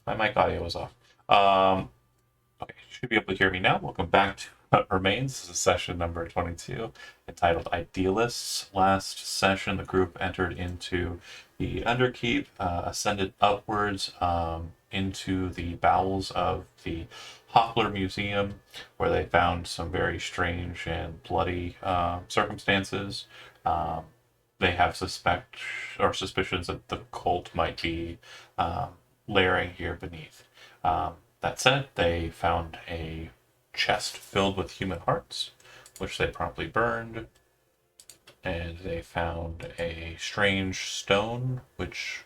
My mic audio was off. Um, okay, you should be able to hear me now. Welcome back to What Remains. This is session number 22, entitled Idealists. Last session, the group entered into the Underkeep, ascended upwards into the bowels of the Hoppler Museum, where they found some very strange and bloody circumstances. Um, they have suspicions that the cult might be um, layering here beneath. That said, they found a chest filled with human hearts, which they promptly burned, and they found a strange stone which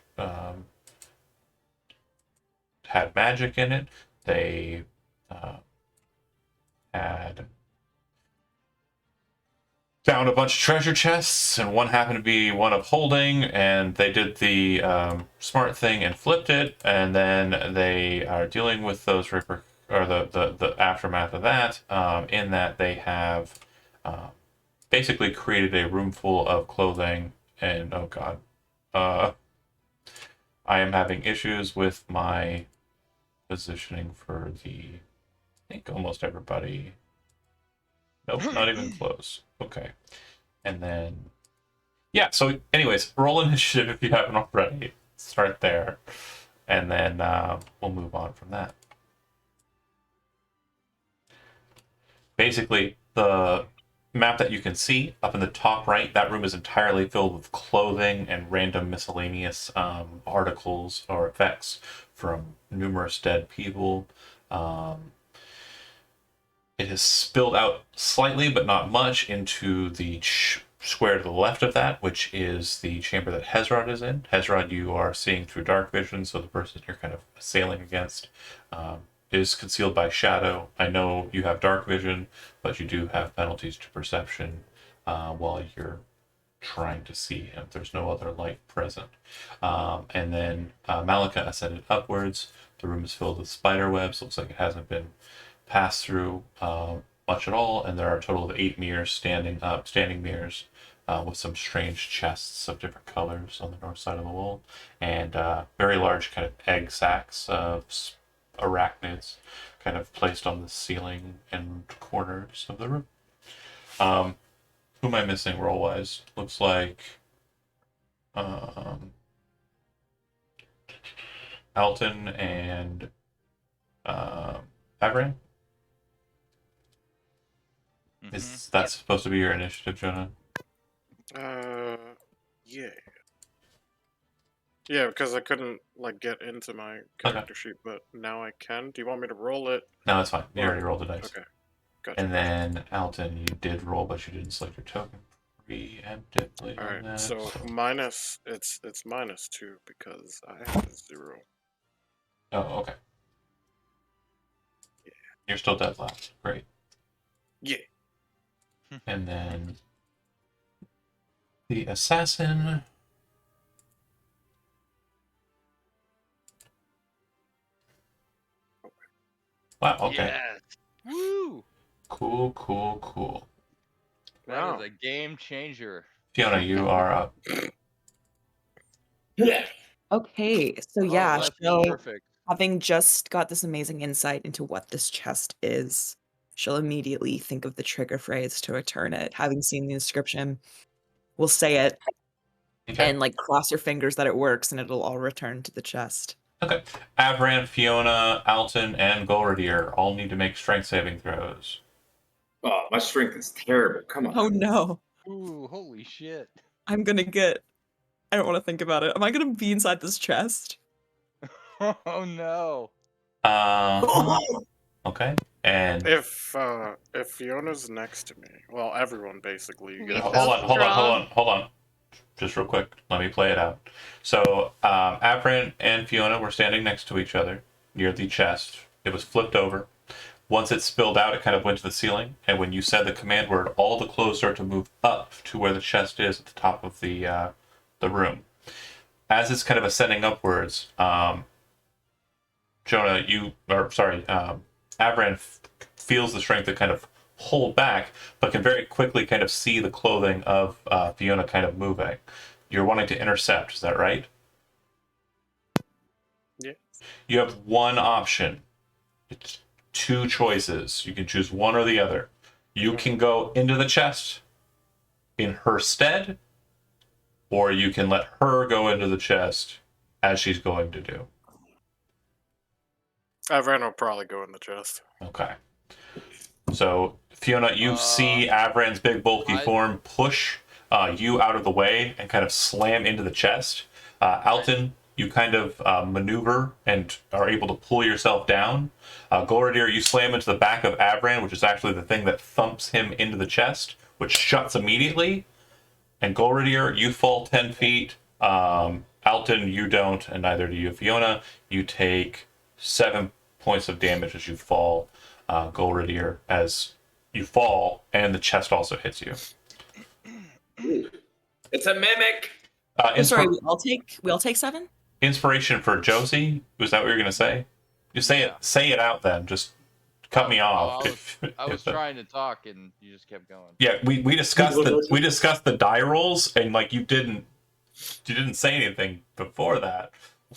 had magic in it. They uh, had found a bunch of treasure chests, and one happened to be one of holding, and they did the smart thing and flipped it, and then they are dealing with those or the aftermath of that, in that they have uh, basically created a room full of clothing, and oh god, uh, I am having issues with my positioning for I think almost everybody. Nope, not even close. Okay. And then yeah, so anyways, roll initiative if you haven't already. Start there, and then we'll move on from that. Basically, the map that you can see up in the top right, that room is entirely filled with clothing and random miscellaneous articles or effects from numerous dead people. Um, it has spilled out slightly, but not much, into the square to the left of that, which is the chamber that Hezrod is in. Hezrod, you are seeing through dark vision, so the person you're kind of sailing against is concealed by shadow. I know you have dark vision, but you do have penalties to perception while you're trying to see him. There's no other light present. And then Malika ascended upwards. The room is filled with spider webs. Looks like it hasn't been passed through much at all. And there are a total of 8 mirrors standing mirrors with some strange chests of different colors on the north side of the wall, and very large kind of egg sacs of arachnids kind of placed on the ceiling and corners of the room. Who am I missing role wise? Looks like um, Alton and Avraham. Is that supposed to be your initiative, Jonah? Uh, yeah. Yeah, because I couldn't like get into my character sheet, but now I can. Do you want me to roll it? No, that's fine. You Or already rolled the dice. okay, gotcha. And then Alton, you did roll, but you didn't select your token preemptively All on right, that. so minus it's -2 because I have a 0. Oh, okay. Yeah. You're still dead last. Great. Yeah. And then the assassin. Wow, okay. Yes. Woo! Cool, cool, cool. That is Wow. a game changer. Fiona, you are up. Okay, so Oh, yeah, that's she'll perfect. having just got this amazing insight into what this chest is, she'll immediately think of the trigger phrase to return it. Having seen the inscription, we'll say it Okay. and like cross her fingers that it works and it'll all return to the chest. Okay. Avran, Fiona, Alton, and Golradier all need to make strength saving throws. Oh, my strength is terrible. Come on. Oh no. Ooh, holy shit. I'm gonna get I don't want to think about it. Am I gonna be inside this chest? Oh no. Okay. And If Fiona's next to me, well, everyone basically. You We get hold felt on, hold on, hold strong. on, hold on. Just real quick, let me play it out. So, Avran and Fiona were standing next to each other near the chest. It was flipped over. Once it spilled out, it kind of went to the ceiling. And when you said the command word, all the clothes start to move up to where the chest is at the top of the room. As it's kind of ascending upwards, Jonah, Avran feels the strength to kind of hold back, but can very quickly kind of see the clothing of Fiona kind of moving. You're wanting to intercept, is that right? Yeah. You have one option. It's two choices. You can choose one or the other. You can go into the chest in her stead, or you can let her go into the chest as she's going to do. Avran will probably go in the chest. Okay. So, Fiona, you see Avran's big, bulky form push you out of the way and kind of slam into the chest. Alton, you kind of maneuver and are able to pull yourself down. Golradir, you slam into the back of Avran, which is actually the thing that thumps him into the chest, which shuts immediately. And Golradir, you fall 10 feet. Alton, you don't, and neither do you. Fiona, you take 7 points of damage as you fall. Golradir, as you fall, and the chest also hits you. It's a mimic. I'm sorry, we all take 7? Inspiration for Josie? Was that what you were gonna say? You say Yeah. say it out then. Just cut me off. I was trying to talk and you just kept going. Yeah, we discussed the die rolls, and like you didn't say anything before that.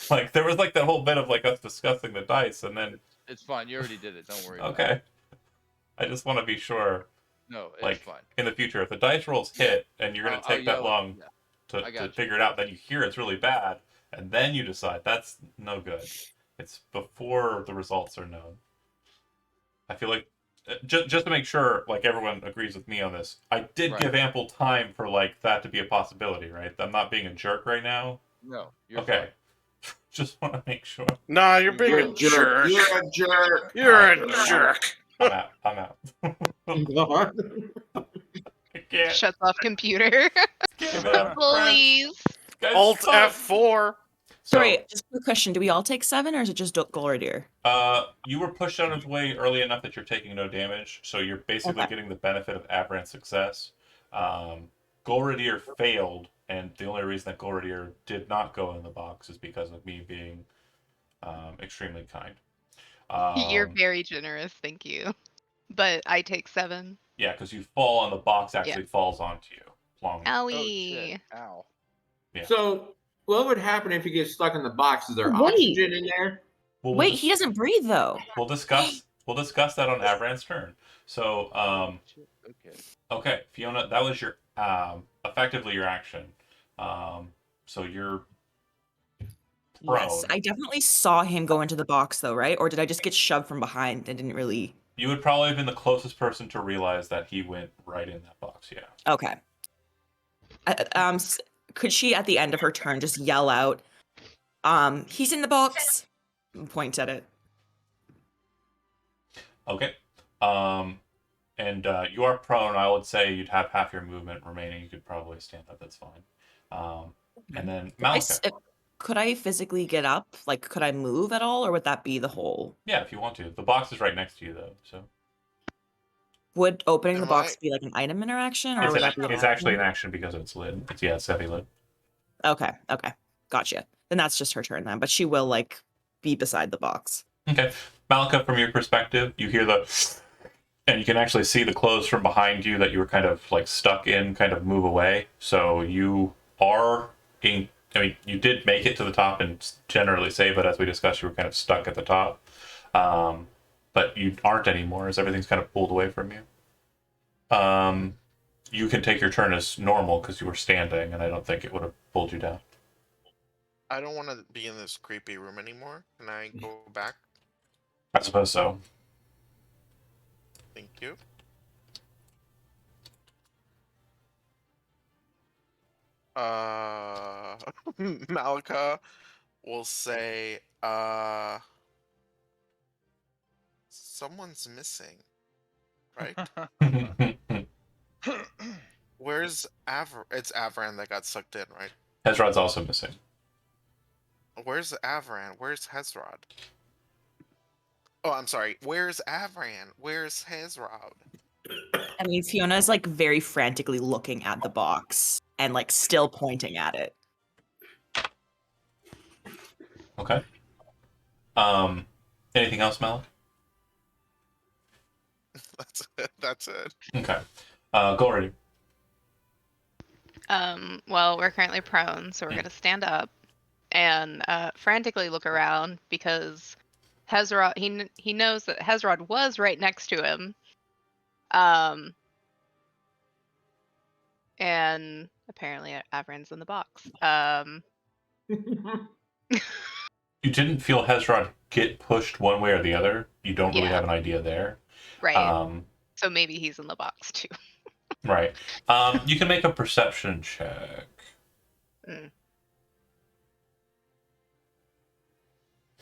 Like there was like that whole bit of like us discussing the dice, and then It's fine. You already did it. Don't worry. About okay. I just want to be sure, it. No, it's like fine. in the future, if the dice rolls hit and you're gonna take that long I to got you. figure it out, then you hear it's really bad, and then you decide that's no good. It's before the results are known. I feel like just to make sure, like everyone agrees with me on this, I did Right. give ample time for like that to be a possibility, right? I'm not being a jerk right now. No, you're Okay, just want to make sure. Nah, you're being You're a jerk. You're a jerk. You're a jerk. I'm out. I'm out. I can't. Shuts off computer. Give it up, friends. Bullies. Guys, Alt suck. F4. Sorry, just a quick question. Do we all take 7 or is it just Golradir? You were pushed out of the way early enough that you're taking no damage, so you're basically Okay. getting the benefit of Avran's success. Golradir failed, and the only reason that Golradir did not go in the box is because of me being extremely kind. You're very generous, thank you. But I take 7. Yeah, because you fall and the box actually falls onto you. Plonk. Oh Owie. shit! Ow. Yeah. So, what would happen if you get stuck in the box? Is there Wait. oxygen in there? Well, Wait, he doesn't breathe though. We'll discuss that on Avran's turn. So, Shit, okay. okay, Fiona, that was your effectively your action. So you're prone. Yes, I definitely saw him go into the box though, right? Or did I just get shoved from behind and didn't really? You would probably have been the closest person to realize that he went right in that box. Yeah. Okay. Could she at the end of her turn just yell out, he's in the box? And point at it. Okay. And you are prone. I would say you'd have half your movement remaining. You could probably stand up. That's fine. And then Malika. Could I physically get up? Like, could I move at all, or would that be the whole? Yeah, if you want to. The box is right next to you, though. So Would opening the Am box I- be like an item interaction, or it's, would an, that be? it's actually an action because of its lid. It's heavy lid. Okay, gotcha. Then that's just her turn then, but she will like be beside the box. Okay. Malika, from your perspective, you hear the, and you can actually see the clothes from behind you that you were kind of like stuck in, kind of move away. So you are in. I mean, you did make it to the top and generally save, but as we discussed, you were kind of stuck at the top. But you aren't anymore, as everything's kind of pulled away from you. You can take your turn as normal because you were standing, and I don't think it would have pulled you down. I don't want to be in this creepy room anymore. Can I go back? I suppose so. Thank you. Malika will say, someone's missing, right? Where's It's Avran that got sucked in, right? Hezrod's also missing. Where's Avran? Where's Hezrod? Oh, I'm sorry. Where's Avran? Where's Hezrod? I mean, Fiona's like very frantically looking at the box and like still pointing at it. Okay. Anything else, Malik? That's it. That's it. Okay. Go already. Well, we're currently prone, so we're gonna stand up. and frantically look around because Hezrod he knows that Hezrod was right next to him. And apparently Avran's in the box. You didn't feel Hezrod get pushed one way or the other. You don't really Yeah. have an idea there. Right. So maybe he's in the box too. Right. You can make a perception check.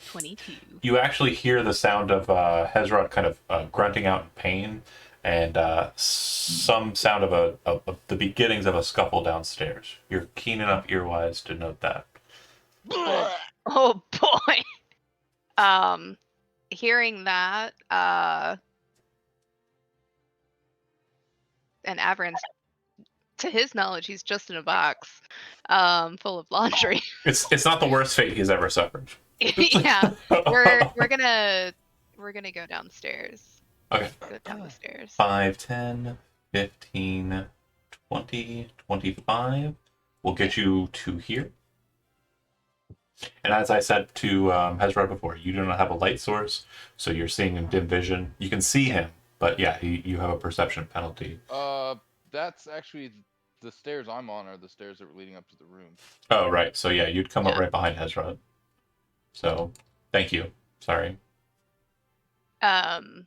22. You actually hear the sound of Hezrod kind of grunting out in pain, and some sound of the beginnings of a scuffle downstairs. You're keen enough earwise to note that. Oh boy. Hearing that, and Avran's, to his knowledge, he's just in a box, full of laundry. It's not the worst fate he's ever suffered. Yeah, we're gonna go downstairs. Okay. Go down the stairs. 5, 10, 15, 20, 25 will get you to here. And as I said to Hezrod before, you do not have a light source, so you're seeing in dim vision. You can see him, but yeah, you have a perception penalty. That's actually the stairs I'm on are the stairs that were leading up to the room. Oh, right. So yeah, you'd come up right behind Hezrod. So, thank you. Sorry. And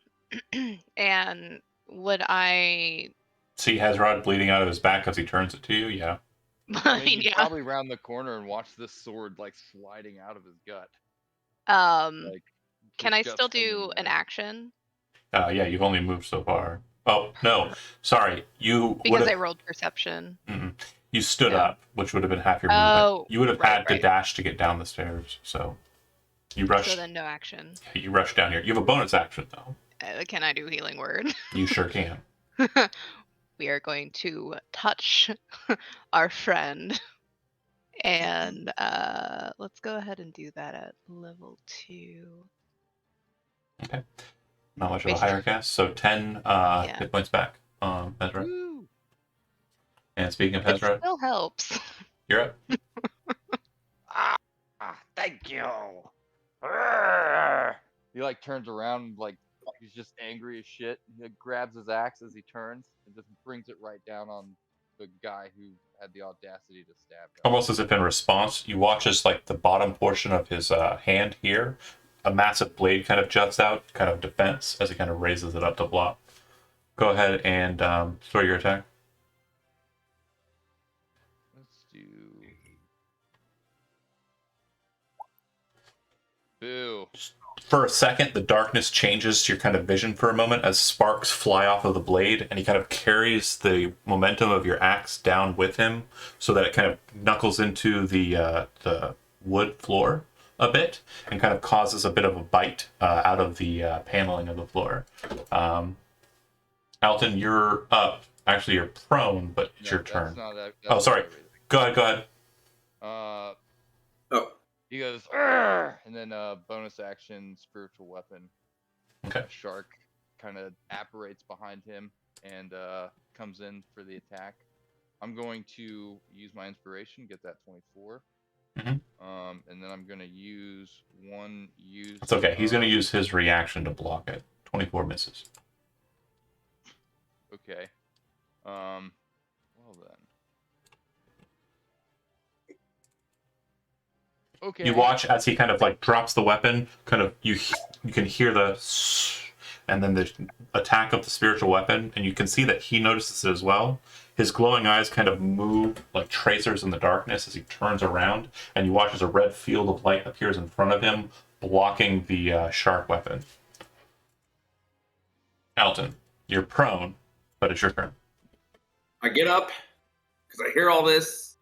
would I See Hezrod bleeding out of his back as he turns it to you? Yeah. I mean, you yeah. probably round the corner and watch this sword like sliding out of his gut. Like, Can I just still hanging do an there. action? Yeah, you've only moved so far. Oh, no. Sorry. You Because I would've- rolled perception. You stood Yeah. up, which would have been half your Oh, movement. You would have right, had to right. dash to get down the stairs, so you rushed. So then no action. You rushed down here. You have a bonus action though. Can I do healing word? You sure can. We are going to touch our friend. And let's go ahead and do that at level 2. Okay. Not much of a Basically- higher cast. So 10 Yeah. hit points back. Hezrod. Woo! And speaking of It Hezrod, still helps. you're up. Thank you. Arrgh. He like turns around like he's just angry as shit. He grabs his axe as he turns and just brings it right down on the guy who had the audacity to stab him. Almost as if in response, you watch as like the bottom portion of his hand here, a massive blade kind of juts out, kind of defense, as he kind of raises it up to block. Go ahead and throw your attack. Let's do. Boo. For a second, the darkness changes to your kind of vision for a moment as sparks fly off of the blade, and he kind of carries the momentum of your axe down with him so that it kind of knuckles into the wood floor a bit and kind of causes a bit of a bite out of the paneling of the floor. Alton, you're up. Actually, you're prone, but it's your turn. Oh, sorry. Go ahead. Oh. He goes, "Arrgh!" And then bonus action, spiritual weapon. Okay. A shark kind of apparates behind him and comes in for the attack. I'm going to use my inspiration, get that 24. Mhm. And then I'm going to use one use. It's okay. He's going to use his reaction to block it. 24 misses. Okay. Well then. Okay. You watch as he kind of like drops the weapon, kind of you can hear the and then the attack of the spiritual weapon, and you can see that he notices it as well. His glowing eyes kind of move like tracers in the darkness as he turns around, and you watch as a red field of light appears in front of him, blocking the sharp weapon. Alton, you're prone, but it's your turn. I get up because I hear all this.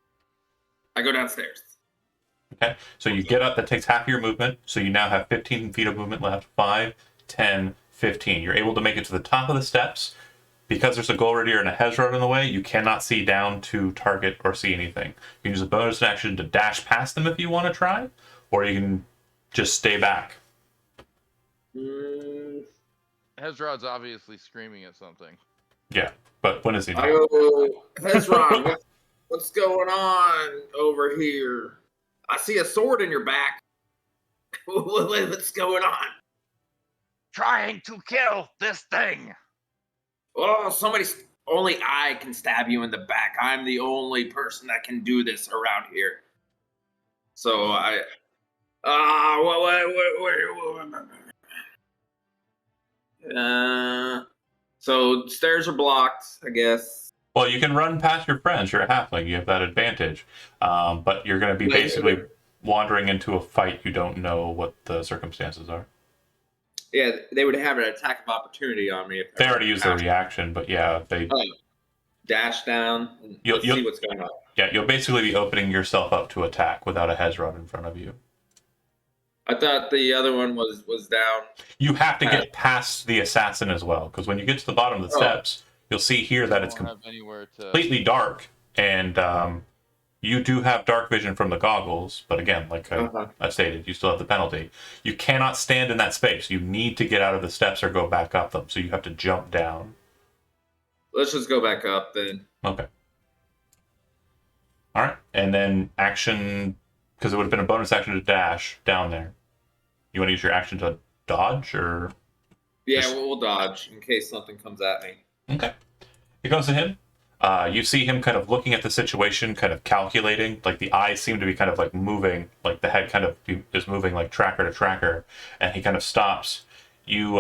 I go downstairs. Okay, so you get up, that takes half of your movement, so you now have 15 feet of movement left. 5, 10, 15. You're able to make it to the top of the steps. Because there's a Golridir and a Hezrod in the way, you cannot see down to target or see anything. You can use a bonus action to dash past them if you want to try, or you can just stay back. Hezrod's obviously screaming at something. Yeah, but when is he? I go, Hezron, what's going on over here? I see a sword in your back. What's going on? Trying to kill this thing. Oh, only I can stab you in the back. I'm the only person that can do this around here. So so stairs are blocked, I guess. Well, you can run past your friends. You're a halfling. You have that advantage. But you're going to be basically wandering into a fight. You don't know what the circumstances are. Yeah, they would have an attack of opportunity on me. If They already used their reaction, but yeah, they dash down and You'll- see what's going on. yeah, you'll basically be opening yourself up to attack without a Hezron in front of you. I thought the other one was down. You have to get past the assassin as well, because when you get to the bottom of the steps, you'll see here that it's Don't have anywhere to. completely dark, and you do have dark vision from the goggles, but again, like I stated, you still have the penalty. You cannot stand in that space. You need to get out of the steps or go back up them, so you have to jump down. Let's just go back up then. Okay. All right, and then action, because it would have been a bonus action to dash down there. You want to use your action to dodge, or? Yeah, Just- we'll dodge in case something comes at me. Okay. It goes to him. You see him kind of looking at the situation, kind of calculating. Like the eyes seem to be kind of like moving, like the head kind of is moving like tracker to tracker, and he kind of stops. You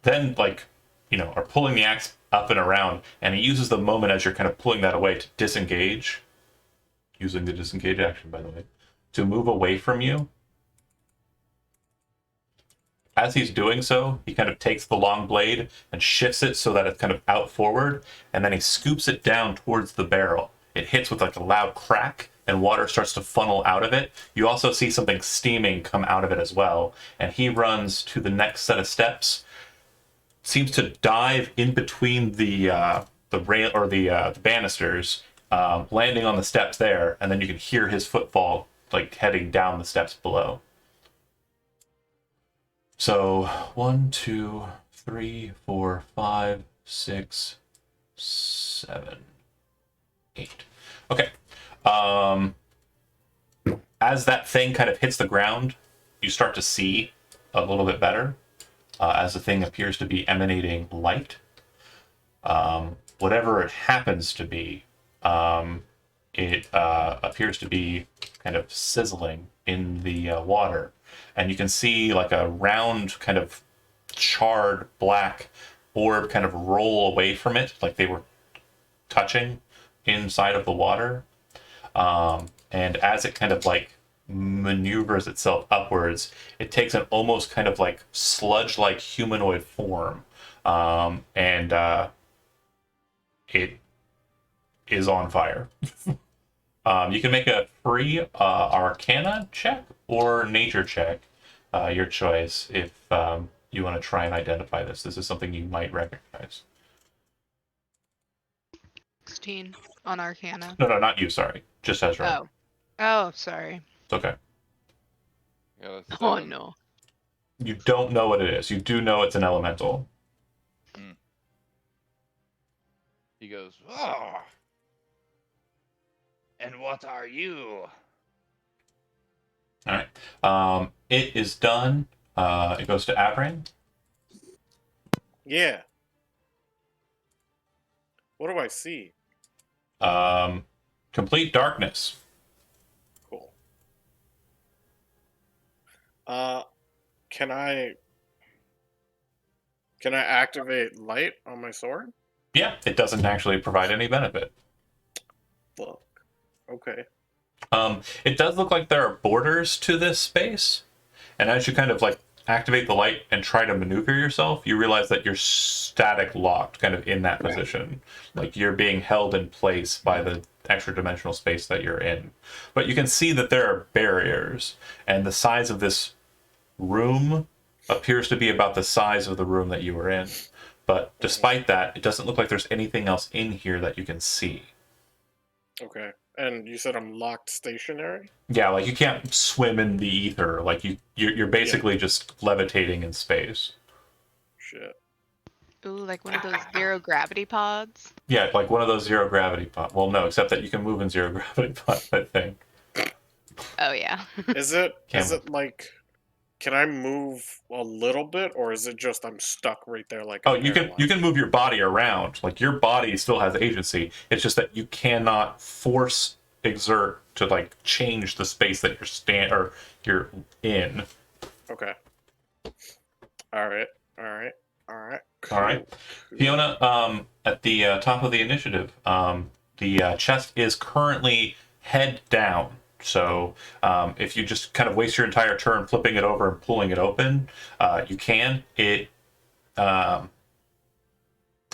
then are pulling the axe up and around, and he uses the moment as you're kind of pulling that away to disengage, using the disengage action, by the way, to move away from you. As he's doing so, he kind of takes the long blade and shifts it so that it's kind of out forward, and then he scoops it down towards the barrel. It hits with like a loud crack, and water starts to funnel out of it. You also see something steaming come out of it as well, and he runs to the next set of steps, seems to dive in between the rail or the banisters, landing on the steps there, and then you can hear his footfall like heading down the steps below. So 1, 2, 3, 4, 5, 6, 7, 8. Okay. As that thing kind of hits the ground, you start to see a little bit better, as the thing appears to be emanating light. Whatever it happens to be, it appears to be kind of sizzling in the water. And you can see like a round kind of charred black orb kind of roll away from it, like they were touching inside of the water. And as it kind of like maneuvers itself upwards, it takes an almost kind of like sludge-like humanoid form. And it is on fire. You can make a free Arcana check or Nature check, your choice, if you want to try and identify this. This is something you might recognize. 16 on Arcana. No, not you, sorry. Just Ezra. Oh, sorry. It's okay. Yeah, that's Oh, 7. no. You don't know what it is. You do know it's an elemental. He goes, "Ah, and what are you?" All right. It is done. It goes to Avraham. Yeah. What do I see? Complete darkness. Cool. Can I activate light on my sword? Yeah, it doesn't actually provide any benefit. Look. Okay. It does look like there are borders to this space, and as you kind of like activate the light and try to maneuver yourself, you realize that you're static locked kind of in that position. Like you're being held in place by the extra dimensional space that you're in. But you can see that there are barriers, and the size of this room appears to be about the size of the room that you were in. But despite that, it doesn't look like there's anything else in here that you can see. Okay. And you said I'm locked stationary? Yeah, like you can't swim in the ether. Like you're basically just levitating in space. Shit. Ooh, like one of those zero gravity pods. Yeah, like one of those zero gravity pods. Well, no, except that you can move in zero gravity pods, I think. Oh yeah. Is it Can't move. like, can I move a little bit, or is it just I'm stuck right there like Oh, I'm you paralyzed? can move your body around. Like your body still has agency. It's just that you cannot force exert to like change the space that you're in. Okay. All right. All right. All right. All right, Cool. Cool. Fiona. At the top of the initiative, the chest is currently head down. So if you just kind of waste your entire turn flipping it over and pulling it open, you can. I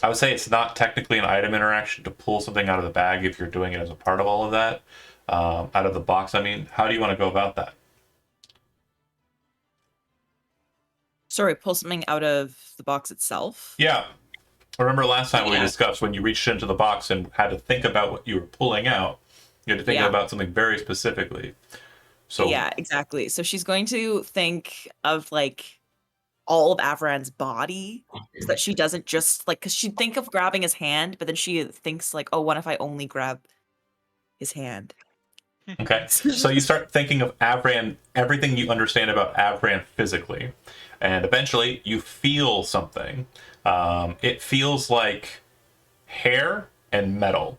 would say it's not technically an item interaction to pull something out of the bag if you're doing it as a part of all of that. Out of the box, I mean, how do you want to go about that? Sorry, pull something out of the box itself. Yeah. Remember last time we Yeah. discussed when you reached into the box and had to think about what you were pulling out, you had to think Yeah. about something very specifically. So Yeah, exactly. So she's going to think of like all of Avran's body so that she doesn't just like, because she'd think of grabbing his hand, but then she thinks like, oh, what if I only grab his hand? okay. So you start thinking of Avran, everything you understand about Avran physically, and eventually you feel something. It feels like hair and metal.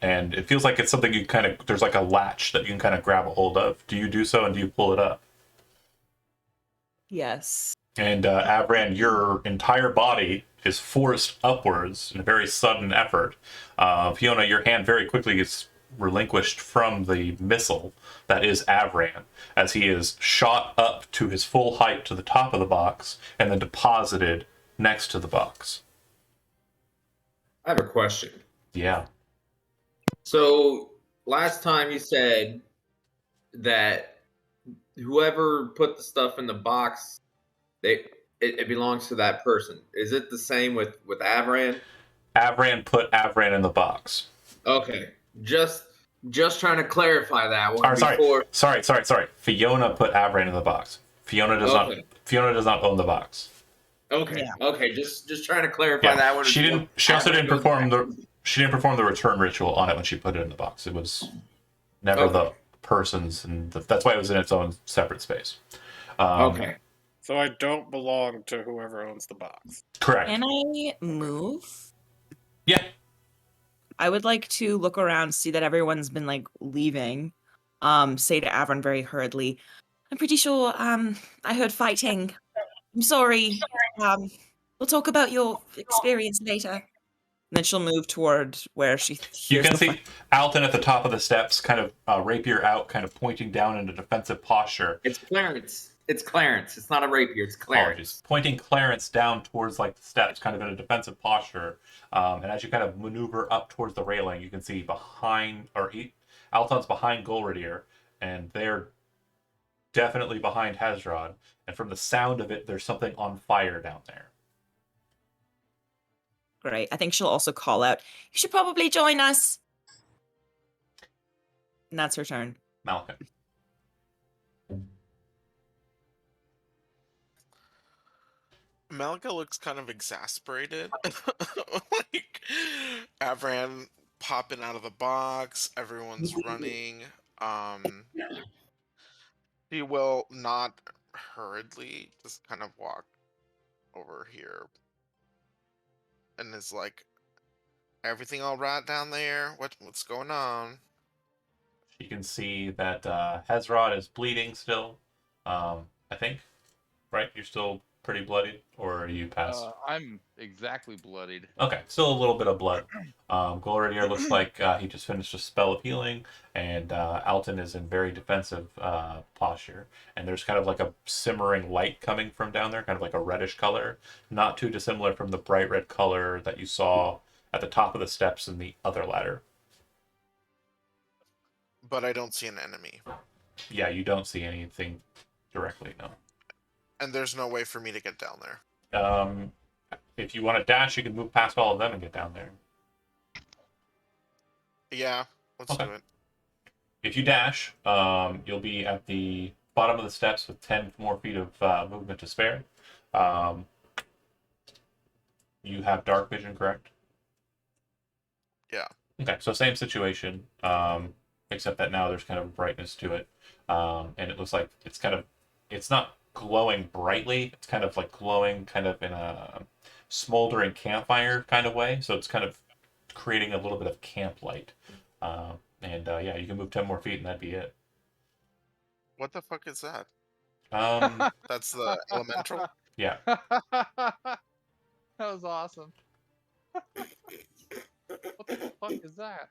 And it feels like it's something you kind of, there's like a latch that you can kind of grab a hold of. Do you do so and do you pull it up? Yes. And Avran, your entire body is forced upwards in a very sudden effort. Fiona, your hand very quickly gets relinquished from the missile that is Avran, as he is shot up to his full height to the top of the box and then deposited next to the box. I have a question. Yeah. So last time you said that whoever put the stuff in the box, it belongs to that person. Is it the same with Avran? Avran put Avran in the box. Okay, just trying to clarify that one Or, before. sorry. Fiona put Avran in the box. Fiona does Okay. not. Fiona does not own the box. Okay, Yeah. okay, just trying to clarify Yeah, that one. she didn't. She also didn't perform the. She didn't perform the return ritual on it when she put it in the box. It was never the person's, and that's why it was in its own separate space. Okay. So I don't belong to whoever owns the box. Correct. Can I move? Yeah. I would like to look around, see that everyone's been like leaving. Say to Avron very hurriedly, I'm pretty sure I heard fighting. I'm sorry. We'll talk about your experience later. And then she'll move toward where she You hears can the see fight. Alton at the top of the steps, kind of rapier out, kind of pointing down in a defensive posture. It's Clarence. It's Clarence. It's not a rapier. It's Clarence. Apologies. Pointing Clarence down towards like the steps, kind of in a defensive posture. And as you kind of maneuver up towards the railing, you can see Alton's behind Golradier, and they're definitely behind Hezrod. And from the sound of it, there's something on fire down there. Great. I think she'll also call out, you should probably join us. And that's her turn. Malcolm. Malika looks kind of exasperated. Like Avran popping out of the box, everyone's running. He will not hurriedly just kind of walk over here and is like, everything all right down there? What's going on? You can see that Hezrod is bleeding still. I think, right? You're still pretty bloodied, or are you past? I'm exactly bloodied. Okay, still a little bit of blood. Golradier looks like he just finished a spell of healing, and Alton is in very defensive posture. And there's kind of like a simmering light coming from down there, kind of like a reddish color, not too dissimilar from the bright red color that you saw at the top of the steps in the other ladder. But I don't see an enemy. Yeah, you don't see anything directly, no. And there's no way for me to get down there. If you want to dash, you can move past all of them and get down there. Yeah, let's Okay. do it. If you dash, you'll be at the bottom of the steps with 10 more feet of movement to spare. You have dark vision, correct? Yeah. Okay, so same situation, except that now there's kind of brightness to it. and it looks like it's not glowing brightly. It's kind of like glowing kind of in a smoldering campfire kind of way. So it's kind of creating a little bit of camp light. Yeah, you can move 10 more feet and that'd be it. What the fuck is that? Um, That's the elemental. yeah. That was awesome. What the fuck is that?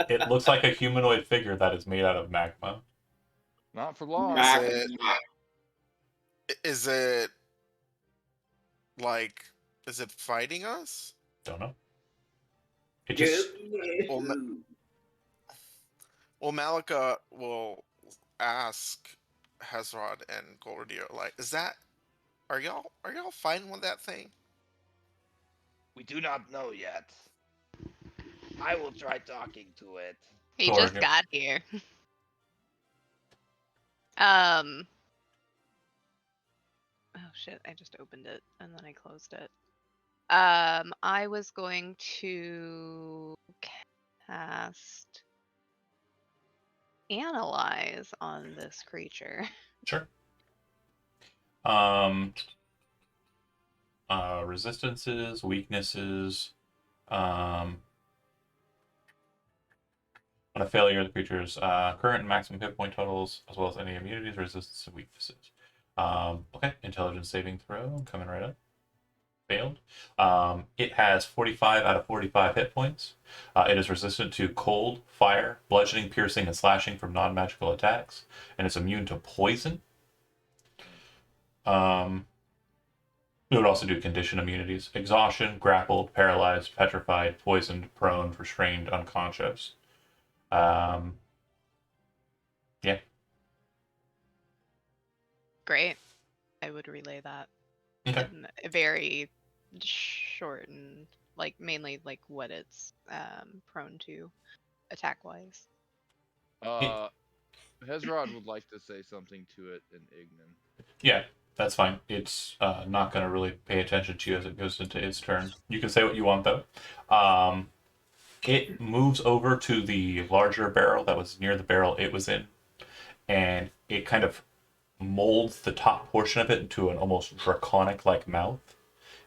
It looks like a humanoid figure that is made out of magma. Not for long. Is it like? Is it fighting us? Don't know. It just Well, Malika will ask Hezrod and Goldier, like, is that? Are y'all fighting with that thing? We do not know yet. I will try talking to it. He Sure, just yeah. got here. Oh shit, I just opened it and then I closed it. I was going to cast Analyze on this creature. Sure. Resistances, weaknesses. On a failure, the creature's current and maximum hit point totals, as well as any immunities, resistances, and weaknesses. Okay, intelligence saving throw, coming right up. Failed. It has 45 out of 45 hit points. It is resistant to cold, fire, bludgeoning, piercing, and slashing from non-magical attacks, and it's immune to poison. It would also do condition immunities: exhaustion, grappled, paralyzed, petrified, poisoned, prone, restrained, unconscious. Yeah. Great. I would relay that. Okay. In a very short and like mainly like what it's prone to attack wise. Hezrod would like to say something to it in Ignan. Yeah, that's fine. It's not going to really pay attention to you as it goes into its turn. You can say what you want, though. It moves over to the larger barrel that was near the barrel it was in, and it kind of molds the top portion of it into an almost draconic-like mouth,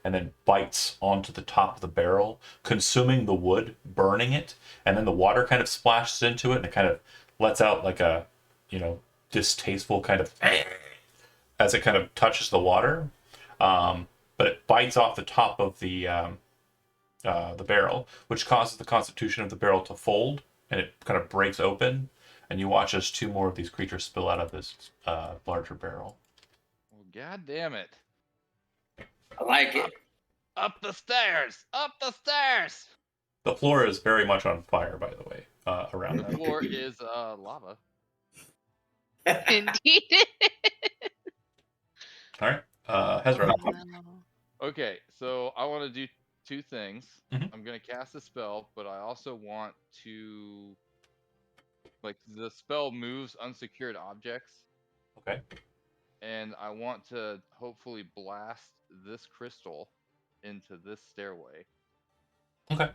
and then bites onto the top of the barrel, consuming the wood, burning it, and then the water kind of splashes into it, and it kind of lets out like a, distasteful kind of as it kind of touches the water. But it bites off the top of the barrel, which causes the constitution of the barrel to fold, and it kind of breaks open, and you watch as 2 more of these creatures spill out of this larger barrel. Well, god damn it. I like it. Up the stairs! Up the stairs! The floor is very much on fire, by the way, around The them. floor is lava. Indeed. All right, Hezra. Oh, no. Okay, so I want to do 2 things. Mhm. I'm going to cast a spell, but I also want to... Like, the spell moves unsecured objects, Okay. and I want to hopefully blast this crystal into this stairway Okay.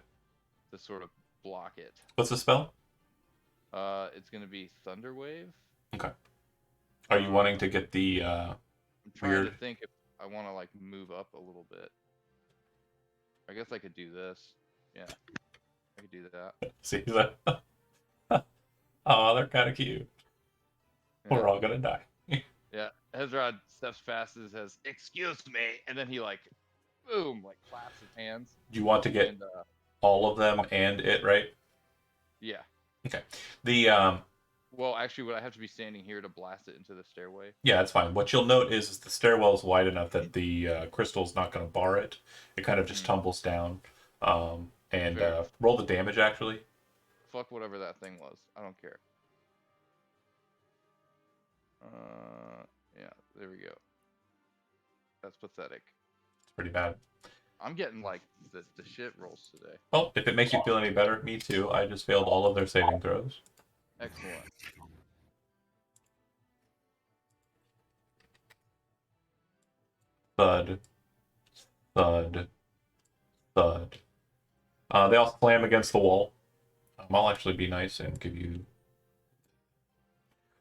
to sort of block it. What's the spell? It's going to be Thunder Wave. Okay. Are you wanting to get the I'm trying to weird? think if I want to, like, move up a little bit. I guess I could do this. Yeah, I could do that. See that? Oh, they're kind of cute. Yeah. We're all gonna die. Yeah, Hezrod steps past and says, "Excuse me," and then he like, boom, like claps his hands. Do you want to get And all of them and it right? yeah. Okay. The Well, actually, would I have to be standing here to blast it into the stairway? yeah, that's fine. What you'll note is the stairwell is wide enough that the crystal's not going to bar it. It kind of just tumbles down. And Fair. roll the damage actually. Fuck whatever that thing was. I don't care. Yeah, there we go. That's pathetic. It's pretty bad. I'm getting like the shit rolls today. Well, if it makes you feel any better, me too. I just failed all of their saving throws. Excellent. Thud. Thud. Thud. They all slam against the wall. I'll actually be nice and give you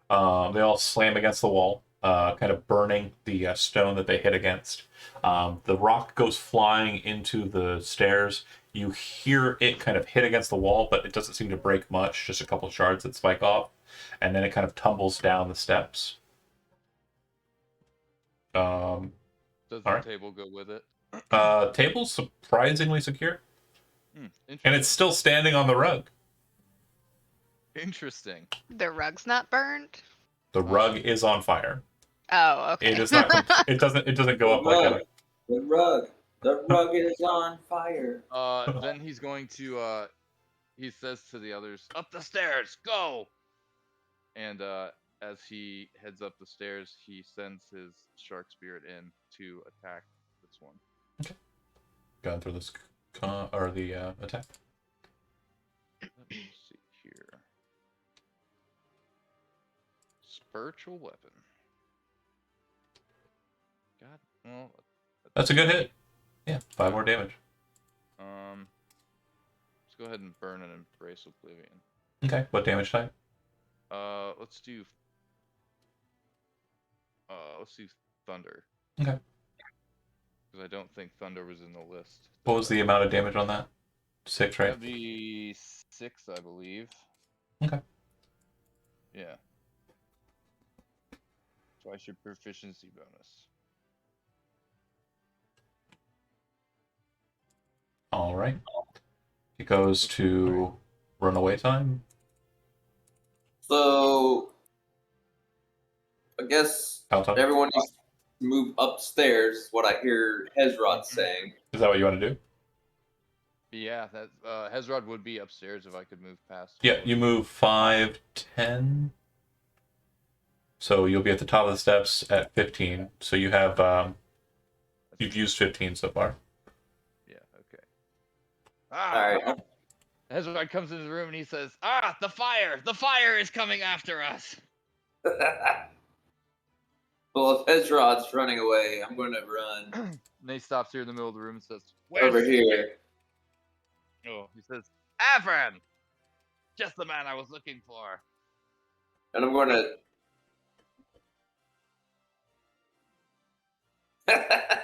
They all slam against the wall, kind of burning the stone that they hit against. The rock goes flying into the stairs. You hear it kind of hit against the wall, but it doesn't seem to break much, just a couple shards that spike off. And then it kind of tumbles down the steps. Does the Alright. table go with it? Table's surprisingly secure, and Interesting. it's still standing on the rug. Interesting. The rug's not burned. The rug is on fire. Oh, okay. It is not. It doesn't go up like a. The rug is on fire. Then he's going to. He says to the others, "Up the stairs, go!" And as he heads up the stairs, he sends his shark spirit in to attack this one. Going through this or the attack. Let me see here. Spiritual weapon. God, well. That's a good hit. Yeah, 5 more damage. Let's go ahead and burn and embrace oblivion. Okay, what damage type? Let's do thunder. Okay. Because I don't think thunder was in the list. What was the amount of damage on that? 6, right? That'd be 6, I believe. Okay. Yeah. Twice your proficiency bonus. All right. It goes to runaway time. So, I guess Alton. everyone needs to move upstairs. What I hear Hezrod saying. Is that what you want to do? Yeah, that Hezrod would be upstairs if I could move past. Yeah, you move 5, 10. So you'll be at the top of the steps at 15. So you have you've used 15 so far. Yeah. Okay. All right. Hezrod comes into the room and he says, "Ah, the fire! The fire is coming after us!" Well, if Hezrod's running away, I'm going to run And he stops here in the middle of the room and says, over here. Oh, he says, "Avraham! Just the man I was looking for." And I'm going to.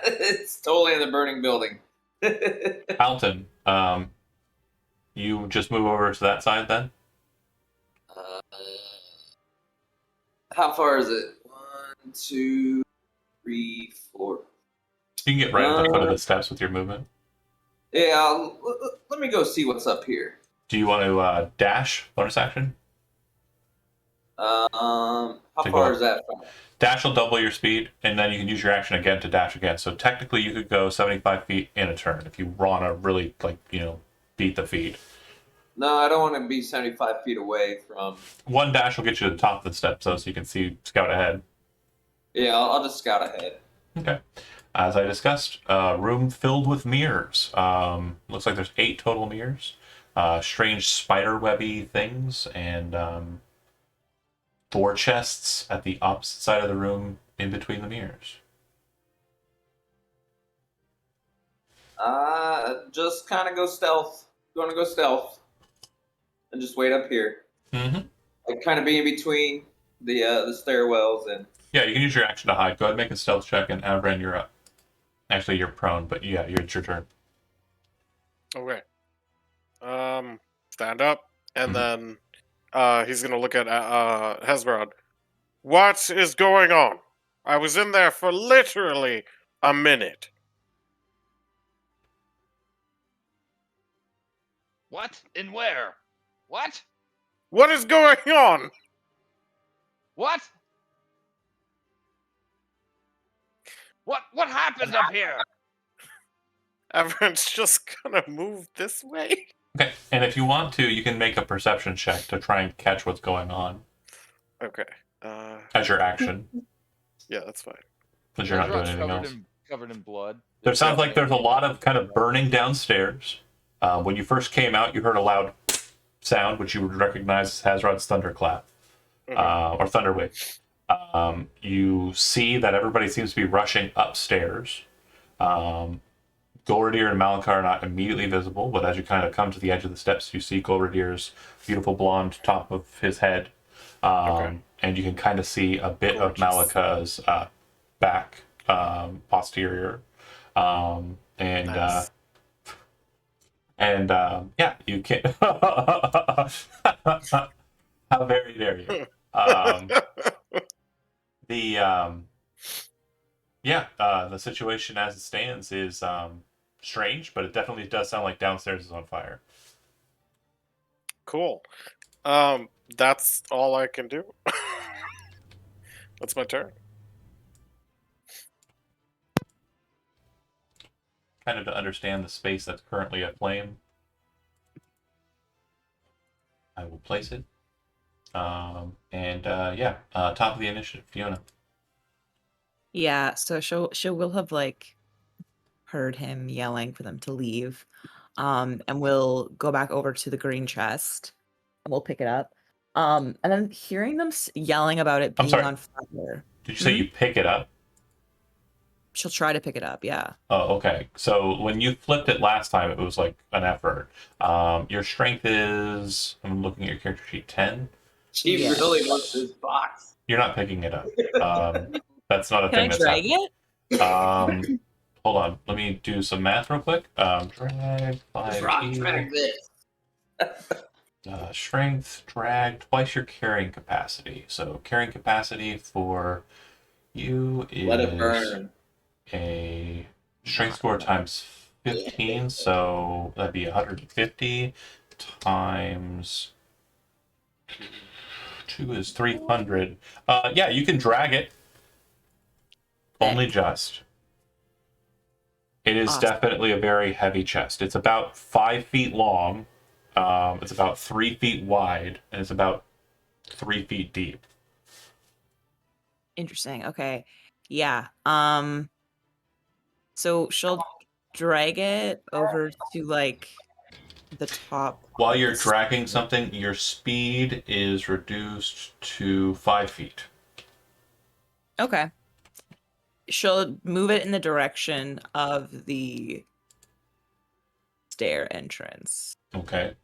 It's totally in the burning building. Alton, you just move over to that side then? How far is it? 1, 2, 3, 4. You can get right at the foot of the steps with your movement. Yeah, let me go see what's up here. Do you want to dash bonus action? How To far go. is that from? Dash will double your speed, and then you can use your action again to dash again. So technically, you could go 75 feet in a turn if you want to really, beat the feed. No, I don't want to be 75 feet away from. One dash will get you to the top of the steps, though, so you can scout ahead. Yeah, I'll just scout ahead. Okay. As I discussed, room filled with mirrors. Looks like there's 8 total mirrors. Strange spider webby things, and door chests at the opposite side of the room in between the mirrors. Just kind of go stealth. Going to go stealth. And just wait up here. Mm-hmm. Like kind of be in between the stairwells and. Yeah, you can use your action to hide. Go ahead and make a stealth check, and Avran, you're up. Actually, you're prone, but yeah, it's your turn. Okay. Stand up, and then he's gonna look at Hezrod. What is going on? I was in there for literally a minute. What? And where? What? What is going on? What? What happened up here? Everyone's just gonna move this way. Okay, and if you want to, you can make a perception check to try and catch what's going on Okay. as your action, Yeah, that's fine. because you're not doing Hezrod's anything else. covered in blood. There sounds like there's a lot of kind of burning downstairs. When you first came out, you heard a loud sound, which you would recognize as Hezrod's thunderclap, or thunderwave. You see that everybody seems to be rushing upstairs. Golradir and Malakar are not immediately visible, but as you kind of come to the edge of the steps, you see Golradir's beautiful blonde top of his head. And you can kind of see a bit of Gorgeous. Malika's back posterior, and Nice. yeah, you can. How very dare you? The situation as it stands is strange, but it definitely does sound like downstairs is on fire. Cool. That's all I can do. That's my turn. Kind of to understand the space that's currently aflame, I will place it. Top of the initiative, Fiona. Yeah, so she will have like heard him yelling for them to leave. And we'll go back over to the green chest and we'll pick it up. And then hearing them yelling about it I'm being sorry. on fire. Did you say you pick it up? She'll try to pick it up, yeah. Oh, okay. So when you flipped it last time, it was like an effort. Your strength is, I'm looking at your character sheet, 10. She Yeah. really wants this box. You're not picking it up. That's not a Can thing I that's drag happening. it? Hold on. Let me do some math real quick. Drag, 5 Rock drag this. strength, drag, twice your carrying capacity. So carrying capacity for you is Let it burn. a strength score times 15, so that'd be 150 times 2 is 300. Yeah, you can drag it. Only just. It is Awesome. definitely a very heavy chest. It's about 5 feet long. It's about 3 feet wide, and it's about 3 feet deep. Interesting. Okay. Yeah. So she'll drag it over to like the top. While of you're the dragging stair. something, your speed is reduced to 5 feet. Okay. She'll move it in the direction of the stair entrance. Okay.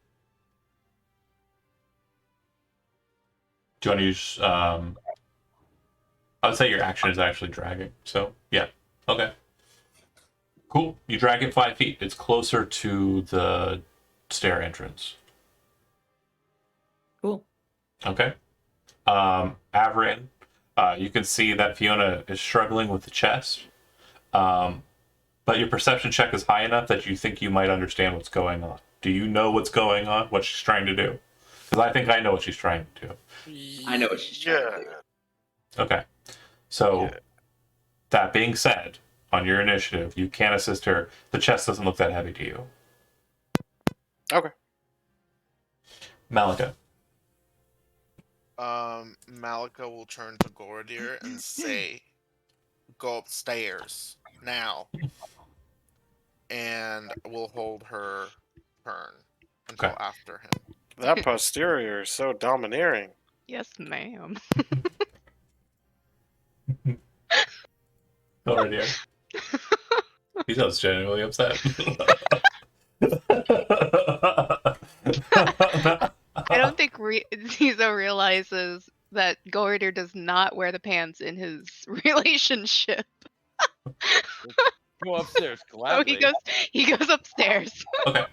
Do you want to use? I would say your action is actually dragging. So yeah. Okay. Cool. You drag it 5 feet. It's closer to the stair entrance. Cool. Okay. Avrin, you can see that Fiona is struggling with the chest. But your perception check is high enough that you think you might understand what's going on. Do you know what's going on? What she's trying to do? Because I think I know what she's trying to do. I know what she's trying to do. Okay. So, Yeah. that being said, on your initiative, you can assist her. The chest doesn't look that heavy to you. Okay. Malika. Malika will turn to Gordir and say, "Go upstairs now," and we'll hold her turn until Okay. after him. That posterior is so domineering. Yes, ma'am. Go right here. He sounds genuinely upset. I don't think Zizo realizes that Gorder does not wear the pants in his relationship. Go upstairs So gladly. he goes upstairs. Okay.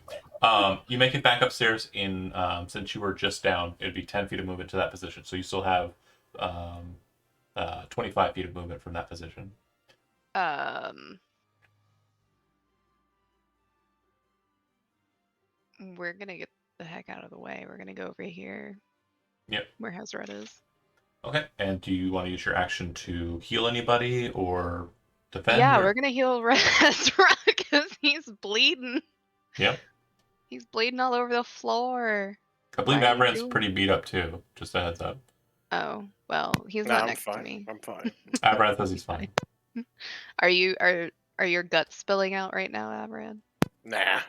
You make it back upstairs in since you were just down, it'd be 10 feet of movement to that position. So you still have 25 feet of movement from that position. We're gonna get the heck out of the way. We're gonna go over here. Yep. Where Hezrod is. Okay. And do you want to use your action to heal anybody or defend? Yeah, or... we're gonna heal Hezrod because he's bleeding. Yep. He's bleeding all over the floor. I believe Why are you Avran's doing- pretty beat up too. Just a heads up. Oh, well, he's Nah, not I'm next fine. to me. I'm fine. Avran says he's fine. Are your guts spilling out right now, Avran? Nah.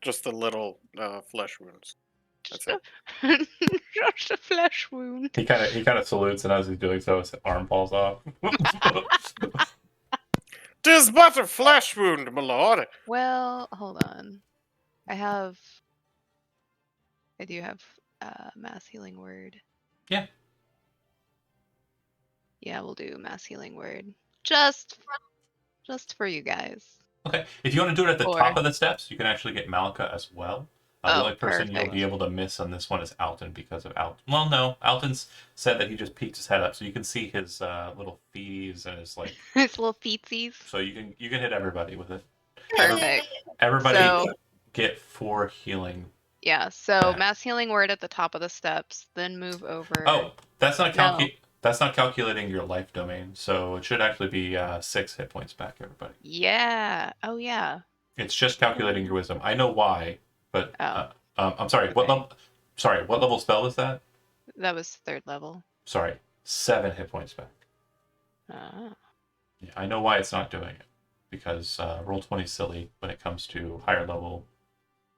Just the little flesh wounds. That's it. Just a flesh wound. He kind of salutes, and as he's doing so, his arm falls off. 'Tis but a flesh wound, my lord. Well, hold on. I do have mass healing word. Yeah. Yeah, we'll do mass healing word. Just for you guys. Okay. If you want to do it at the Or- top of the steps, you can actually get Malika as well. The Oh, only person you'll perfect. be able to miss on this one is Alton because of Alton. Well, no, Alton's said that he just peeked his head up, so you can see his little feeties and his like. His little feetsies. So you can hit everybody with it. Perfect. Everybody So- get 4 healing. Yeah, so back. mass healing word at the top of the steps, then move over. Oh, that's not No. That's not calculating your life domain, so it should actually be 6 hit points back, everybody. Yeah. Oh, yeah. It's just calculating your wisdom. I know why, but Oh. I'm sorry. What Okay. level? Sorry, what level spell is that? That was 3rd level. Sorry, 7 hit points back. Ah. Yeah, I know why it's not doing it, because Roll20 is silly when it comes to higher level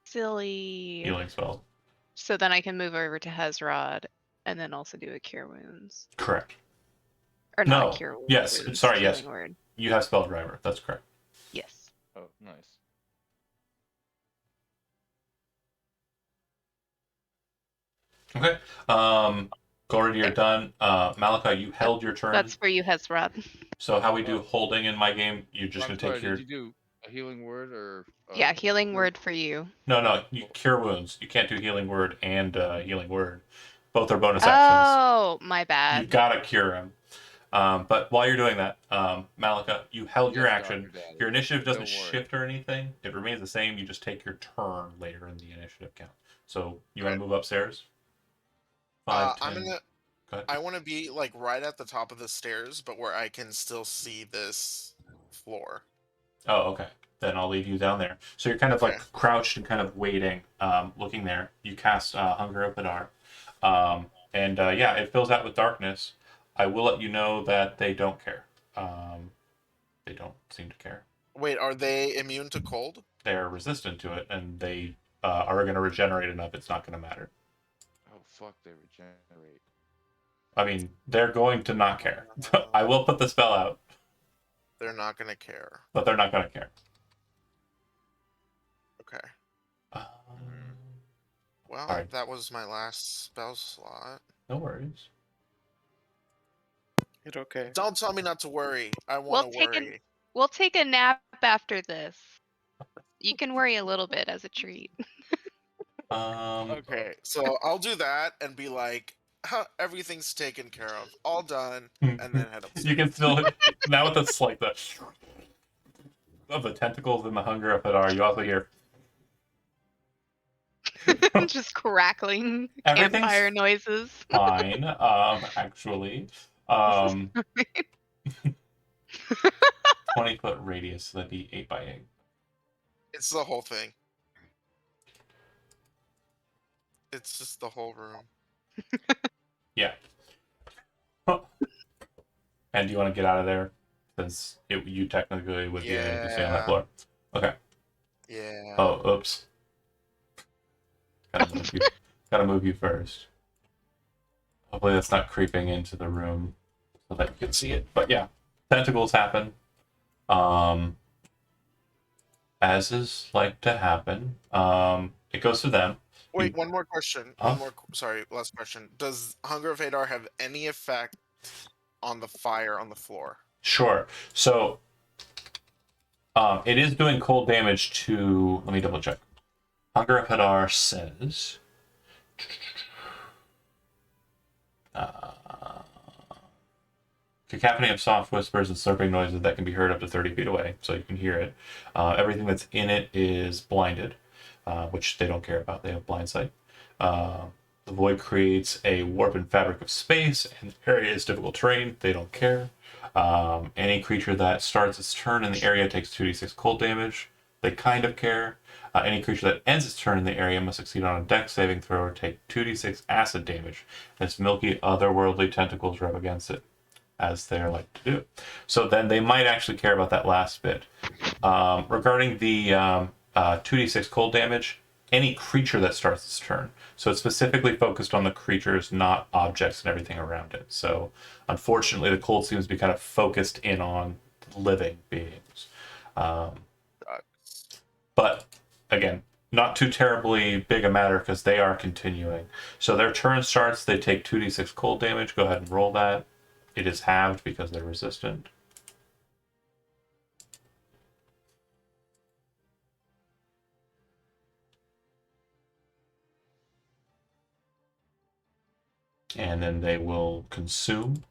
Silly. healing spells. So then I can move over to Hezrod and then also do a cure wounds. Correct. Or No. not a cure wounds. Yes. wounds, Sorry. Yes. healing word. You have spell driver. That's correct. Yes. Oh, nice. Okay. Gordy, you're done. Malika, you held your turn. That's for you, Hezrod. So how we do holding in my game? You're just I'm gonna take sorry, your. Did you do a healing word or? Yeah, healing cure- word for you. No, you cure wounds. You can't do healing word and healing word. Both are bonus actions. Oh, my You bad. gotta cure him. But while you're doing that, Malika, you held your Yes, action. Dr. Daddy. Your initiative doesn't Don't worry. shift or anything. It remains the same. You just take your turn later in the initiative count. So you want to move upstairs? 5, 10. I'm gonna. Go ahead. I want to be like right at the top of the stairs, but where I can still see this floor. Oh, okay. Then I'll leave you down there. So you're kind of like Okay. crouched and kind of waiting, looking there. You cast Hunger of Hadar. And yeah, it fills out with darkness. I will let you know that they don't care. They don't seem to care. Wait, are they immune to cold? They're resistant to it, and they are going to regenerate enough. It's not going to matter. Oh fuck! They regenerate. I mean, they're going to not care. I will put the spell out, They're not gonna care. but they're not going to care. Okay. Um, Well, Alright. that was my last spell slot. no worries. It's okay. Don't tell me not to worry. I We'll want to take worry. We'll take a nap after this. You can worry a little bit as a treat. Okay, so I'll do that and be like, huh, everything's taken care of, all done, and then head upstairs. You can still now with this like the of the tentacles and the hunger of Hadar. You also hear Just crackling Everything's campfire noises. fine. Actually, 20-foot radius. So that'd be 8 by 8. It's the whole thing. It's just the whole room. Yeah. And do you want to get out of there? Since you technically would be able to stay on that Yeah. floor. Okay. Yeah. Oh, oops. Gotta move you first. Hopefully that's not creeping into the room so that you can see it. But yeah, tentacles happen. As is like to happen. It goes to them. Wait, one more question. Huh? Sorry, last question. Does Hunger of Hadar have any effect on the fire on the floor? Sure. So it is doing cold damage to. Let me double check. Hunger of Hadar says. Cacophony of soft whispers and slurping noises that can be heard up to 30 feet away, so you can hear it. Everything that's in it is blinded, which they don't care about. They have blind sight. The void creates a warp and fabric of space, and the area is difficult terrain. They don't care. Any creature that starts its turn in the area takes 2d6 cold damage. They kind of care. Any creature that ends its turn in the area must succeed on a dex saving throw or take 2d6 acid damage. Its milky, otherworldly tentacles rub against it, as they like to do. So then they might actually care about that last bit. Regarding the 2d6 cold damage, any creature that starts its turn. So it's specifically focused on the creatures, not objects and everything around it. So unfortunately, the cold seems to be kind of focused in on living beings. But again, not too terribly big a matter because they are continuing. So their turn starts, they take 2d6 cold damage. Go ahead and roll that. it is halved because they're resistant. And then they will consume,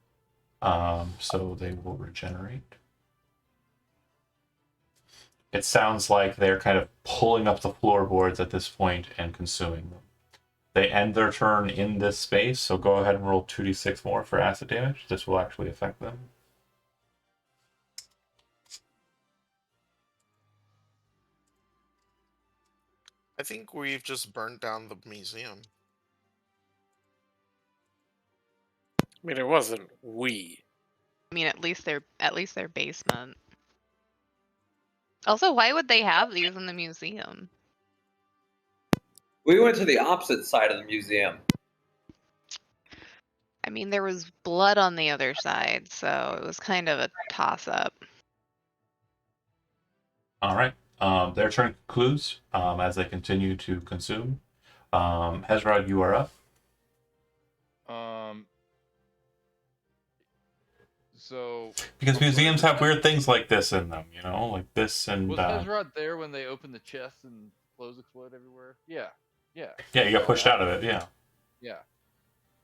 so they will regenerate. It sounds like they're kind of pulling up the floorboards at this point and consuming them. They end their turn in this space, so go ahead and roll 2d6 more for acid damage. This will actually affect them. I think we've just burnt down the museum. I mean, it wasn't we. I mean, at least their basement. Also, why would they have these in the museum? We went to the opposite side of the museum. I mean, there was blood on the other side, so it was kind of a toss-up. All right. Their turn concludes as they continue to consume. Hezrod, you are up. So Because before museums the have weird chest- things like this in them, you know, like this and Was Hezrod there when they opened the chest and clothes explode everywhere? Yeah. yeah, you got pushed out of it. Yeah. Yeah.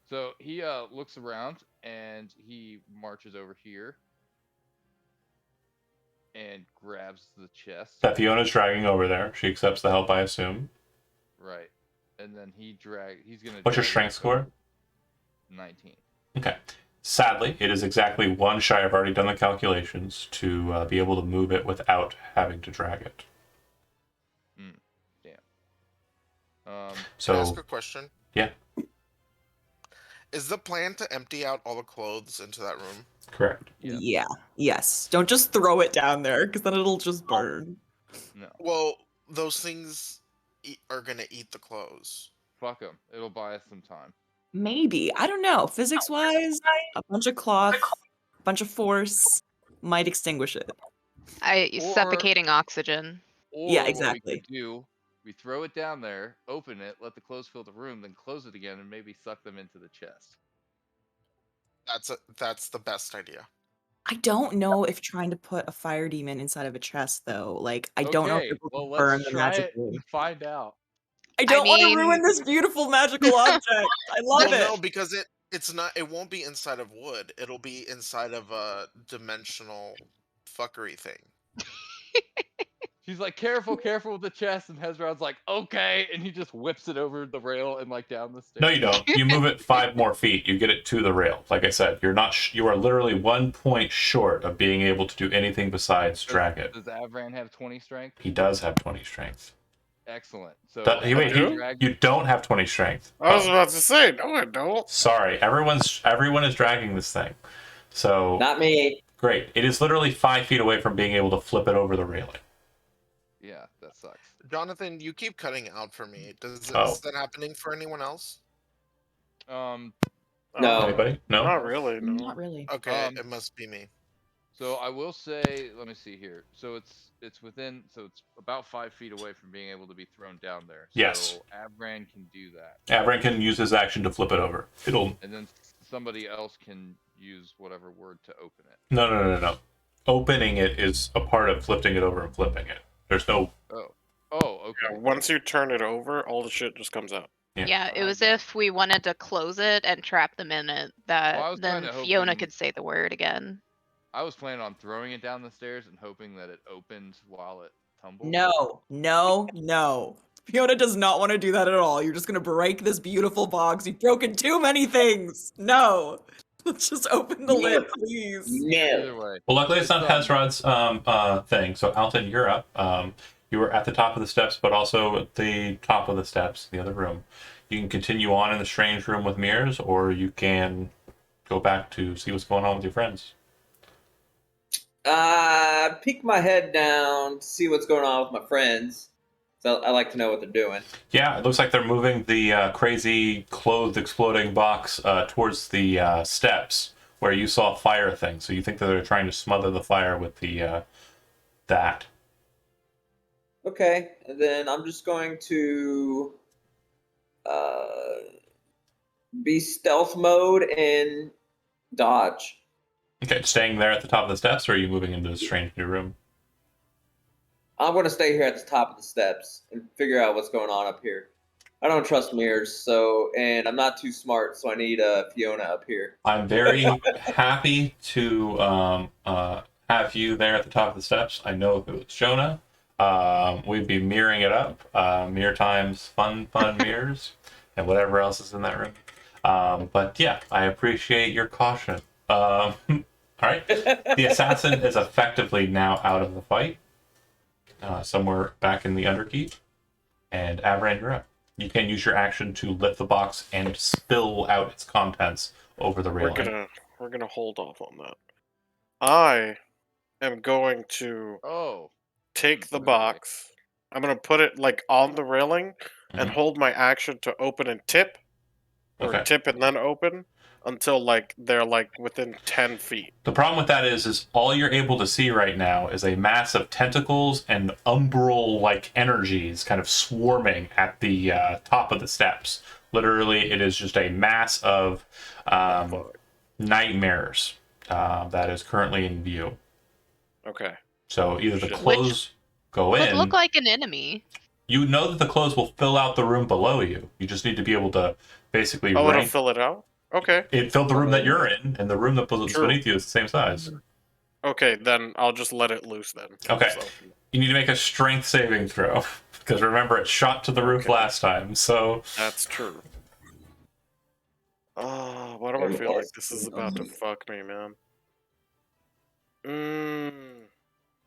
So he looks around and he marches over here and grabs the chest. That Fiona's dragging over there. She accepts the help, I assume. Right. And then he's gonna. What's your drag it strength score? 19. Okay. Sadly, it is exactly one shy. I've already done the calculations to be able to move it without having to drag it. Damn. Can I So, ask a question? yeah, Is the plan to empty out all the clothes into that room? correct. Yeah. Yeah. Yes. Don't just throw it down there, because then it'll just burn. No. Well, those things are gonna eat the clothes. Fuck them. It'll buy us some time. Maybe. I don't know. Physics-wise, a bunch of cloth, a bunch of force might extinguish it. Or- Suffocating oxygen. Or Yeah, what exactly. we could do, we throw it down there, open it, let the clothes fill the room, then close it again, and maybe suck them into the chest. That's the best idea. I don't know if trying to put a fire demon inside of a chest, though. Like, I don't know if Okay, it will well, burn let's the try magic it room. and find out. I don't want to mean- ruin this beautiful magical object. I love Well, it. no, because it's not. It won't be inside of wood. It'll be inside of a dimensional fuckery thing. She's like, careful, careful with the chest, and Hezrod's like, okay, and he just whips it over the rail and like down the stairs. No, you don't. You move it 5 more feet. You get it to the rail. Like I said, you're not. You are literally 1 point short of being able to do anything besides drag it. Does Avran have 20 strength? He does have 20 strength. Excellent. So Wait, do? you don't have 20 strength. I was Oh, about to say, no, I don't. sorry, everyone is dragging this thing. So Not me. great. It is literally 5 feet away from being able to flip it over the railing. yeah, that sucks. Jonathan, you keep cutting out for me. Is Oh. that happening for anyone else? Um, No. Anybody? No. Not really, no. Not really. Okay, Um, it must be me. so I will say, let me see here. So it's within, so it's about 5 feet away from being able to be thrown down there. Yes. So Avran can do that, Avran can use his action to flip it over. It'll. and then somebody else can use whatever word to open it. No. Opening it is a part of flipping it over and flipping it. There's no. Oh, okay. Yeah, once you turn it over, all the shit just comes out. Yeah. Yeah, it was if we wanted to close it and trap them in it, that Well, I was then kinda Fiona hoping- could say the word again. I was planning on throwing it down the stairs and hoping that it opened while it tumbled. No. Fiona does not want to do that at all. You're just going to break this beautiful box. You've broken too many things. No. Let's just open the lid, please. Either way. Well, luckily it's not It's, Hezrod's thing. So Alton, you're up. You were at the top of the steps, but also at the top of the steps, the other room. You can continue on in the strange room with mirrors, or you can go back to see what's going on with your friends. Peek my head down to see what's going on with my friends. So I like to know what they're doing. Yeah, it looks like they're moving the crazy clothed exploding box towards the steps where you saw fire thing. So you think that they're trying to smother the fire with the that. Okay, and then I'm just going to be stealth mode and dodge. Okay, staying there at the top of the steps, or are you moving into this strange new room? I'm going to stay here at the top of the steps and figure out what's going on up here. I don't trust mirrors, and I'm not too smart, so I need Fiona up here. I'm very happy to have you there at the top of the steps. I know if it was Jonah, we'd be mirroring it up. Mirror times fun mirrors, and whatever else is in that room. But yeah, I appreciate your caution. All right, the assassin is effectively now out of the fight, somewhere back in the Underkeep, and Avraham, you're up. You can use your action to lift the box and spill out its contents over the railing. We're gonna hold off on that. I am going to Oh. take the Okay. box. I'm gonna put it like on the railing and Mhm. hold my action to open and tip, or Okay. tip and then open until like they're like within 10 feet. The problem with that is all you're able to see right now is a mass of tentacles and umbral-like energies kind of swarming at the top of the steps. Literally, it is just a mass of nightmares that is currently in view. Okay. So either the Shit. clothes go Could in. look like an enemy. You know that the clothes will fill out the room below you. You just need to be able to basically Oh, it'll rank. fill it out? Okay. It filled the room that you're in, and the room that was True. beneath you is the same size. Okay, then I'll just let it loose then. Okay. So, You need to make a strength saving throw. Because remember, it shot to the roof Okay. last time, so. that's true. Oh, why do I feel like this is about to fuck me, man?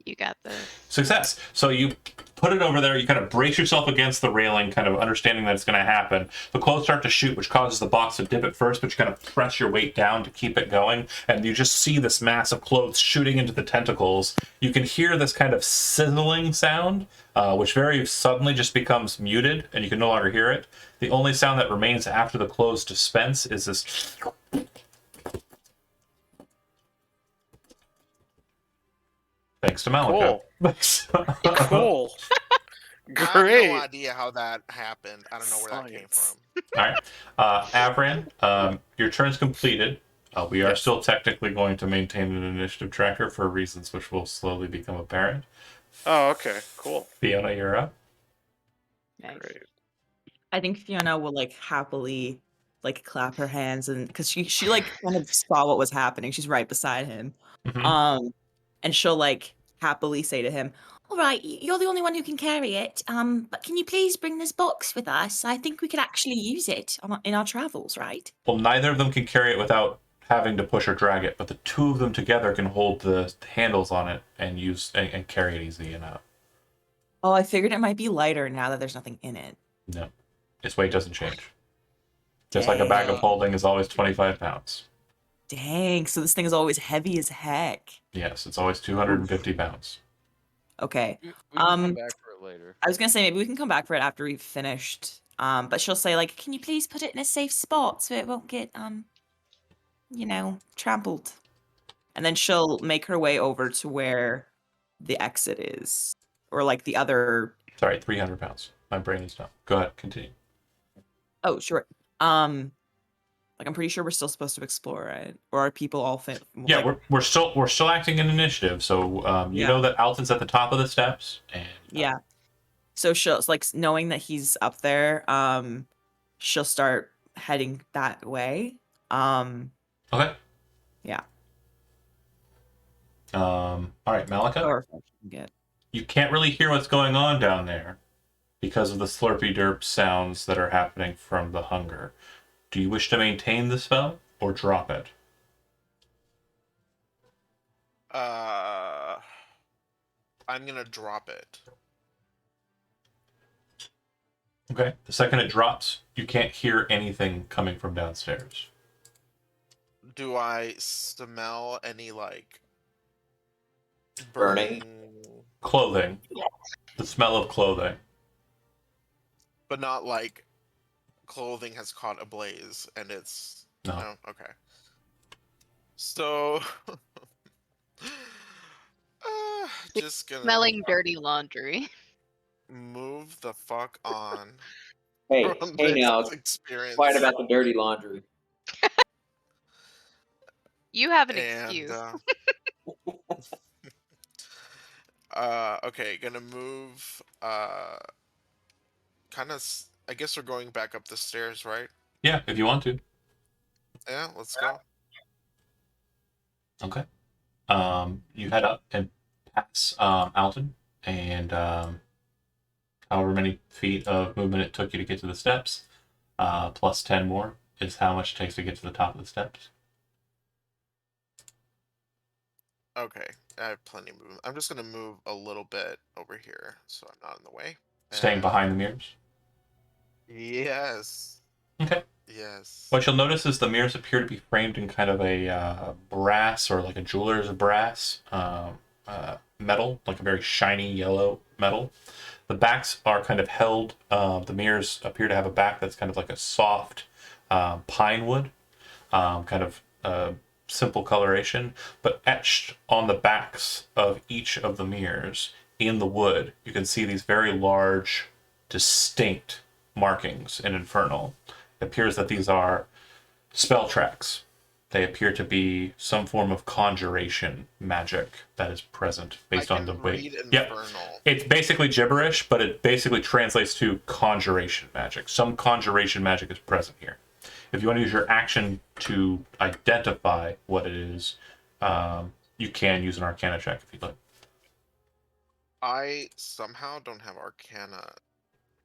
You got this. Success. So you put it over there, you kind of brace yourself against the railing, kind of understanding that it's going to happen. The clothes start to shoot, which causes the box to dip at first, but you kind of press your weight down to keep it going, and you just see this mass of clothes shooting into the tentacles. You can hear this kind of sizzling sound, which very suddenly just becomes muted, and you can no longer hear it. The only sound that remains after the clothes dispense is this. Thanks to Malika. Cool. I have Great. no idea how that happened. I don't know where that came Science. from. All right. Avran, your turn's completed. We are Yes. still technically going to maintain an initiative tracker for reasons which will slowly become apparent. Oh, okay. Cool. Fiona, you're up. Nice. Great. I think Fiona will like happily like clap her hands, and because she like kind of saw what was happening. She's right beside him. Mhm. And she'll like happily say to him, "All right, you're the only one who can carry it. But can you please bring this box with us? I think we could actually use it in our travels, right?" Well, neither of them can carry it without having to push or drag it, but the two of them together can hold the handles on it and use and carry it easy enough. Oh, I figured it might be lighter now that there's nothing in it. No, its weight doesn't change. Just like a bag of holding is always 25 pounds. Dang, so this thing is always heavy as heck. Yes, it's always 250 pounds. Okay. We can come back for it later. I was gonna say maybe we can come back for it after we've finished. But she'll say like, "Can you please put it in a safe spot so it won't get trampled?" And then she'll make her way over to where the exit is, or like the other. Sorry, 300 pounds. My brain is not. Go ahead, continue. Oh, sure. Like I'm pretty sure we're still supposed to explore, right? Or are people all fit? Yeah, like, we're still acting in initiative. So you Yeah. know that Alton's at the top of the steps, and yeah. So she'll like knowing that he's up there. She'll start heading that way. Okay. Yeah. All right, Malika. Or if I can get. You can't really hear what's going on down there because of the slurpy derp sounds that are happening from the hunger. Do you wish to maintain the spell or drop it? I'm gonna drop it. Okay. The second it drops, you can't hear anything coming from downstairs. Do I smell any like Burning? Clothing. The smell of clothing. But not like clothing has caught ablaze and it's No. okay. So just gonna Smelling dirty laundry. move the fuck on Hey, from hey this now, experience. quiet about the dirty laundry. You have an And excuse. okay, gonna move. Kind of. I guess we're going back up the stairs, right? Yeah, if you want to. Yeah, let's go. Okay. You head up and pass Alton, and however many feet of movement it took you to get to the steps, plus 10 more is how much it takes to get to the top of the steps. Okay, I have plenty of movement. I'm just gonna move a little bit over here so I'm not in the way. Staying And- behind the mirrors. Yes. Okay. Yes. What you'll notice is the mirrors appear to be framed in kind of a brass or like a jeweler's brass metal, like a very shiny yellow metal. The backs are kind of held. The mirrors appear to have a back that's kind of like a soft pine wood, kind of simple coloration, but etched on the backs of each of the mirrors in the wood, you can see these very large, distinct markings in Infernal. It appears that these are spell tracks. They appear to be some form of conjuration magic that is present based I on the can way. read Yep. Infernal. It's basically gibberish, but it basically translates to conjuration magic. Some conjuration magic is present here. If you want to use your action to identify what it is, you can use an Arcana check if you'd like. I somehow don't have Arcana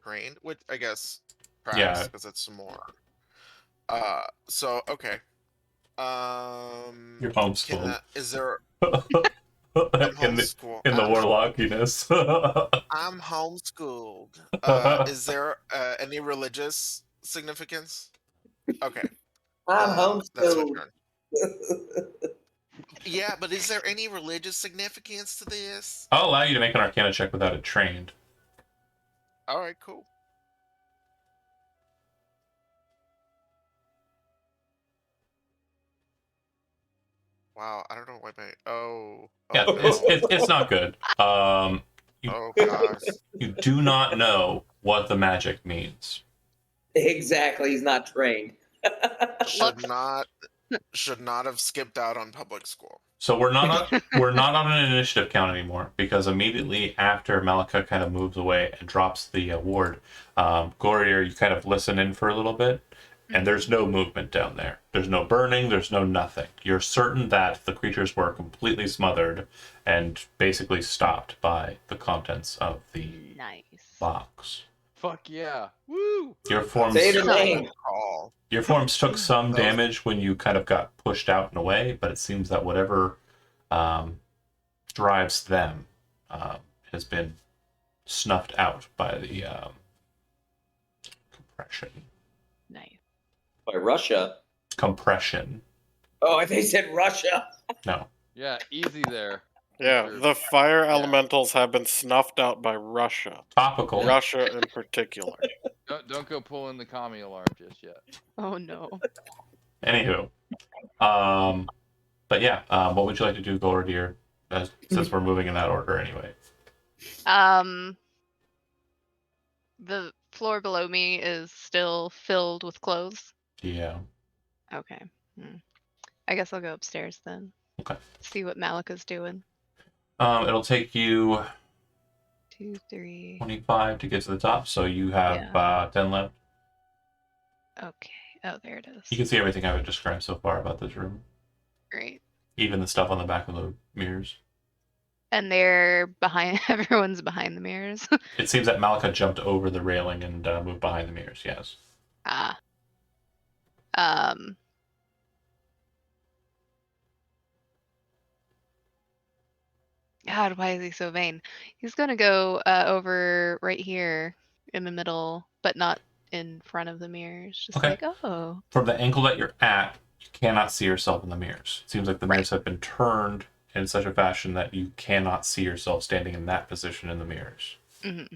trained, which I guess perhaps Yeah. because it's some more. So okay. You're Can homeschooled. is there? in the Homeschool. warlockiness. I'm homeschooled. Is there any religious significance? Okay. I'm That's my homeschooled. turn. Yeah, but is there any religious significance to this? I'll allow you to make an Arcana check without it trained. All right, cool. Wow, I don't know why my Yeah, no. it's not good. Oh gosh. You do not know what the magic means. Exactly, he's not trained. Should not have skipped out on public school. So we're not on an initiative count anymore because immediately after Malika kind of moves away and drops the ward, Gorier, you kind of listen in for a little bit, and there's no movement down there. There's no burning. There's no nothing. You're certain that the creatures were completely smothered and basically stopped by the contents of the Nice. box. Fuck yeah. Woo! Your forms Say the Nice. name. Call. Your forms took some That was- damage when you kind of got pushed out and away, but it seems that whatever drives them has been snuffed out by the compression. Nice. By Russia. Compression. Oh, they said Russia. No. Yeah, easy there. Yeah, Sure. the fire elementals have been snuffed out by Russia. Topical. Russia in particular. Don't go pulling the commie alarm just yet. Oh no. Anywho. But yeah, what would you like to do, Gordier, since we're moving in that order anyway? The floor below me is still filled with clothes. Yeah. Okay. I guess I'll go upstairs then. Okay. See what Malika's doing. It'll take you 2, 3. 25 to get to the top, so you have 10 left. Okay. Oh, there it You is. can see everything I've described so far about this room. Great. Even the stuff on the back of the mirrors. And they're behind. Everyone's behind the mirrors. It seems that Malika jumped over the railing and moved behind the mirrors, yes. God, why is he so vain? He's gonna go over right here in the middle, but not in front of the mirrors. Just Okay. like, oh. From the angle that you're at, you cannot see yourself in the mirrors. It seems like the mirrors have been turned in such a fashion that you cannot see yourself standing in that position in the mirrors. Mm-hmm.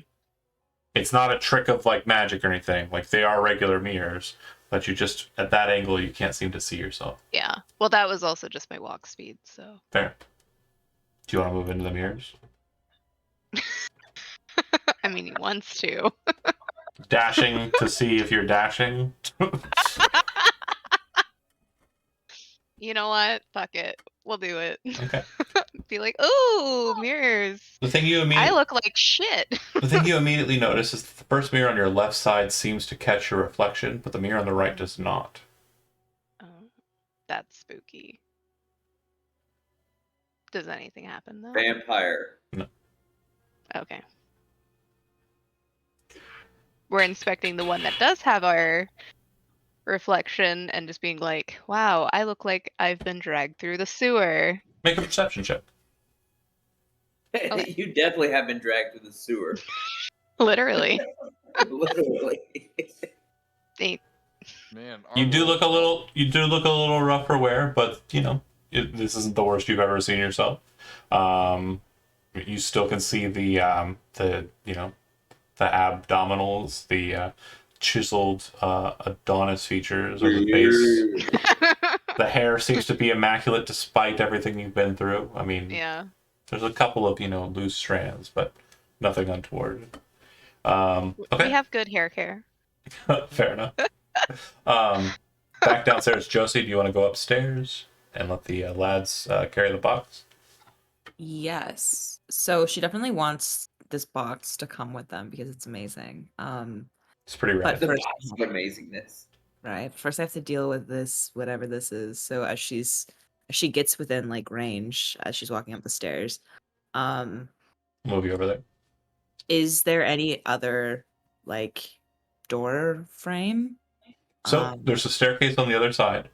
It's not a trick of like magic or anything. Like they are regular mirrors, but you just at that angle you can't seem to see yourself. Yeah. Well, that was also just my walk speed, so. Fair. Do you want to move into the mirrors? I mean, he wants to. Dashing to see if you're dashing. You know what? Fuck it. We'll do it. Okay. Be like, ooh, mirrors. The thing you I immediately look like shit. the thing you immediately notice is the first mirror on your left side seems to catch your reflection, but the mirror on the right does not. Oh, that's spooky. Does anything happen though? Vampire. Okay. We're inspecting the one that does have our reflection and just being like, wow, I look like I've been dragged through the sewer. Make a perception check. Okay. You definitely have been dragged through the sewer. Literally. Literally. Eight. Man, You do look a little rough for wear, but this isn't the worst you've ever seen yourself. You still can see the abdominals, the chiseled Adonis features of the face. The hair seems to be immaculate despite everything you've been through. I mean, Yeah. there's a couple of loose strands, but nothing untoward. Okay. We have good hair care. Fair enough. Back downstairs, Josie, do you want to go upstairs and let the lads carry the box? Yes. So she definitely wants this box to come with them because it's amazing. It's pretty But rad. The first, box of amazingness. right. First, I have to deal with this, whatever this is. So as she gets within like range, as she's walking up the stairs, Move you over there. is there any other like door frame? So there's a staircase on the other side.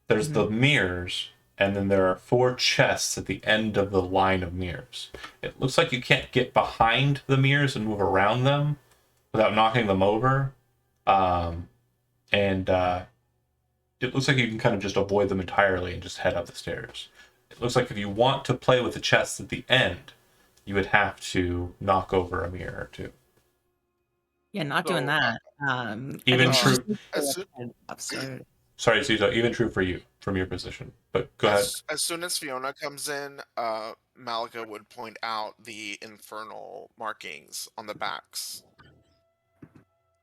There's the mirrors, and then there are 4 chests at the end of the line of mirrors. It looks like you can't get behind the mirrors and move around them without knocking them over. And it looks like you can kind of just avoid them entirely and just head up the stairs. It looks like if you want to play with the chests at the end, you would have to knock over a mirror or 2. Yeah, not doing So, that. Even I think true. she's As soo- upstairs. Sorry, Suzo, even true for you, from your position. But go ahead. As soon as Fiona comes in, Malika would point out the infernal markings on the backs,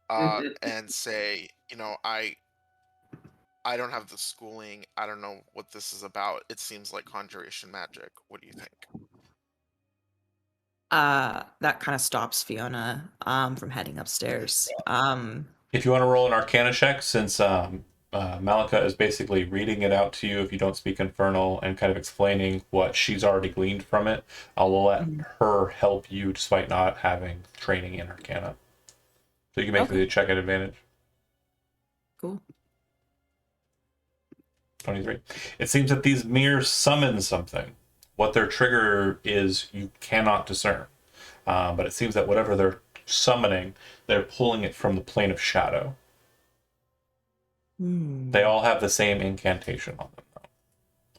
and say, I don't have the schooling. I don't know what this is about. It seems like conjuration magic. What do you think? That kind of stops Fiona from heading upstairs. If you want to roll an Arcana check, since Malika is basically reading it out to you if you don't speak Infernal and kind of explaining what she's already gleaned from it, I'll let her help you despite not having training in Arcana. So you can make the check at advantage. Cool. 23. It seems that these mirrors summon something. What their trigger is, you cannot discern. But it seems that whatever they're summoning, they're pulling it from the plane of shadow. They all have the same incantation on them, though.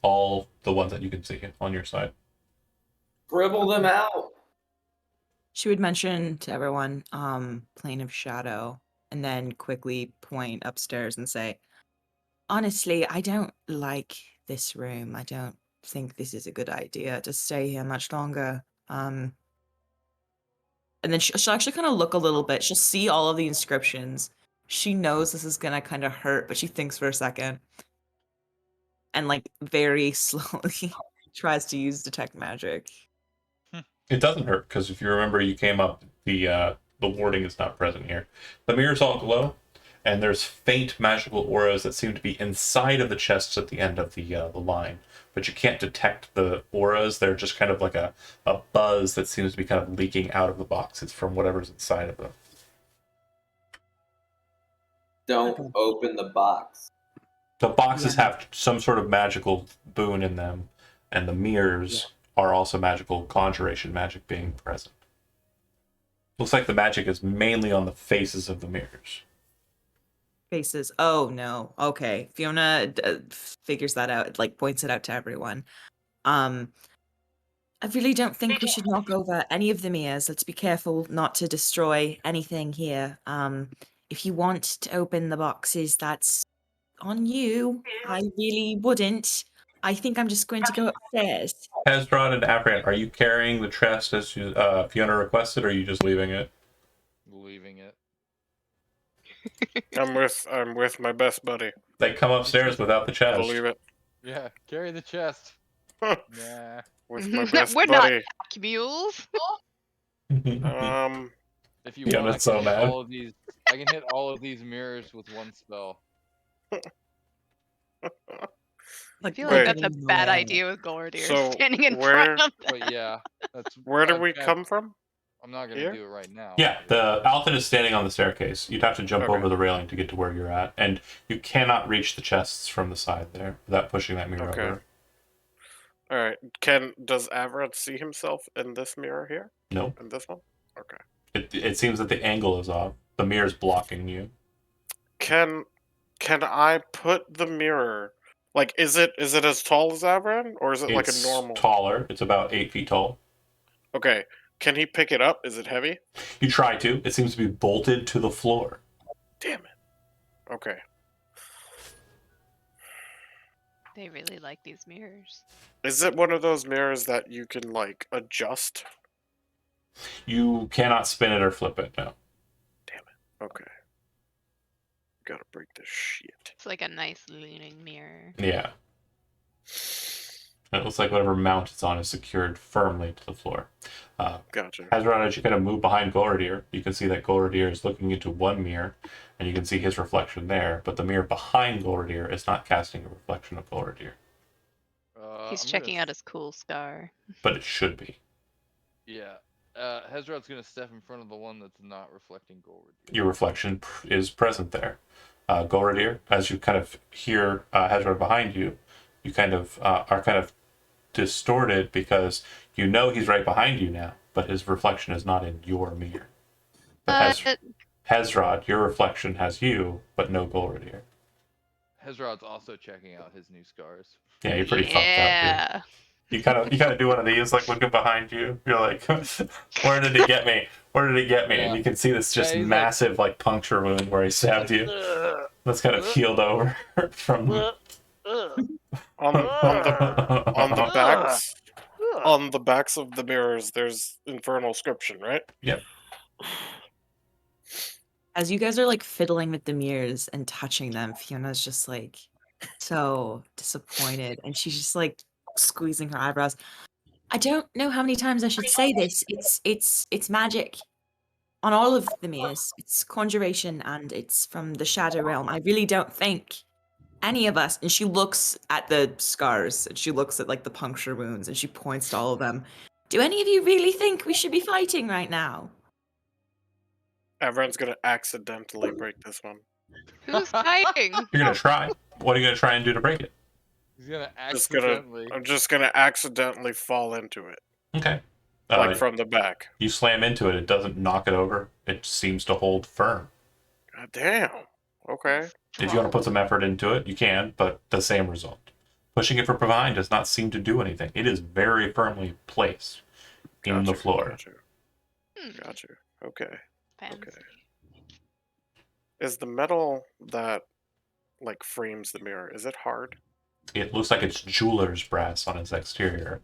All the ones that you can see on your side. Scribble them out. She would mention to everyone, plane of shadow, and then quickly point upstairs and say, honestly, I don't like this room. I don't think this is a good idea to stay here much longer. And then she'll actually kind of look a little bit. She'll see all of the inscriptions. She knows this is gonna kind of hurt, but she thinks for a second. And like very slowly tries to use detect magic. It doesn't hurt, because if you remember, you came up, the warding is not present here. The mirrors all glow, and there's faint magical auras that seem to be inside of the chests at the end of the line. But you can't detect the auras. They're just kind of like a buzz that seems to be kind of leaking out of the boxes from whatever's inside of them. Don't open the box. The boxes have some sort of magical boon in them, and the mirrors are also magical, conjuration magic being present. Looks like the magic is mainly on the faces of the mirrors. Faces. Oh no. Okay. Fiona figures that out, like points it out to everyone. I really don't think we should knock over any of the mirrors. Let's be careful not to destroy anything here. If you want to open the boxes, that's on you. I really wouldn't. I think I'm just going to go upstairs. Hezron and Avraham, are you carrying the chest as Fiona requested, or are you just leaving it? Leaving it. I'm with my best buddy. They come upstairs without the chest. Believe it. Yeah, carry the chest. Nah. With my best We're not buddy. pack mules. If you Yeah, want, I that's can so hit mad. all of these. I can hit all of these mirrors with one spell. I feel Wait. like that's a getting in the bad way. idea with Gordier So, standing in where- front of them. But yeah, that's. Where did we okay, come from? I'm not gonna Here? do it right now. Yeah, the Alfred is standing on the staircase. You'd have to jump Okay. over the railing to get to where you're at, and you cannot reach the chests from the side there without pushing that mirror Okay. over. All right. Does Avraham see himself in this mirror here? No, In this one? Okay. it seems that the angle is off. The mirror's blocking you. Can I put the mirror? Like, is it as tall as Avraham, or is it like a It's normal? taller. It's about 8 feet tall. Okay. Can he pick it up? Is it heavy? You try to. It seems to be bolted to the floor. Damn it. Okay. They really like these mirrors. Is it one of those mirrors that you can like adjust? You cannot spin it or flip it. No. Okay. Gotta break this shit. It's like a nice leaning mirror. Yeah. It looks like whatever mount it's on is secured firmly to the floor. Gotcha. Hazard, as you kind of move behind Gordier, you can see that Gordier is looking into one mirror, and you can see his reflection there, but the mirror behind Gordier is not casting a reflection of Gordier. He's I'm checking gonna, out his cool scar. But it should be. Yeah. Hezrod's gonna step in front of the one that's not reflecting gold. Your reflection is present there. Gordier, as you kind of hear Hazard behind you, you kind of are kind of distorted because you know he's right behind you now, but his reflection is not in your mirror. But Hezrod, your reflection has you, but no Gordier. Hezrod's also checking out his new scars. Yeah, you're pretty fucked up, Yeah. dude. You kind of do one of these, like looking behind you. You're like, where did he get me? Where did he get me? Yeah. And you can see this just Yeah, he's massive like puncture wound where he stabbed you. That's kind of healed over from. On the backs on the backs of the mirrors, there's infernal inscription, right? Yep. As you guys are like fiddling with the mirrors and touching them, Fiona's just like so disappointed, and she's just like squeezing her eyebrows. I don't know how many times I should say this. It's magic on all of the mirrors. It's conjuration, and it's from the shadow realm. I really don't think any of us. And she looks at the scars, and she looks at like the puncture wounds, and she points to all of them. Do any of you really think we should be fighting right now? Everyone's gonna accidentally break this one. Who's fighting? You're gonna try. What are you gonna try and do to break it? He's gonna Just gonna- accidentally. I'm just gonna accidentally fall into it, Okay. like from the back. You slam into it. It doesn't knock it over. It seems to hold firm. God damn. Okay. If you want to put some effort into it, you can, but the same result. Pushing it from behind does not seem to do anything. It is very firmly placed in the floor. Gotcha. Hmm, Gotcha. Okay. fancy. Is the metal that like frames the mirror, is it hard? It looks like it's jeweler's brass on its exterior.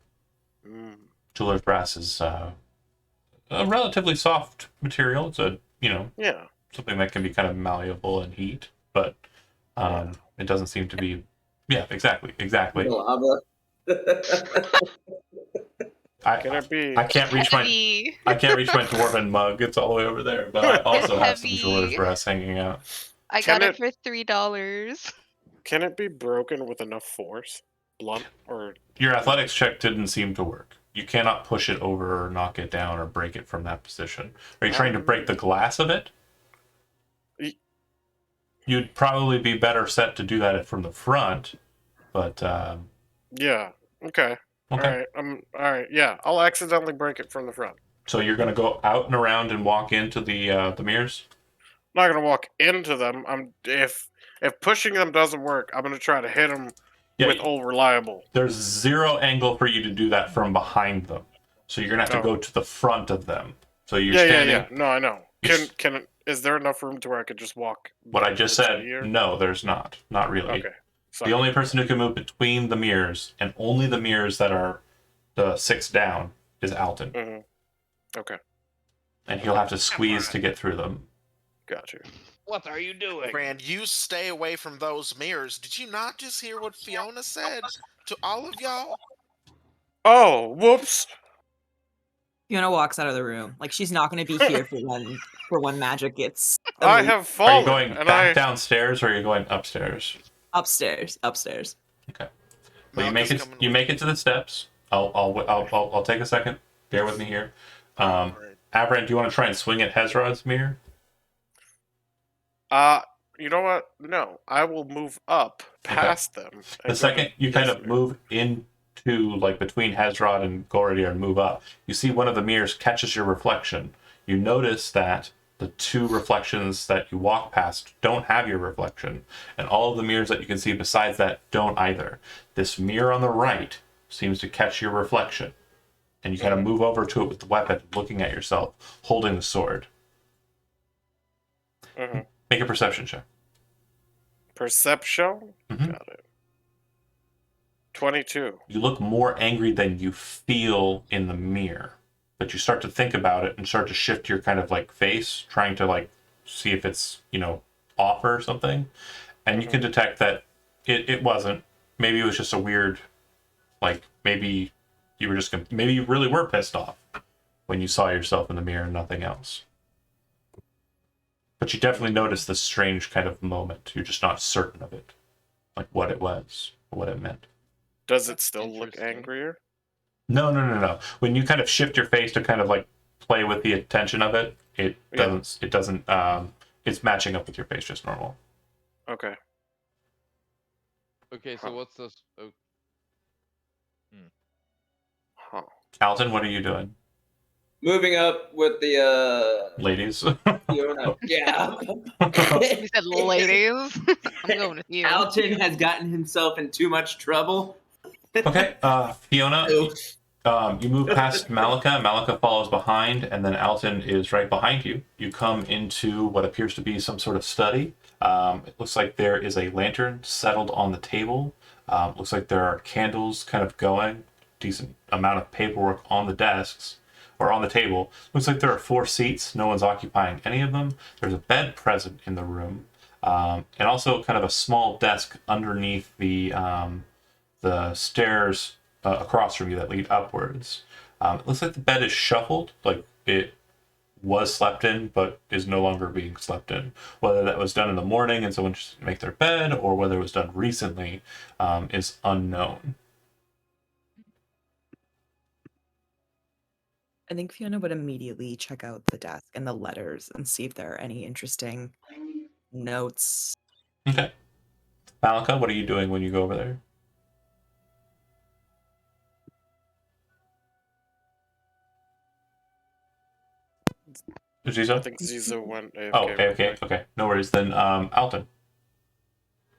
Mm. Jeweler's brass is a relatively soft material. It's a, Yeah. something that can be kind of malleable in heat, but it doesn't seem to be. Yeah, exactly. Lava. Can it be? I can't reach my Heavy. I can't reach my dwarven mug. It's all the way over there. But I also have some Heavy. jeweler's brass hanging out. I Can got it it- for $3. Can it be broken with enough force? Blunt or Your athletics check didn't seem to work. You cannot push it over or knock it down or break it from that position. Are you trying to break the glass of it? Ye- You'd probably be better set to do that from the front, but yeah. Okay. okay. Alright, yeah. I'll accidentally break it from the front. So you're gonna go out and around and walk into the mirrors. I'm not gonna walk into them. If pushing them doesn't work, I'm gonna try to hit them Yeah, with old reliable. there's zero angle for you to do that from behind them. So you're gonna have to Oh. go to the front of them. So you're Yeah, standing. yeah. No, I know. Is there enough room to where I could just walk? What I just said, here? no, there's not. Not really. Okay. Sorry. The only person who can move between the mirrors, and only the mirrors that are the 6 down, is Alton. Mhm. Okay. And he'll have to squeeze to get through them. Got you. What are you doing? Brand, you stay away from those mirrors. Did you not just hear what Fiona said to all of y'all? Oh, whoops. Fiona walks out of the room. Like she's not going to be here for when magic gets I unleashed. have Are fallen, you going and back downstairs or are you going upstairs? Upstairs. Okay. Well, you make Malika's it. coming You with make it to the steps. I'll take a second. Bear with me here. Alright. Avran, do you want to try and swing at Hezrod's mirror? You know what? No, I will move up past them. The and go second to you kind this of mirror. move into like between Hezrod and Goridir and move up, you see one of the mirrors catches your reflection. You notice that the two reflections that you walk past don't have your reflection, and all of the mirrors that you can see besides that don't either. This mirror on the right seems to catch your reflection, and you kind of move over to it with the weapon, looking at yourself, holding the sword. Mhm. Make a perception check. Perception? Mhm. Got it. 22. You look more angry than you feel in the mirror, but you start to think about it and start to shift your kind of like face, trying to like see if it's, off or something. And you can detect that it wasn't. Maybe it was just a weird, like, maybe maybe you really were pissed off when you saw yourself in the mirror and nothing else. But you definitely noticed this strange kind of moment. You're just not certain of it, like what it was, or what it meant. Does it That's still look interesting. angrier? No. When you kind of shift your face to kind of like play with the attention of it, it Yeah. doesn't. It doesn't. It's matching up with your face just normal. Okay. Okay, so Huh. what's this? Oh, Huh. Alton, what are you doing, Moving up with the ladies? Fiona. Yeah. You said ladies. I'm going with you. Alton has gotten himself in too much trouble. Okay, Fiona, Oof. you move past Malika. Malika follows behind, and then Alton is right behind you. You come into what appears to be some sort of study. It looks like there is a lantern settled on the table. Looks like there are candles kind of going. Decent amount of paperwork on the desks or on the table. Looks like there are 4 seats. No one's occupying any of them. There's a bed present in the room, and also kind of a small desk underneath the stairs across from you that lead upwards. It looks like the bed is shuffled, like it was slept in, but is no longer being slept in. Whether that was done in the morning and someone just make their bed, or whether it was done recently, is unknown. I think Fiona would immediately check out the desk and the letters and see if there are any interesting notes. Okay. Malika, what are you doing when you go over there? I Zizo? think Zizo went AFK. Oh, real AFK. quick. Okay, no worries. Then Alton,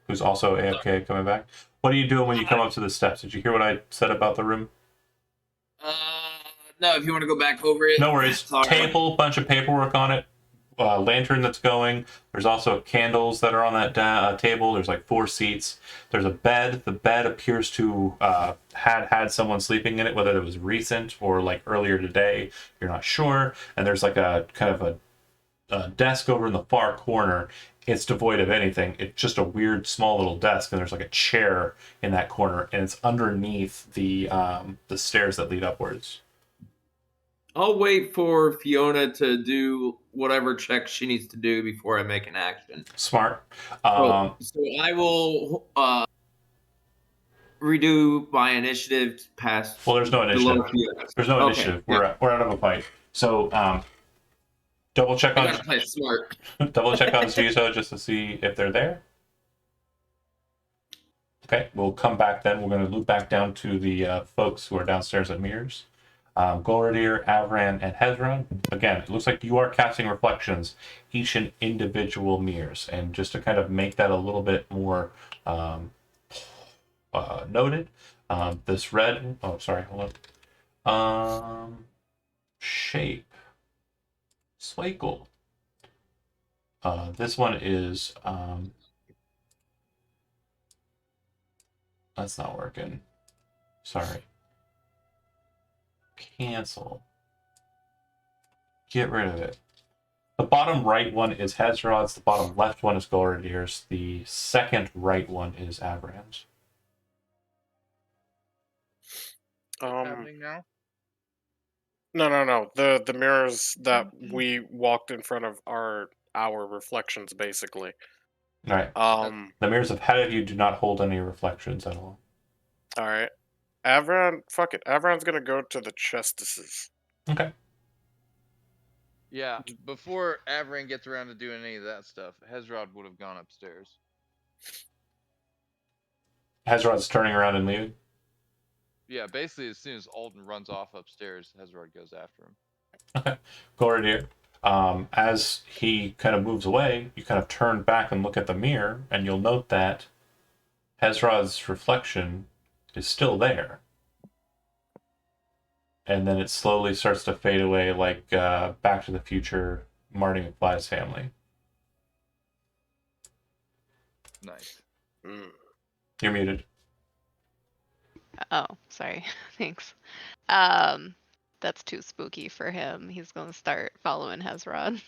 who's also AFK coming back. What are you doing when you come up to the steps? Did you hear what I said about the room? No, if you want to go back over it. No worries. Sorry. Table, bunch of paperwork on it. Lantern that's going. There's also candles that are on that table. There's like 4 seats. There's a bed. The bed appears to had someone sleeping in it, whether it was recent or like earlier today. You're not sure. And there's like a kind of a desk over in the far corner. It's devoid of anything. It's just a weird small little desk, and there's like a chair in that corner, and it's underneath the stairs that lead upwards. I'll wait for Fiona to do whatever check she needs to do before I make an action. Smart. So I will redo my initiative past. Well, there's no initiative. There's no initiative. Yeah. We're out of a fight. So double check I on gotta play smart. double check on Zizo just to see if they're there. Okay, we'll come back then. We're going to loop back down to the folks who are downstairs at mirrors. Goridir, Avran, and Hezron. Again, it looks like you are casting reflections each in individual mirrors. And just to kind of make that a little bit more noted, this red, oh, sorry, hold on. Shape. Swakle. This one is, that's not working. Sorry. Cancel. Get rid of it. The bottom right one is Hezrod's. The bottom left one is Goradir's. The second right one is Avram's. What's Um, happening now? no. The mirrors that we walked in front of are our reflections, basically. All right. The mirrors ahead of you do not hold any reflections at all. All right. Avron, fuck it. Avron's gonna go to the chestesses. Okay. Yeah, before Avran gets around to doing any of that stuff, Hezrod would have gone upstairs. Hezrod's turning around and leaving. Yeah, basically as soon as Alden runs off upstairs, Hezrod goes after him. Okay. Goradir. As he kind of moves away, you kind of turn back and look at the mirror, and you'll note that Hezrod's reflection is still there. And then it slowly starts to fade away like Back to the Future, Marty McFly's family. Nice. Mm. You're muted. Oh, sorry. Thanks. That's too spooky for him. He's gonna start following Hezrod.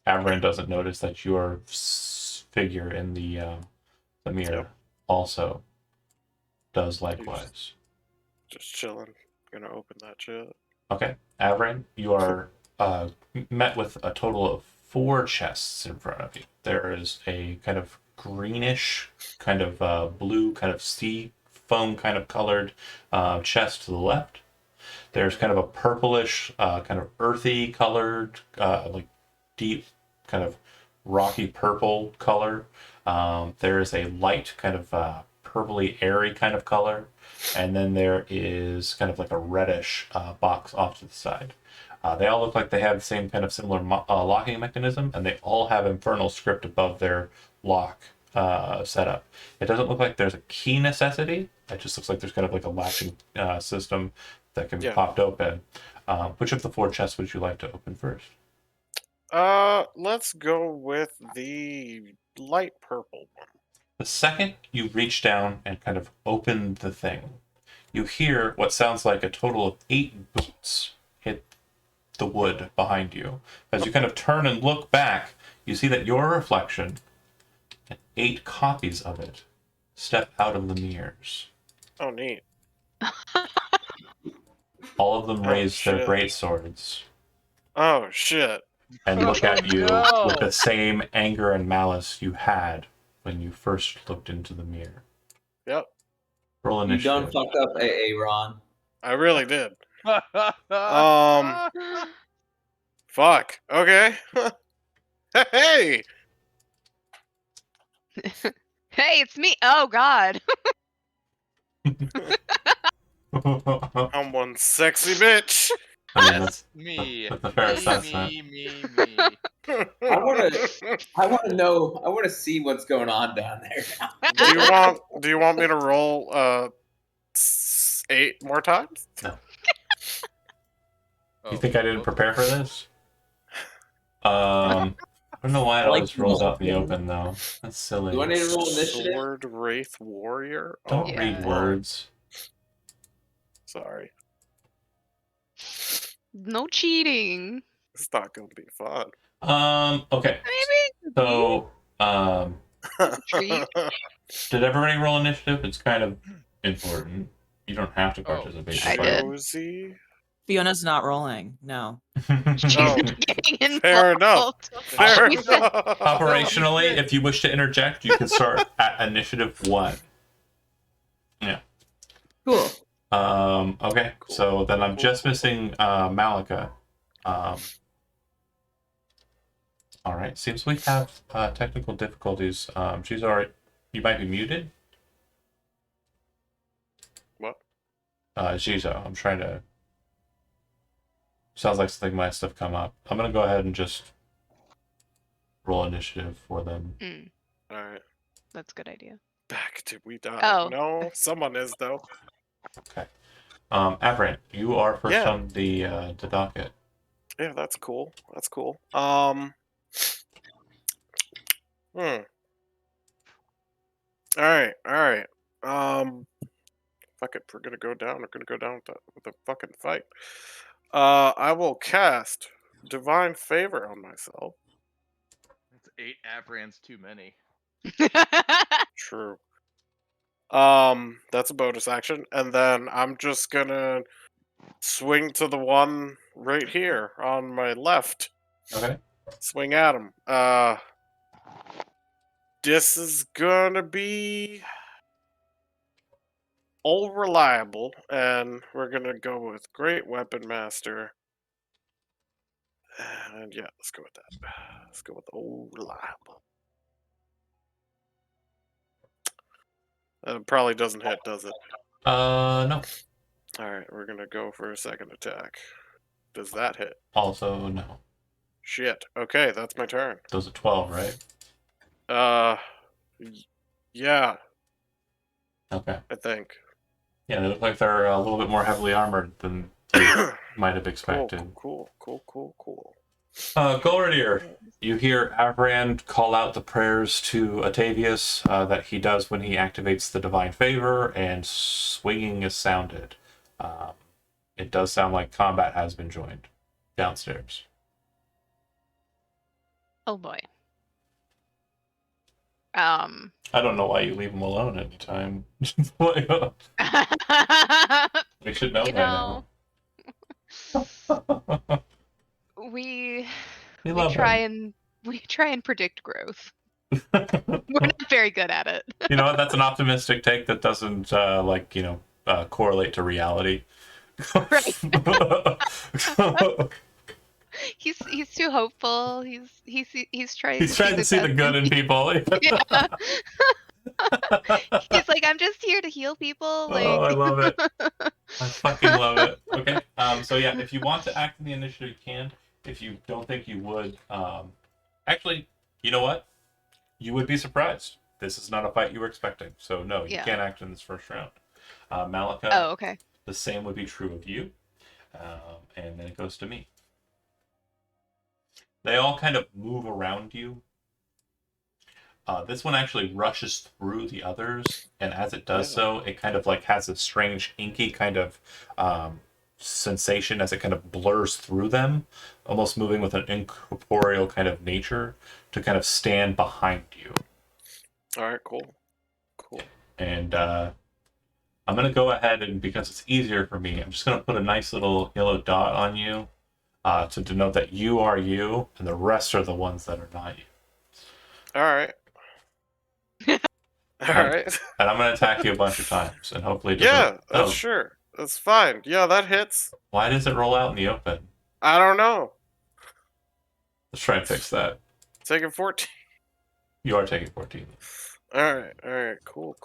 Avran doesn't notice that your figure in the mirror also does likewise. Just chilling. Gonna open that shit. Okay, Avran, you are met with a total of 4 chests in front of you. There is a kind of greenish, kind of blue, kind of sea foam kind of colored chest to the left. There's kind of a purplish, kind of earthy colored, like deep, kind of rocky purple color. There is a light, kind of purpley, airy kind of color. And then there is kind of like a reddish box off to the side. They all look like they have the same kind of similar locking mechanism, and they all have Infernal script above their lock setup. It doesn't look like there's a key necessity. It just looks like there's kind of like a latching system that can be popped open. Which of the 4 chests would you like to open first? Let's go with the light purple one. The second you reach down and kind of open the thing, you hear what sounds like a total of 8 boots hit the wood behind you. As you kind of turn and look back, you see that your reflection and 8 copies of it step out of the mirrors. Oh, neat. All of them raise their shit. great swords Oh, shit. and look at you no. with the same anger and malice you had when you first looked into the mirror. Yep. Roll You done initiative. fucked up, AA Ron. I really did. Fuck. Okay. Hey! Hey, it's me. Oh God. I'm one sexy bitch. I mean, Yes, me. that's a fair assessment. Me. I want to know. I want to see what's going on down there now. Do you want me to roll 8 more times? You think I didn't prepare for this? I don't know why it always rolls out in the open, though. That's silly. Do I need to roll initiative? Sword Wraith Warrior? Don't read Yeah. words. Sorry. No cheating. It's not gonna be fun. Okay. Maybe. So, Treat. did everybody roll initiative? It's kind of important. You don't have to participate. I did. Josie? Fiona's not rolling. No. She's Oh, getting fair enough. involved. Fair She said- enough. Operationally, if you wish to interject, you can start at initiative 1. Cool. Okay. So then I'm just missing Malika. All right. Seems we have technical difficulties. She's already. You might be muted. What? Jizo. I'm trying to. Sounds like something might have come up. I'm gonna go ahead and just roll initiative for them. Alright. That's a good idea. Back to we die. Oh. No, someone is though. Okay. Avran, you are first Yeah. on the docket. Yeah, that's cool. That's cool. Alright. Fuck it, we're gonna go down. We're gonna go down with the fucking fight. I will cast Divine Favor on myself. 8 Avrams too many. True. That's a bonus action, and then I'm just gonna swing to the one right here on my left. Okay. Swing at him. This is gonna be all reliable, and we're gonna go with Great Weapon Master. And yeah, let's go with that. Let's go with all reliable. It probably doesn't hit, does it? No. Alright, we're gonna go for a second attack. Does that hit? Also, no. Shit. Okay, that's my turn. Those are 12, right? Yeah, Okay. I think. Yeah, they look like they're a little bit more heavily armored than you might have expected. Cool. Golradier, you hear Avrand call out the prayers to Atavius that he does when he activates the Divine Favor, and swinging is sounded. It does sound like combat has been joined downstairs. Oh boy. I don't know why you leave him alone anytime. We should know You by now. we We love try him. and predict growth. We're not very good at it. You know what? That's an optimistic take that doesn't, correlate to reality. Right. He's too hopeful. He's trying. He's trying to see the good in people. Yeah. He's like, I'm just here to heal people. Like, Oh, I love it. I fucking love it. Okay. So yeah, if you want to act in the initiative, you can. If you don't think you would, actually, you know what? You would be surprised. This is not a fight you were expecting. So no, you Yeah. can't act in this first round. Malika. Oh, okay. The same would be true of you. And then it goes to me. They all kind of move around you. This one actually rushes through the others, and as it does so, it kind of like has a strange inky kind of sensation as it kind of blurs through them, almost moving with an incorporeal kind of nature to kind of stand behind you. Alright, cool. And I'm going to go ahead and, because it's easier for me, I'm just going to put a nice little yellow dot on you to denote that you are you, and the rest are the ones that are not you. Alright. Alright. And I'm going to attack you a bunch of times, and hopefully it doesn't... Yeah, that's sure. That's fine. Yeah, that hits. Why does it roll out in the open? I don't know. Let's try and fix that. Taking 14. You are taking 14. Alright. Cool.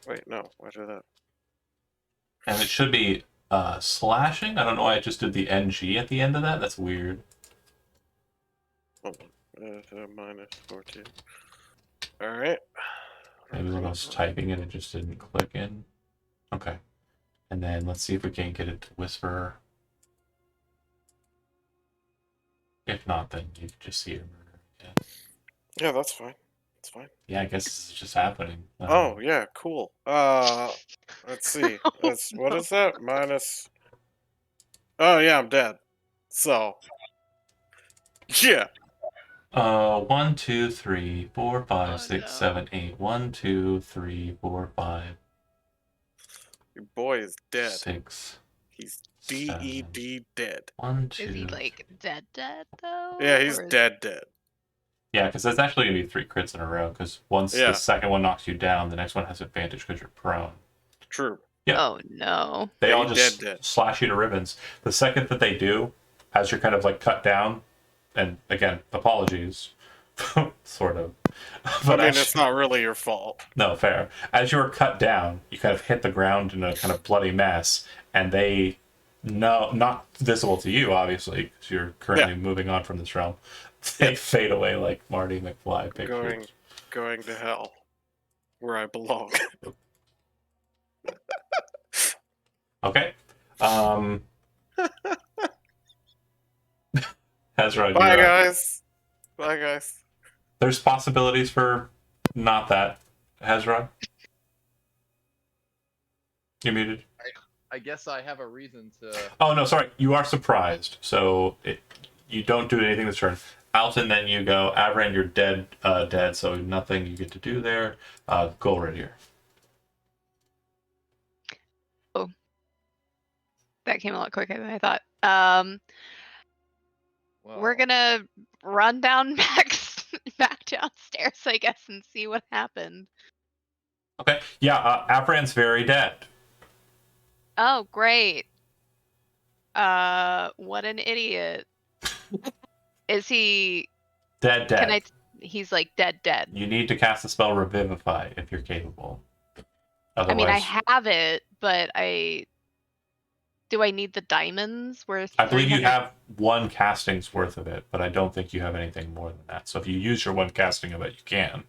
Wait, no. Why did that? And it should be slashing? I don't know why I just did the NG at the end of that. That's weird. Hold on. Minus 14. Alright. Maybe when I was typing it, it just didn't click in. Okay. And then let's see if we can get it to whisper. If not, then you can just see it. Yeah, that's fine. That's fine. Yeah, I guess this is just happening. Oh, yeah, cool. Let's see. What is that? Minus... Oh, yeah, I'm dead. So... Yeah. 1, 2, 3, 4, 5, Oh, 6, no. 7, 8. 1, 2, 3, 4, 5, Your boy is dead. 6. He's 7. DED dead. 1, 2. Is he like dead though? Yeah, he's Or is- dead. Yeah, because that's actually going to be 3 crits in a row, because once Yeah. the second one knocks you down, the next one has advantage because you're prone. True. Yeah. Oh no. They Yeah, all he's just dead. slash you to ribbons. The second that they do, as you're kind of like cut down, and again, apologies, sort of. But I mean, it's not really your fault. no, fair. As you're cut down, you kind of hit the ground in a kind of bloody mess, and they, no, not visible to you, obviously, because you're currently moving on from this realm. They fade away like Marty McFly pictures. Going to hell, where I belong. Okay. Hezron, Bye, you're up. guys. Bye, guys. There's possibilities for not that. Hezron? You're muted. I guess I have a reason to. Oh, no, sorry. You are surprised. So you don't do anything this turn. Alton, then you go. Avran, you're dead, so nothing you get to do there. Golridir. That came a lot quicker than I thought. We're Well, gonna run down back downstairs, I guess, and see what happened. Okay. Yeah, Avran's very dead. Oh, great. What an idiot. Is he? Dead. Can I? He's like dead. You need to cast the spell Revivify if you're capable. I mean, I Otherwise, have it, but do I need the diamonds worth? I believe you 300? have one casting's worth of it, but I don't think you have anything more than that. So if you use your one casting of it, you can.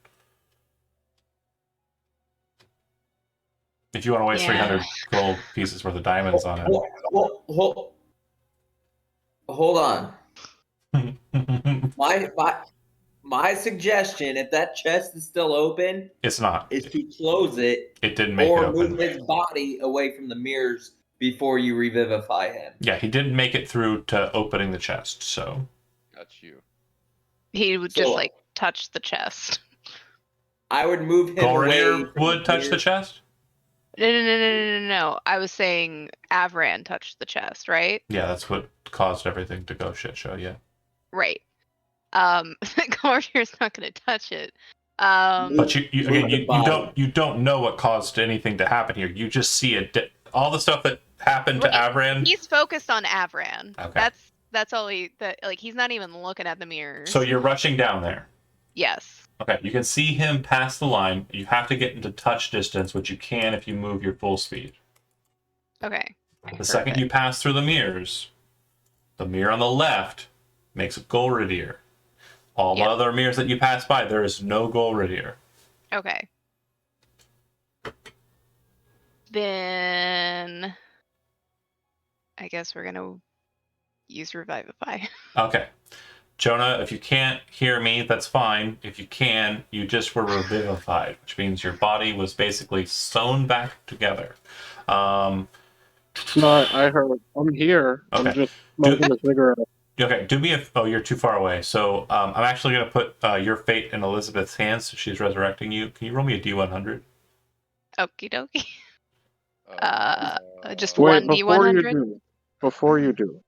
If you want to waste Yeah. 300 gold pieces worth of diamonds on Hold on. it. My suggestion, if that chest is still open, It's not. is to close it It didn't make it or open. move his body away from the mirrors before you revivify him. Yeah, he didn't make it through to opening the chest, so. got you. He would So- just like touch the chest. I would move him away. Golridir from would touch the mirrors. chest? No. I was saying Avran touched the chest, right? Yeah, that's what caused everything to go shit show, yeah. Right. Gordir's not gonna touch it. But Move the body. you don't know what caused anything to happen here. You just see it. All the stuff that happened to Right. Avran. He's focused on Avran. Okay. That's all he's not even looking at the mirrors. So you're rushing down there. Yes. Okay, you can see him pass the line. You have to get into touch distance, which you can if you move your full speed. Okay. The second you pass through the mirrors, the mirror on the left makes a Golridir. All the Yep. other mirrors that you pass by, there is no Golridir. Okay. Then I guess we're gonna use Revivify. Okay. Jonah, if you can't hear me, that's fine. If you can, you just were revivified, which means your body was basically sewn back together. No, I heard. I'm here. Okay. I'm just smoking a cigarette. Okay, do me a... Oh, you're too far away. So I'm actually going to put your fate in Elizabeth's hands, so she's resurrecting you. Can you roll me a D100? Okie dokie. Just Wait, 1D100. before you do,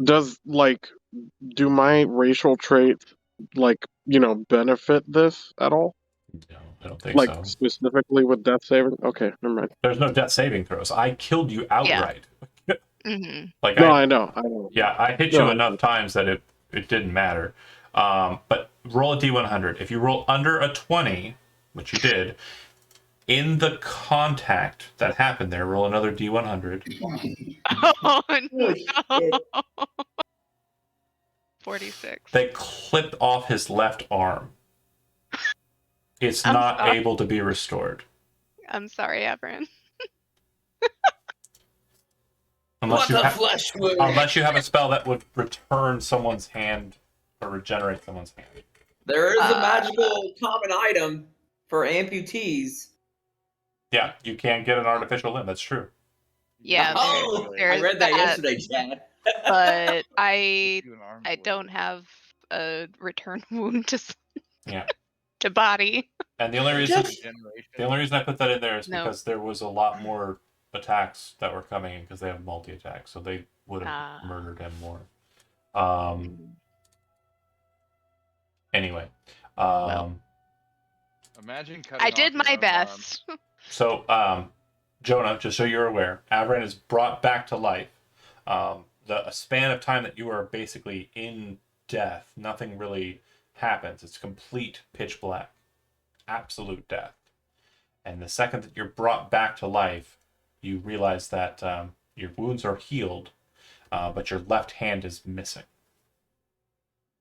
does do my racial traits benefit this at all? No, I don't think so. Specifically with death saving? Okay, never mind. There's no death saving throws. I killed you outright. Mm-hmm. Like No, I know. Yeah, I hit you enough times that it didn't matter. But roll a D100. If you roll under a 20, which you did, in the contact that happened there, roll another D100. Oh no. 46. They clipped off his left arm. It's I'm not sorry. able to be restored. I'm sorry, Avran. Unless you, flesh wound? unless you have a spell that would return someone's hand or regenerate someone's hand. There is a magical common item for amputees. Yeah, you can get an artificial limb. That's true. Yeah, Oh, there's I read that yesterday, Chad. but I Do an arm don't have a return wound Yeah. to body. And the only reason Generation. I put that in there is No. because there was a lot more attacks that were coming in because they have multi-attacks, so they would have Ah. murdered him more. Anyway, Well. Imagine cutting I did off your my own best. so Jonah, just so you're aware, Avran is brought back to life. The span of time that you are basically in death, nothing really happens. It's complete pitch black, absolute death. And the second that you're brought back to life, you realize that your wounds are healed, but your left hand is missing.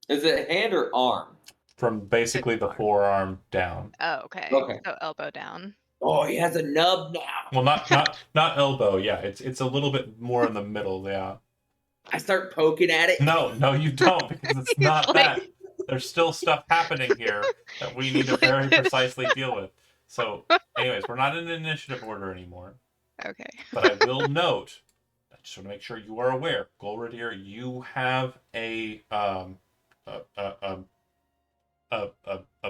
Is it hand or arm? From basically the forearm down. Oh, okay. Okay. So elbow down. Oh, he has a nub now. Well, not elbow. Yeah, it's a little bit more in the middle. Yeah. I start poking at it. No, you don't, because it's not Like- that. There's still stuff happening here that we need to very precisely deal with. So, anyways, we're not in initiative order anymore. Okay. But I will note that just want to make sure you are aware, Golradier, you have a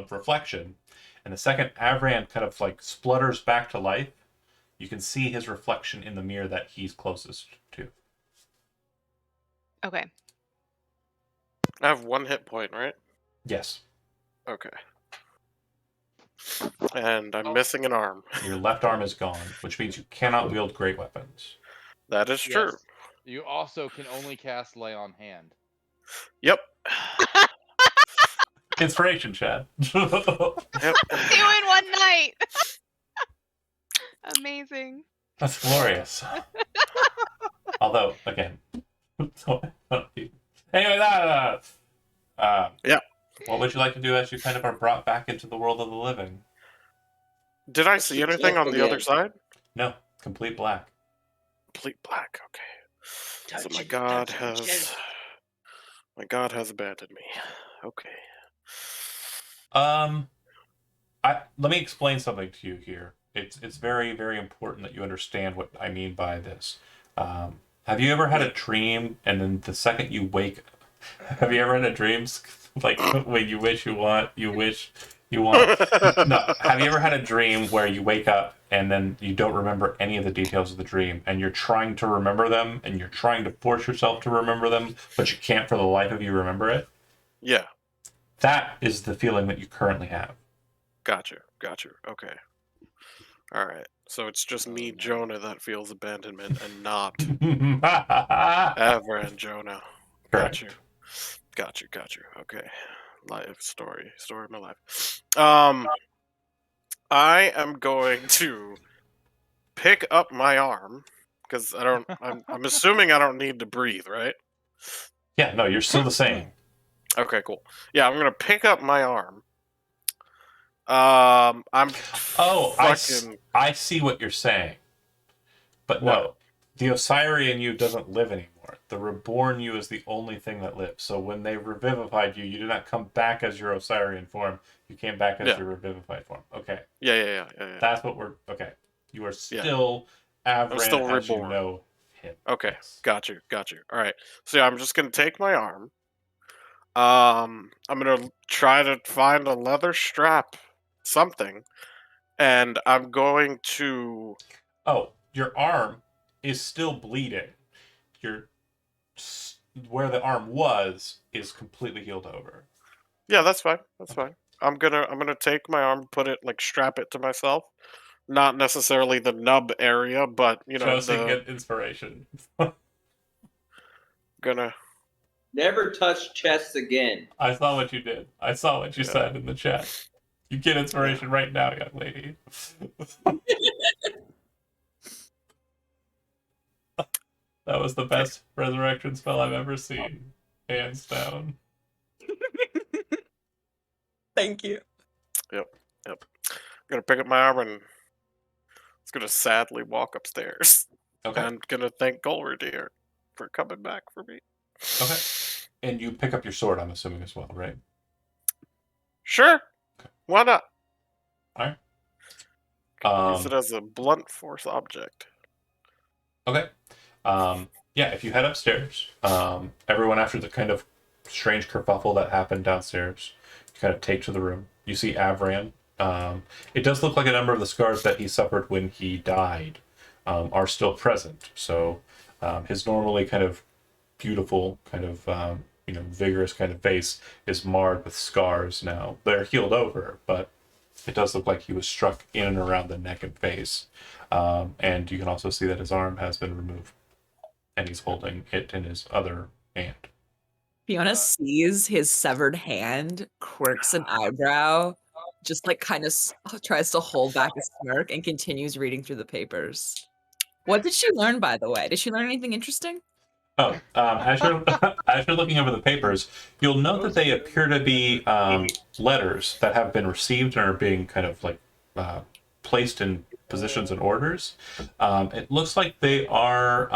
reflection, and the second Avran kind of like splutters back to life, you can see his reflection in the mirror that he's closest to. Okay. I have 1 hit point, right? Yes. Okay. And I'm missing an arm. Your left arm is gone, which means you cannot wield great weapons. That is true. Yes. You also can only cast Lay on Hand. Yep. Inspiration, Chad. Yep. 2 in 1 night. Amazing. That's glorious. Although, again, anyway, Yeah. What would you like to do as you kind of are brought back into the world of the living? Did I see anything on the other side? No, complete black. Complete black. Okay. So my god has abandoned me. Okay. Let me explain something to you here. It's very, very important that you understand what I mean by this. Have you ever had a dream, and then the second you wake, have you ever had a dream like when you wish you want? No. Have you ever had a dream where you wake up and then you don't remember any of the details of the dream, and you're trying to remember them, and you're trying to force yourself to remember them, but you can't for the life of you remember it? Yeah. That is the feeling that you currently have. Gotcha. Okay. All right. So it's just me, Jonah, that feels abandonment, and not Avra and Jonah. Correct. Got you. Okay. Life story of my life. I am going to pick up my arm because I'm assuming I don't need to breathe, right? Yeah, no, you're still the same. Okay, cool. Yeah, I'm gonna pick up my arm. I'm fucking... I see what you're saying. But What? no, the Osirian you doesn't live anymore. The reborn you is the only thing that lives. So when they revivified you, you did not come back as your Osirian form. You came back as your revivified form. Okay. Yeah. That's what we're... Okay. You are still Avran I'm still as reborn. you know him. Okay, Yes. got you. All right. So yeah, I'm just gonna take my arm. I'm gonna try to find a leather strap, something, and I'm going to... Oh, your arm is still bleeding. Where the arm was is completely healed over. Yeah, that's fine. I'm gonna take my arm, strap it to myself. Not necessarily the nub area, but Josie, get inspiration. gonna... Never touch chests again. I saw what you did. I saw what you said in the chat. You get inspiration right now, young lady. That was the best resurrection spell I've ever seen. Hands down. Thank you. Yep. I'm gonna pick up my arm and it's gonna sadly walk upstairs. Okay. I'm gonna thank Golradier for coming back for me. Okay. And you pick up your sword, I'm assuming, as well, right? Sure. Okay. Why not? Alright. Use it as a blunt force object. Okay. Yeah, if you head upstairs, everyone, after the kind of strange kerfuffle that happened downstairs, you kind of take to the room. You see Avran. It does look like a number of the scars that he suffered when he died are still present. So his normally kind of beautiful, kind of vigorous kind of face is marred with scars now. They're healed over, but it does look like he was struck in and around the neck and face. And you can also see that his arm has been removed, and he's holding it in his other hand. Fiona sees his severed hand, quirks an eyebrow, just like kind of tries to hold back a smirk, and continues reading through the papers. What did she learn, by the way? Did she learn anything interesting? Oh, as you're looking over the papers, you'll note that they appear to be letters that have been received and are being kind of like placed in positions and orders. It looks like they are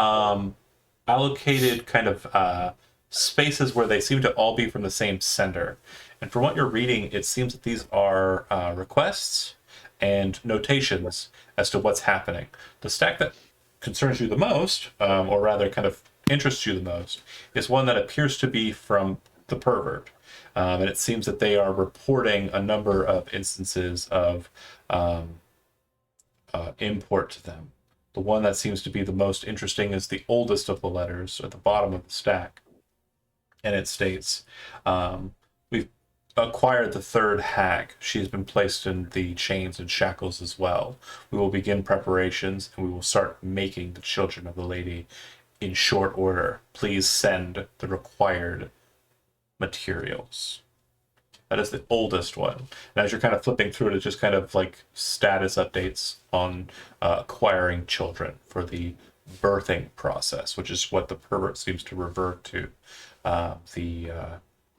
allocated kind of spaces where they seem to all be from the same sender. And from what you're reading, it seems that these are requests and notations as to what's happening. The stack that concerns you the most, or rather kind of interests you the most, is one that appears to be from the pervert. And it seems that they are reporting a number of instances of import to them. The one that seems to be the most interesting is the oldest of the letters at the bottom of the stack. And it states, we've acquired the third hag. She has been placed in the chains and shackles as well. We will begin preparations, and we will start making the children of the lady in short order. Please send the required materials. That is the oldest one. And as you're kind of flipping through it, it's just kind of like status updates on acquiring children for the birthing process, which is what the pervert seems to revert to. The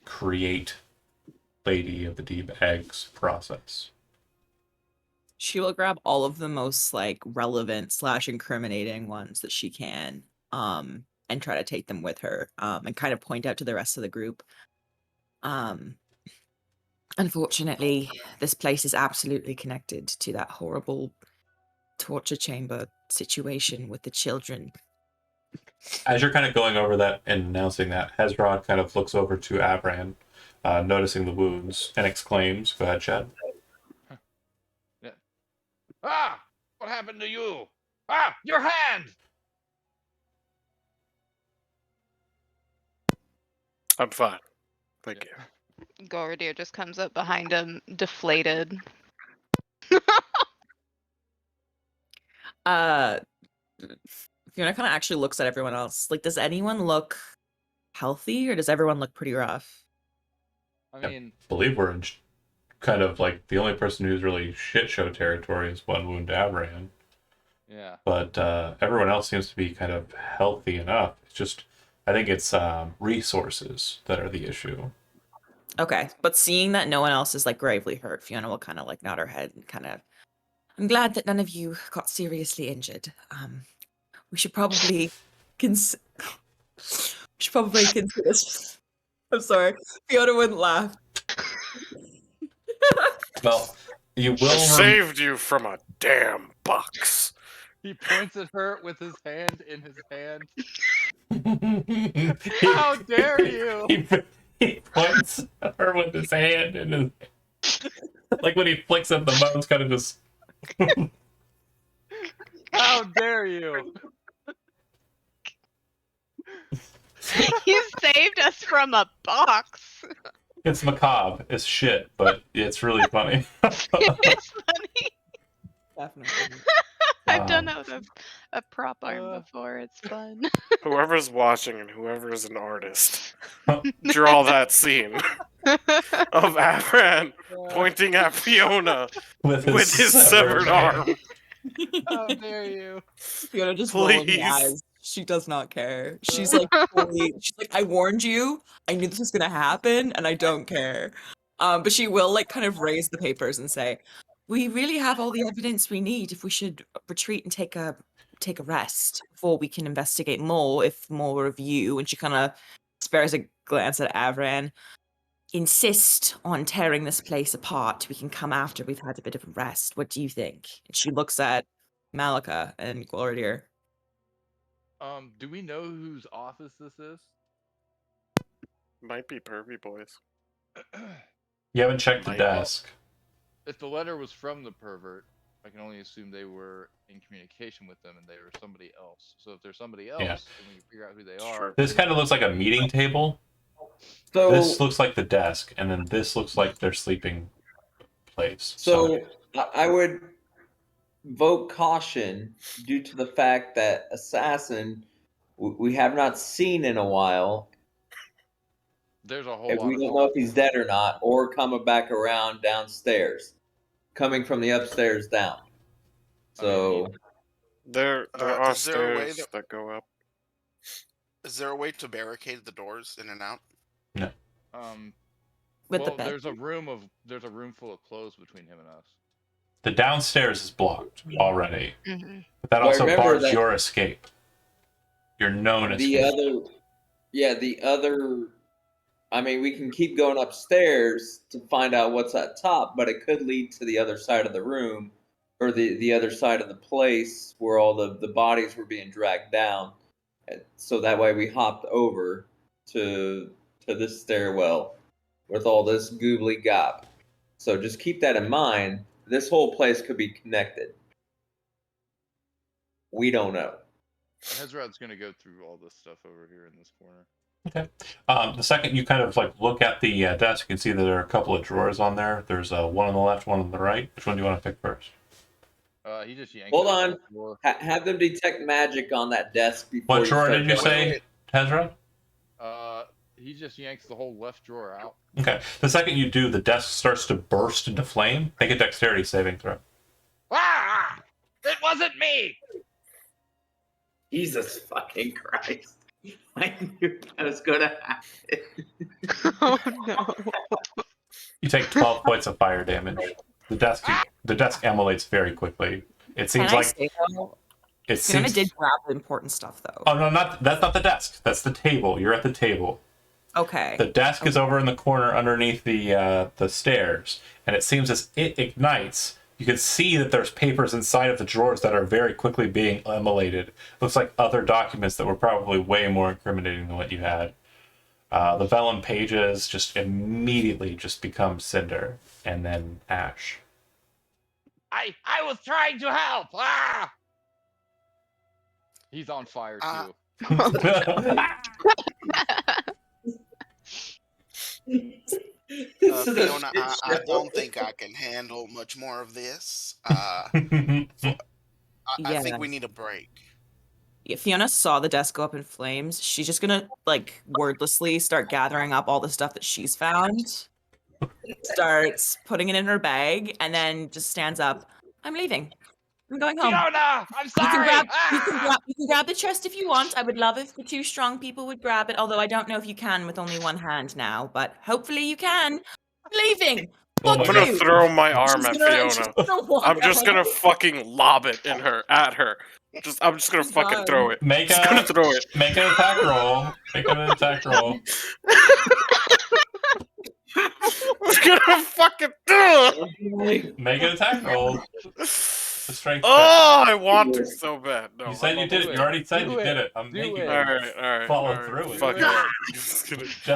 create lady of the deep eggs process. She will grab all of the most like relevant / incriminating ones that she can, and try to take them with her, and kind of point out to the rest of the group. Unfortunately, this place is absolutely connected to that horrible torture chamber situation with the children. As you're kind of going over that and announcing that, Hezrod kind of looks over to Avraham, noticing the wounds, and exclaims, go ahead, Chad. Yeah. Ah! What happened to you? Ah! Your hand! I'm fine. Thank you. Gordier just comes up behind him, deflated. Fiona kind of actually looks at everyone else. Like, does anyone look healthy, or does everyone look pretty rough? I mean, I believe we're in kind of like the only person who's really shit show territory is one wound Avraham. yeah. But everyone else seems to be kind of healthy enough. It's just, I think it's resources that are the issue. Okay, but seeing that no one else is like gravely hurt, Fiona will kind of like nod her head and kind of, I'm glad that none of you got seriously injured. We should probably consider. I'm sorry, Fiona wouldn't laugh. Well, you I will saved you from a damn box. He points at her with his hand in his hand. He- How dare you! He points at her with his hand and his, like when he flicks up the bones, kind of just. How dare you! You saved us from a box. It's macabre. It's shit, but it's really funny. It's funny. Definitely. I've done that with a prop arm Uh. before. It's fun. Whoever's watching and whoever is an artist, draw that scene of Avran pointing at Fiona with his severed arm. How dare you! Fiona just rolling Please. the eyes. She does not care. She's like, she's like, I warned you. I knew this was gonna happen, and I don't care. But she will like kind of raise the papers and say, we really have all the evidence we need. If we should retreat and take a rest before we can investigate more, if more of you, and she kind of spares a glance at Avran, insist on tearing this place apart, we can come after we've had a bit of a rest. What do you think? And she looks at Malika and Glorier. Do we know whose office this is? Might be pervy boys. You haven't checked the Might- desk. If the letter was from the pervert, I can only assume they were in communication with them and they were somebody else. So if there's somebody else, Yeah. and we can figure out who they are. Sure. This kind of looks like a meeting table. So, This looks like the desk, and then this looks like their sleeping place. so I would vote caution due to the fact that assassin we have not seen in a while. There's a whole And lot we of don't know if he's dead or not, or coming back around downstairs, coming from the upstairs down. So There are is there a way stairs that go up. Is there a way to barricade the doors in and out? With well, the bed. there's a room full of clothes between him and us. The downstairs is blocked already. Mhm. But that Well, also remember bars that- your escape. Your known the escape. other. I mean, we can keep going upstairs to find out what's at top, but it could lead to the other side of the room or the other side of the place where all the bodies were being dragged down. So that way we hopped over to this stairwell with all this goobly gop. So just keep that in mind. This whole place could be connected. We don't know. Hezrod's gonna go through all this stuff over here in this corner. Okay. The second you kind of like look at the desk, you can see that there are a couple of drawers on there. There's one on the left, one on the right. Which one do you want to pick first? He just yanked. Hold it on. off the floor. Have them detect magic on that desk before. What drawer start did you going. say, Hezron? He just yanks the whole left drawer out. Okay. The second you do, the desk starts to burst into flame. Make a dexterity saving throw. Ah! It wasn't me! Jesus fucking Christ! I knew that was gonna happen. Oh no. You take 12 points of fire damage. The desk emulates very quickly. It seems Can I like say, though, it Fiona seems. did grab the important stuff, though. Oh no, that's not the desk. That's the table. You're at the table. Okay. The desk is over in the corner underneath the stairs, and it seems as it ignites, you can see that there's papers inside of the drawers that are very quickly being immolated. Looks like other documents that were probably way more incriminating than what you had. The vellum pages just immediately just become cinder and then ash. I was trying to help! Ah! He's on fire too. Fiona, I don't think I can handle much more of this. I think we need a break. If Fiona saw the desk go up in flames, she's just gonna like wordlessly start gathering up all the stuff that she's found, starts putting it in her bag, and then just stands up. I'm leaving. I'm going home. Fiona! I'm You sorry! can Ah! grab the chest if you want. I would love if the two strong people would grab it, although I don't know if you can with only one hand now, but hopefully you can. I'm leaving. Oh I'm my Fuck gonna you. throw my arm She's at gonna- Fiona. she's gonna walk I'm just away. gonna fucking lob it at her. I'm just gonna fucking throw it. Make Just gonna throw it. Make an attack roll. Make an attack roll. I'm gonna fucking do it. Make an attack roll. The strength check. Oh, I want to so bad. No, You said you did it. You already said you did it. I'm making you All right. follow all right. through it. Fuck Do it. it. Just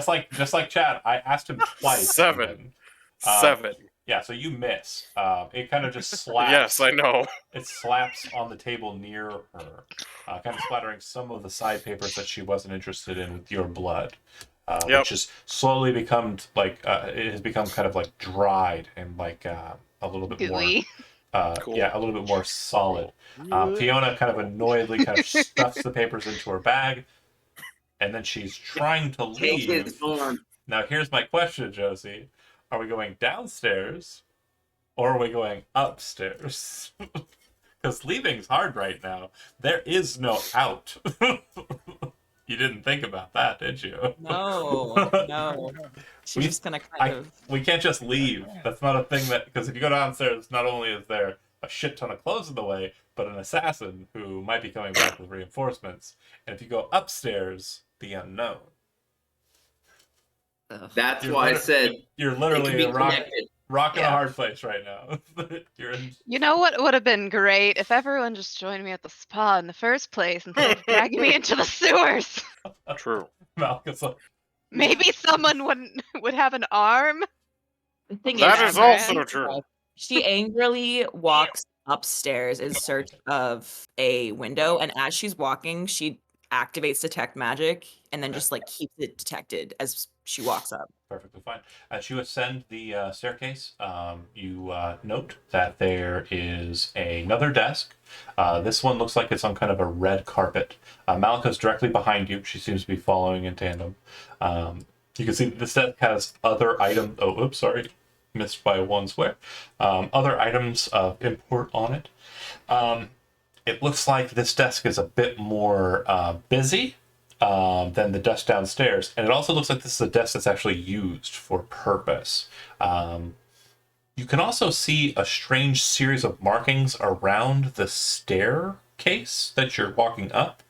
gonna- Just like Chad. I asked him twice. 7. even. 7. Yeah, so you miss. It kind of just slaps. Yes, I know. It slaps on the table near her, kind of splattering some of the side papers that she wasn't interested in with your blood. Yep. Which has slowly become like it has become kind of like dried and like a little bit Gooey. more, Cool. yeah, a little bit more solid. Fiona kind of annoyedly kind of stuffs the papers into her bag, and then she's trying to Take leave. his arm. Now here's my question, Josie: are we going downstairs, or are we going upstairs? Because leaving's hard right now. There is no out. You didn't think about that, did you? No. She's just gonna kind of. We can't just leave. That's not a thing that, because if you go downstairs, not only is there a shit ton of clothes in the way, but an assassin who might be coming back with reinforcements. And if you go upstairs, the unknown. That's You're why I liter- said You're it literally can be a rock connected. in a Yeah. hard place right now. You're in. You know what would have been great if everyone just joined me at the spa in the first place instead of dragging me into the sewers. True. Malchus. Maybe someone would have an arm. The thing That is, is also true. she angrily walks upstairs in search of a window, and as she's walking, she activates detect magic and then Okay. just like keeps it detected as she walks up. Perfectly fine. As you ascend the staircase, you note that there is another desk. This one looks like it's on kind of a red carpet. Malika's directly behind you. She seems to be following in tandem. You can see that this desk has other items. Oh, oops, sorry. Missed by one square. Other items of import on it. It looks like this desk is a bit more busy than the desk downstairs. And it also looks like this is a desk that's actually used for purpose. You can also see a strange series of markings around the staircase that you're walking up.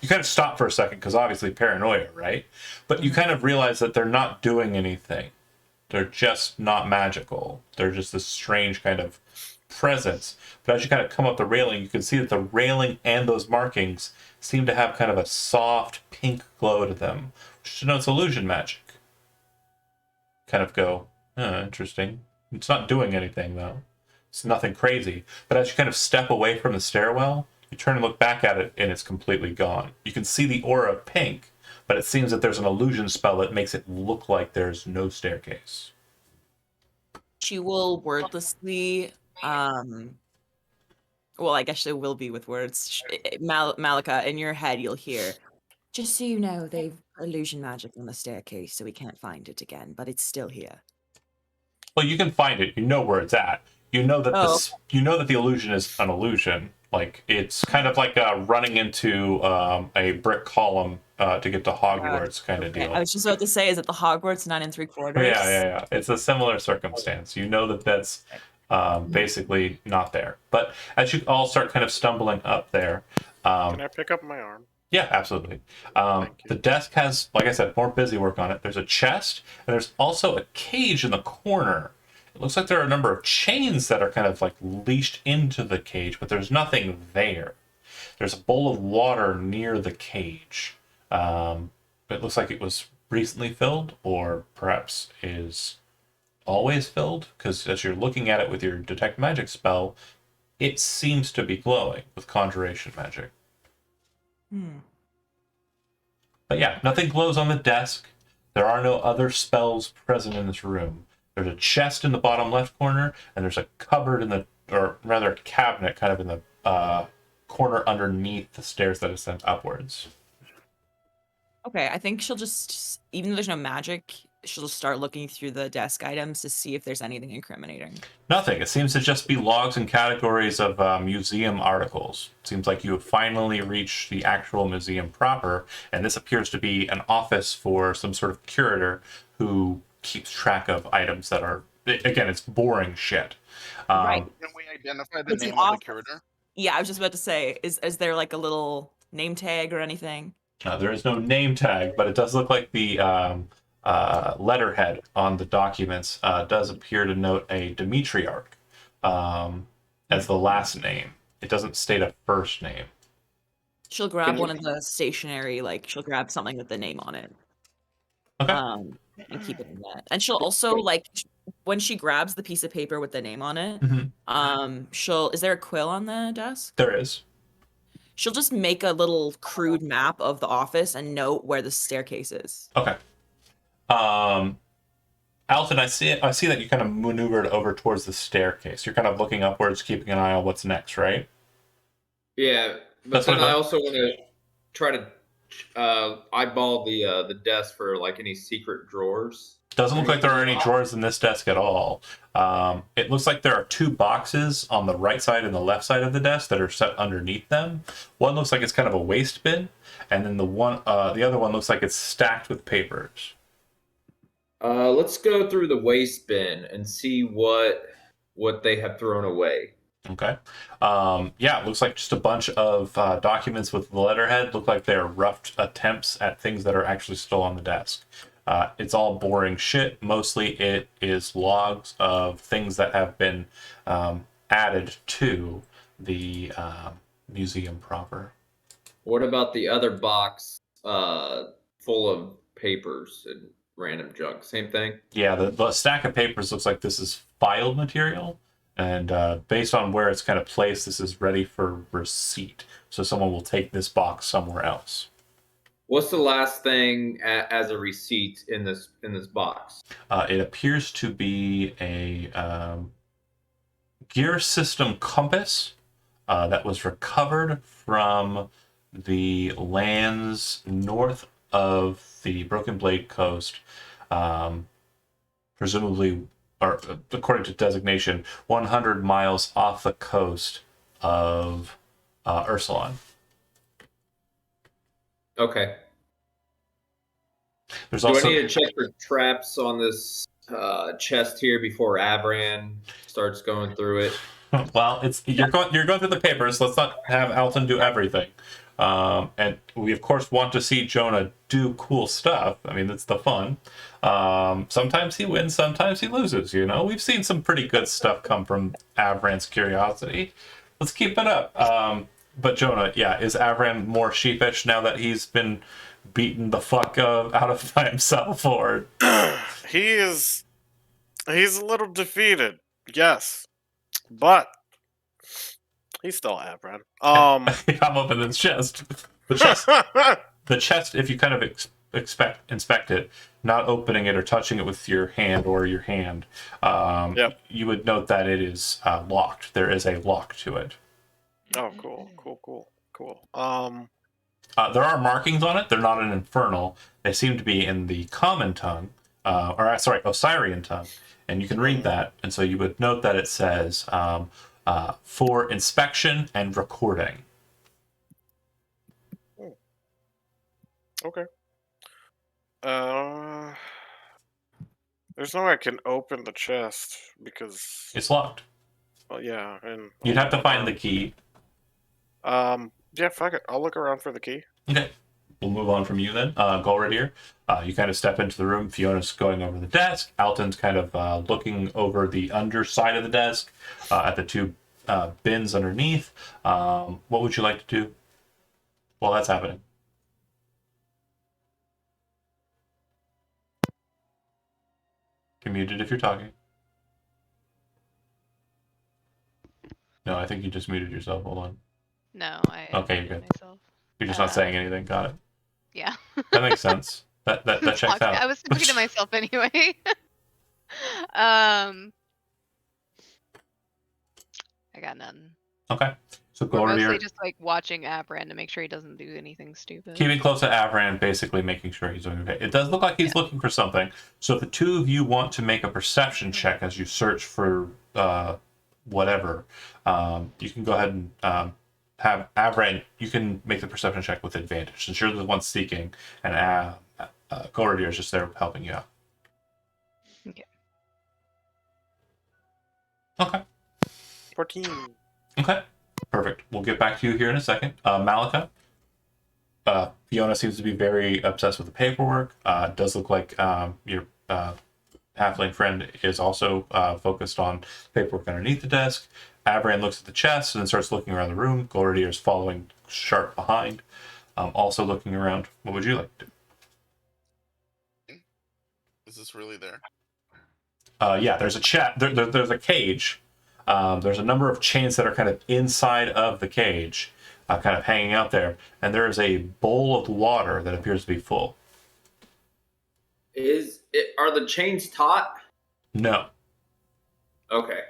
You kind of stop for a second because obviously paranoia, right? But you kind of realize that they're not doing anything. They're just not magical. They're just this strange kind of presence. But as you kind of come up the railing, you can see that the railing and those markings seem to have kind of a soft pink glow to them, which denotes illusion magic. Kind of go, interesting. It's not doing anything, though. It's nothing crazy. But as you kind of step away from the stairwell, you turn and look back at it, and it's completely gone. You can see the aura of pink, but it seems that there's an illusion spell that makes it look like there's no staircase. She will wordlessly, well, I guess it will be with words. Malika, in your head, you'll hear, just so you know, they've illusion magic on the staircase, so we can't find it again, but it's still here. Well, you can find it. You know where it's at. You know that Oh. you know that the illusion is an illusion. Like, it's kind of like running into a brick column to get to Hogwarts kind of Okay. deal. I was just about to say, is it the Hogwarts 9 3/4? Yeah. It's a similar circumstance. You know that that's basically not there. But as you all start kind of stumbling up there, Can I pick up my arm? yeah, absolutely. Thank you. The desk has, like I said, more busy work on it. There's a chest, and there's also a cage in the corner. It looks like there are a number of chains that are kind of like leashed into the cage, but there's nothing there. There's a bowl of water near the cage. It looks like it was recently filled, or perhaps is always filled, because as you're looking at it with your detect magic spell, it seems to be glowing with conjuration magic. But yeah, nothing glows on the desk. There are no other spells present in this room. There's a chest in the bottom left corner, and there's a cupboard in the, or rather a cabinet kind of in the corner underneath the stairs that ascend upwards. Okay, I think she'll just, even though there's no magic, she'll just start looking through the desk items to see if there's anything incriminating. Nothing. It seems to just be logs and categories of museum articles. It seems like you have finally reached the actual museum proper, and this appears to be an office for some sort of curator who keeps track of items that are, again, it's boring shit. Right. Can we identify the It's an name of the office. curator? Yeah, I was just about to say, is there like a little name tag or anything? There is no name tag, but it does look like the letterhead on the documents does appear to note a Demetriarch as the last name. It doesn't state a first name. She'll grab you- one of the stationery, like she'll grab something with the name on it. Okay. And keep it in that. And she'll also when she grabs the piece of paper with the name on it, Mhm. is there a quill on the desk? There is. She'll just make a little crude map of the office and note where the staircase is. Okay. Alton, I see that you kind of maneuvered over towards the staircase. You're kind of looking upwards, keeping an eye on what's next, right? Yeah, but That's then what I I thought. also want to try to eyeball the desk for like any secret drawers. Doesn't look like there are any drawers in this desk at all. It looks like there are two boxes on the right side and the left side of the desk that are set underneath them. One looks like it's kind of a waste bin, and then the other one looks like it's stacked with papers. Let's go through the waste bin and see what they have thrown away. Okay. Yeah, it looks like just a bunch of documents with the letterhead. Look like they're rough attempts at things that are actually still on the desk. It's all boring shit. Mostly it is logs of things that have been added to the museum proper. What about the other box full of papers and random junk? Same thing? Yeah, the stack of papers looks like this is filed material. And based on where it's kind of placed, this is ready for receipt. So someone will take this box somewhere else. What's the last thing as a receipt in this box? It appears to be a gear system compass that was recovered from the lands north of the Broken Blade Coast, presumably, or according to designation, 100 miles off the coast of Ursulon. Okay. There's Do also I need to check for traps on this chest here before Avraham starts going through it? well, it's you're going through the papers. Let's not have Alton do everything. And we, of course, want to see Jonah do cool stuff. I mean, that's the fun. Sometimes he wins, sometimes he loses, you know? We've seen some pretty good stuff come from Avran's curiosity. Let's keep it up. But Jonah, yeah, is Avran more sheepish now that he's been beaten the fuck out of by himself, or He's a little defeated, yes, but he's still Avran. I'm opening his chest. The chest, if you kind of inspect it, not opening it or touching it with your hand, Yep. you would note that it is locked. There is a lock to it. Oh, cool. There are markings on it. They're not in Infernal. They seem to be in the common tongue, Osirian tongue, and you can read that. And so you would note that it says for inspection and recording. Okay. There's no way I can open the chest because It's locked. well, yeah, and You'd have to find the key. yeah, fuck it. I'll look around for the key. Okay. We'll move on from you then. Golradier, you kind of step into the room. Fiona's going over the desk. Alton's kind of looking over the underside of the desk at the two bins underneath. What would you like to do while that's happening? You're muted if you're talking. No, I think you just muted yourself. Hold on. No, I Okay, you're muted good. myself. You're just not saying anything. Got it. Yeah. That makes sense. That checks out. I was talking to myself anyway. I got none. Okay. So We're mostly Golradier, just like watching Abran to make sure he doesn't do anything stupid. keeping close to Avran, basically making sure he's doing okay. It does look like he's looking for something. So if the two of you want to make a perception check as you search for whatever, you can go ahead and have Avran. You can make the perception check with advantage since you're the one seeking, and Golradier is just there helping you out. Okay. Okay. 14. Okay. Perfect. We'll get back to you here in a second. Malika. Fiona seems to be very obsessed with the paperwork. It does look like your halfling friend is also focused on paperwork underneath the desk. Avran looks at the chest and then starts looking around the room. Golradier is following sharp behind, also looking around. What would you like to do? Is this really there? Yeah, there's a there's a cage. There's a number of chains that are kind of inside of the cage, kind of hanging out there, and there is a bowl of water that appears to be full. Are the chains taut? No, Okay.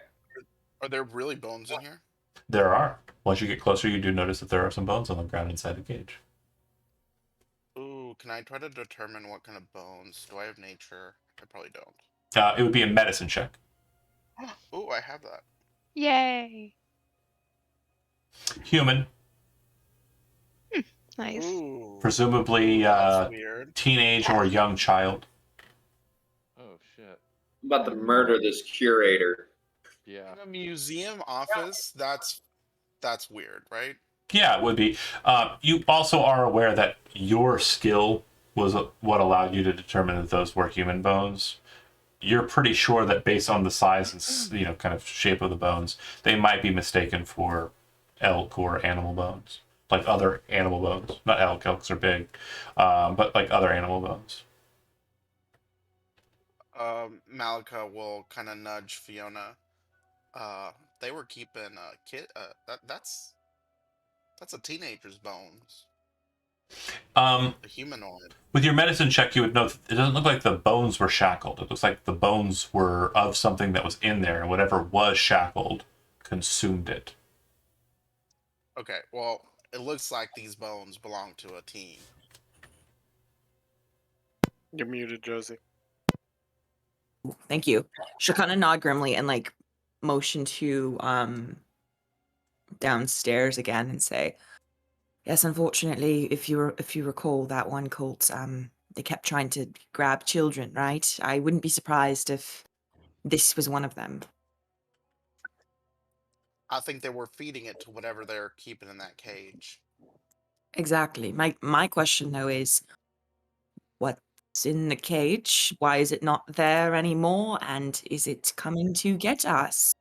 Are there really bones in here? there are. Once you get closer, you do notice that there are some bones on the ground inside the cage. Ooh, can I try to determine what kind of bones? Do I have nature? I probably don't. It would be a medicine check. Ooh, I have that. Yay. Human, Nice. Ooh, presumably that's weird. teenage or young child. Oh shit. I'm about to murder this curator. Yeah. In a museum office, that's weird, right? Yeah, it would be. You also are aware that your skill was what allowed you to determine that those were human bones. You're pretty sure that based on the size and kind of shape of the bones, they might be mistaken for elk or animal bones, like other animal bones. Not elk; elks are big, but like other animal bones. Malika will kind of nudge Fiona. They were keeping a kid. That's a teenager's bones. A humanoid. With your medicine check, you would know that it doesn't look like the bones were shackled. It looks like the bones were of something that was in there, and whatever was shackled consumed it. Okay, well, it looks like these bones belong to a teen. You're muted, Josie. Thank you. She'll kind of nod grimly and like motion to downstairs again and say, "Yes, unfortunately, if you recall that one cult, they kept trying to grab children, right? I wouldn't be surprised if this was one of them." I think they were feeding it to whatever they're keeping in that cage. Exactly. My question though is, what's in the cage? Why is it not there anymore? And is it coming to get us?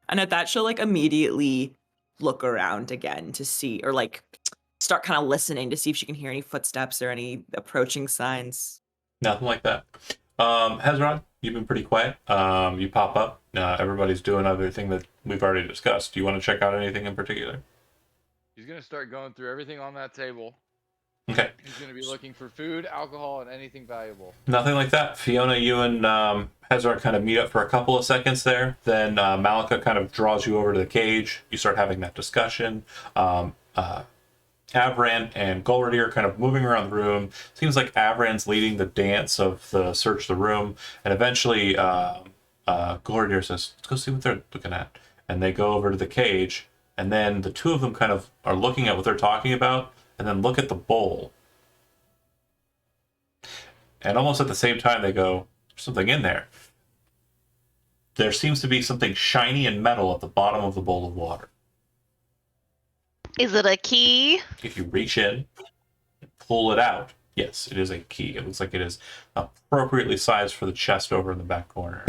And at that, she'll like immediately look around again to see, or like start kind of listening to see if she can hear any footsteps or any approaching signs. Nothing like that. Hezron, you've been pretty quiet. You pop up. Everybody's doing everything that we've already discussed. Do you want to check out anything in particular? He's gonna start going through everything on that table. Okay. He's gonna be looking for food, alcohol, and anything valuable. Nothing like that. Fiona, you and Hezron kind of meet up for a couple of seconds there. Then Malika kind of draws you over to the cage. You start having that discussion. Avran and Golrady are kind of moving around the room. Seems like Avran's leading the dance of the search the room. And eventually, Golrady says, let's go see what they're looking at. And they go over to the cage. And then the two of them kind of are looking at what they're talking about. And then look at the bowl. And almost at the same time, they go, there's something in there. There seems to be something shiny and metal at the bottom of the bowl of water. Is it a key? If you reach in and pull it out, yes, it is a key. It looks like it is appropriately sized for the chest over in the back corner.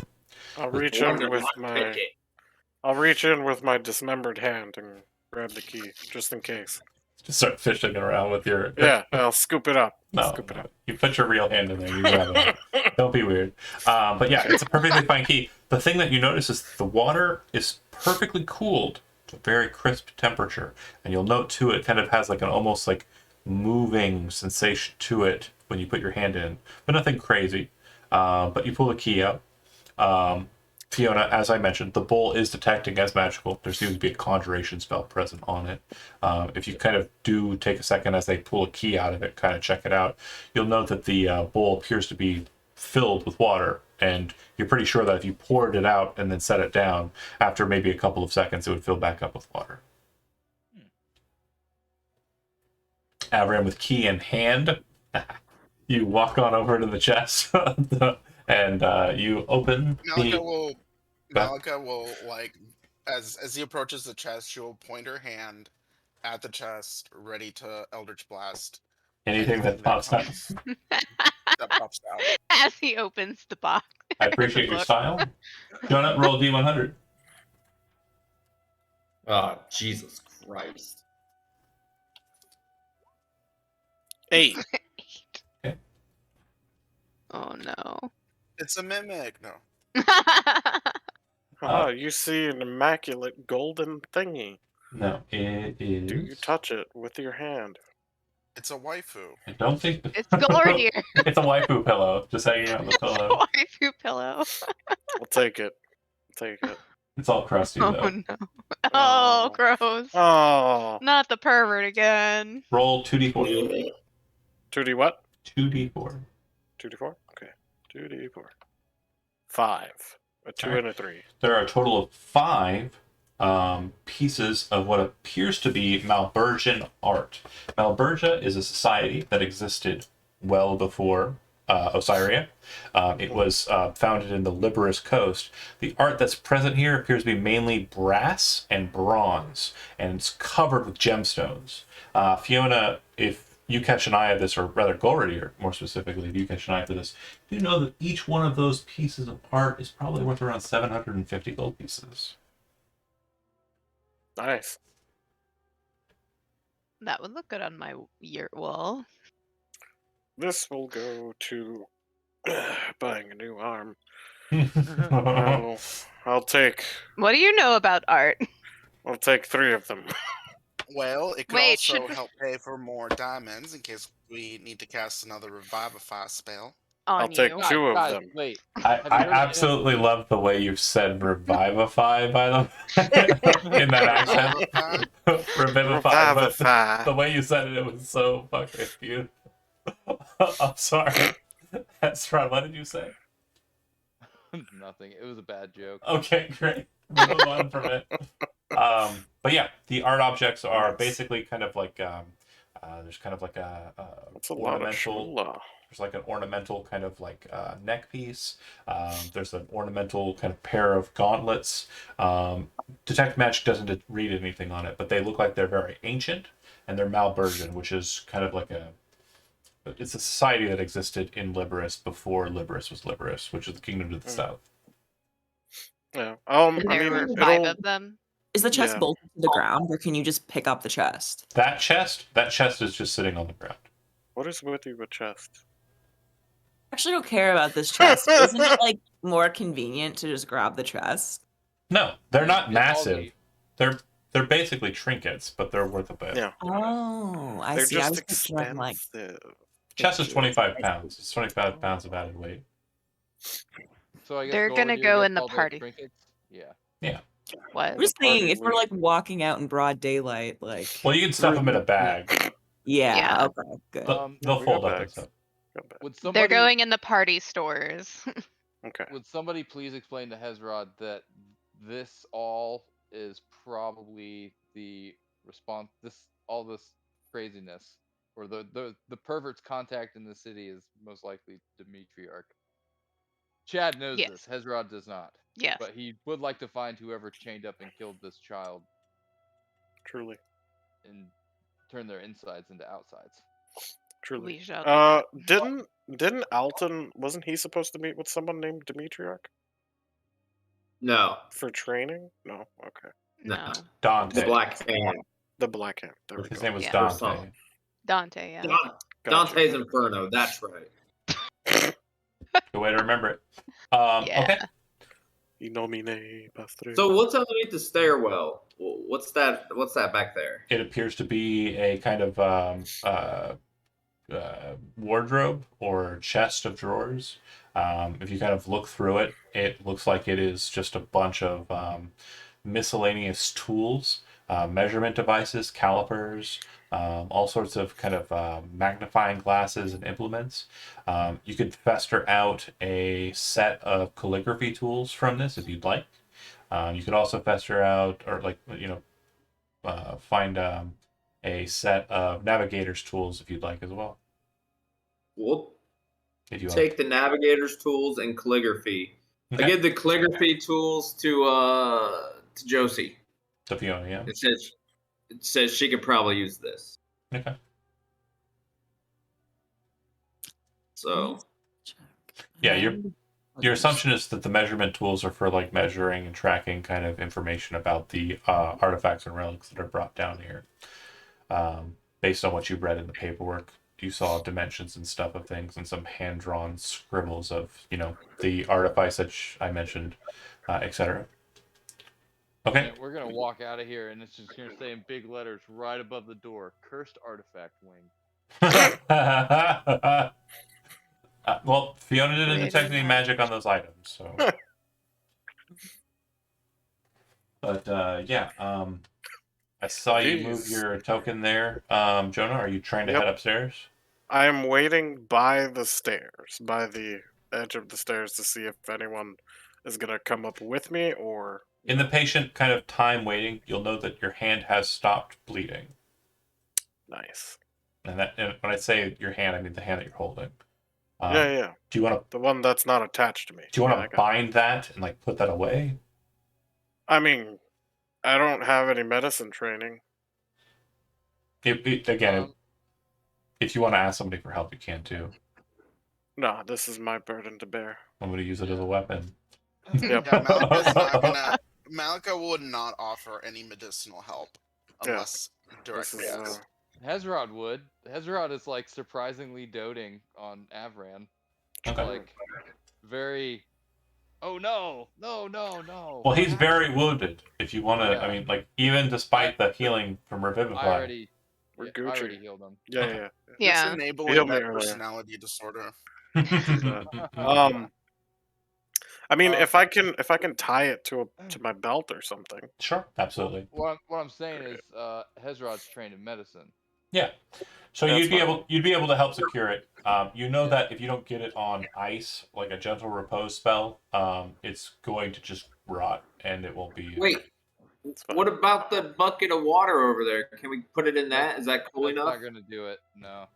I'll reach in with my dismembered hand and grab the key, just in case. Just start fishing around with your... Yeah, I'll scoop it up. No, you put your real hand in there. You grab it. Don't be weird. But yeah, it's a perfectly fine key. The thing that you notice is the water is perfectly cooled to a very crisp temperature. And you'll note, too, it kind of has like an almost like moving sensation to it when you put your hand in. But nothing crazy. But you pull the key out. Fiona, as I mentioned, the bowl is detecting as magical. There seems to be a conjuration spell present on it. If you kind of do take a second as they pull a key out of it, kind of check it out, you'll note that the bowl appears to be filled with water, and you're pretty sure that if you poured it out and then set it down, after maybe a couple of seconds, it would fill back up with water. Avraham, with key in hand, you walk on over to the chest. And you open Malika will like as he approaches the chest, she will point her hand at the chest, ready to Eldritch Blast anything that pops out. That pops out. As he opens the box. I appreciate your style. Jonah, roll D100. Oh, Jesus Christ. 8. Okay. Oh no. It's a mimic. No. You see an immaculate golden thingy. No, it is... Do you touch it with your hand? It's a waifu. I don't think... It's Golrady. It's a waifu pillow, just hanging on the pillow. Waifu pillow. I'll take it. Take it. It's all crusty, Oh though. no. Oh, gross. Oh. Not the pervert again. Roll 2d4. 2D what? 2d4. 2D4? Okay. 2D4. 5. A 2 and a 3. There are a total of 5 pieces of what appears to be Malbergian art. Malbergia is a society that existed well before Osiria. It was founded in the Liberus Coast. The art that's present here appears to be mainly brass and bronze, and it's covered with gemstones. Fiona, if you catch an eye of this, or rather Golrady, or more specifically, if you catch an eye for this, you know that each one of those pieces of art is probably worth around 750 gold pieces. Nice. That would look good on my yurt wall. This will go to buying a new arm. Oh. I'll take... What do you know about art? I'll take 3 of them. Well, it could Wait, also should we- help pay for more diamonds in case we need to cast another Revivify spell. On I'll take you. 2 of Guys, them. wait. I Have you heard of- absolutely love the way you've said revivify, by the way, in that accent. Revivify. But Revivify. the way you said it, it was so fucking beautiful. I'm sorry. That's right. What did you say? Nothing. It was a bad joke. Okay, great. Move on from it. But yeah, the art objects are basically kind of like there's kind of like That's a lot of ornamental. shula. There's like an ornamental kind of like neck piece. There's an ornamental kind of pair of gauntlets. Detect Magic doesn't read anything on it, but they look like they're very ancient and they're Malbergen, which is kind of like it's a society that existed in Liberus before Liberus was Liberus, which is the kingdom to the south. Yeah. And I there mean, were 5 it'll. of them. Is the chest Yeah. bolted to the ground, or can you just pick up the chest? That chest is just sitting on the ground. What is with you with chest? I actually don't care about this chest. Isn't it like more convenient to just grab the chest? No, they're not It's all massive. neat. They're basically trinkets, but they're worth a bit. Yeah. Oh, I They're see. I just was picturing like expensive. Chest is 25 pounds. It's 25 pounds of added weight. So I guess They're gonna Goldie go gets in the all party. trinkets? Yeah. What? I'm just The party saying, if we're loot. like walking out in broad daylight, like Well, you can stuff them in a bag. yeah, Yeah. okay, good. They'll we fold got up and bags. stuff. Got back. Would They're somebody going in the party stores. Okay. would somebody please explain to Hezrod that this all is probably the response all this craziness or the pervert's contact in the city is most likely Demetriarch. Chad knows Yes. this. Hezrod does not. Yes. But he would like to find whoever chained up and killed this child Truly. and turn their insides into outsides. Truly. We shall do that. Didn't Alton, wasn't he supposed to meet with someone named Demetriarch No, for training? No. Okay. No. the Dante. Black Hand. The Black Hand. There we His go. name was Yeah. Dante. Dante, yeah. Gotcha. Dante's Inferno. That's right. Good way to remember it. Yeah. Okay. Inomine pastre. So what's underneath the stairwell? What's that? What's that back there? It appears to be a kind of wardrobe or chest of drawers. If you kind of look through it, it looks like it is just a bunch of miscellaneous tools, measurement devices, calipers, all sorts of kind of magnifying glasses and implements. You could fester out a set of calligraphy tools from this if you'd like. You could also fester out, or find a set of navigator's tools if you'd like as well. We'll If you take the navigator's tools and calligraphy. Okay. I give the calligraphy tools to Josie. To Fiona, yeah. It says she could probably use this. Okay. So Yeah, your assumption is that the measurement tools are for like measuring and tracking kind of information about the artifacts and relics that are brought down here. Based on what you read in the paperwork, you saw dimensions and stuff of things and some hand-drawn scribbles of, the artifacts that I mentioned, etc. Okay. Yeah, we're gonna walk out of here and it's just gonna say in big letters right above the door, "Cursed Artifact Wing." Well, Fiona didn't Very detect any nice. magic on those items, so. But yeah, I saw you move Jeez. your token there. Jonah, are you trying to Yep. head upstairs? I am waiting by the stairs, by the edge of the stairs, to see if anyone is gonna come up with me or. In the patient kind of time waiting, you'll know that your hand has stopped bleeding. Nice. And when I say your hand, I mean the hand that you're holding. Yeah. Do you want to? The one that's not attached to me. Do you want Yeah, I to got it. bind that and like put that away? I mean, I don't have any medicine training. Again, if you want to ask somebody for help, you can too. No, this is my burden to bear. I'm going to use it as a weapon. Yep. Yeah, Malika would not offer any medicinal help Yeah. unless directly This is, asked. Hezrod would. Hezrod is like surprisingly doting on Avraham. Okay. Like very. Oh no! No! Well, he's very wounded. If you want to, Yeah. I mean, like even despite the healing from Revivify. I already Gucci. healed him. Yeah. Yeah. It's enabling Heal me that earlier. personality disorder. I mean, if I can tie it to my belt or something. Sure, absolutely. What I'm saying is, Hezrod's trained in medicine. Yeah. So That's you'd be able to help secure it. That if you don't get it on ice, like a gentle repose spell, it's going to just rot and it won't be. wait, It's fine. what about the bucket of water over there? Can we put it in that? Is that cool That's enough? not gonna do it. No.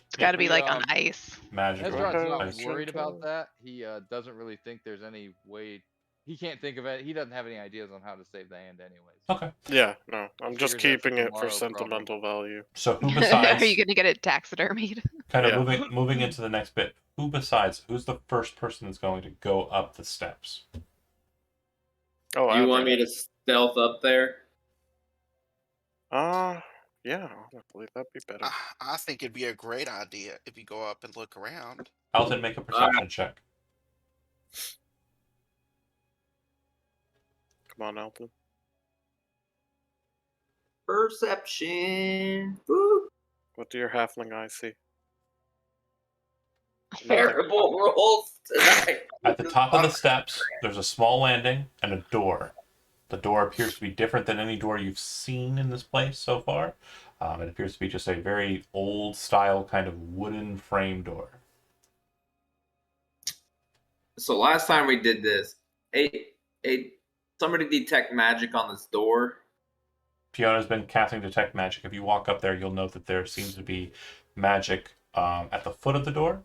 It's got to be We, like on ice. magical. Hezrod's not ice. worried about that. He doesn't really think there's any way he can't think of it. He doesn't have any ideas on how to save the hand, anyways. Okay. Yeah, no, I'm just Figures that for keeping it for tomorrow, sentimental value. So who Are besides you gonna get it taxidermied? kind of Yeah. moving into the next bit? Who's the first person that's going to go up the steps? Oh, Do you want me to stealth up there? Yeah, honestly, that'd be better. I think it'd be a great idea if you go up and look around. Alton, make a perception check. Come on, Alton. Perception. Woo. What do your halfling eyes see? Terrible rolls tonight. At the top of the steps, there's a small landing and a door. The door appears to be different than any door you've seen in this place so far. It appears to be just a very old style kind of wooden frame door. So last time we did this, somebody detect magic on this door. Fiona's been casting Detect Magic. If you walk up there, you'll note that there seems to be magic at the foot of the door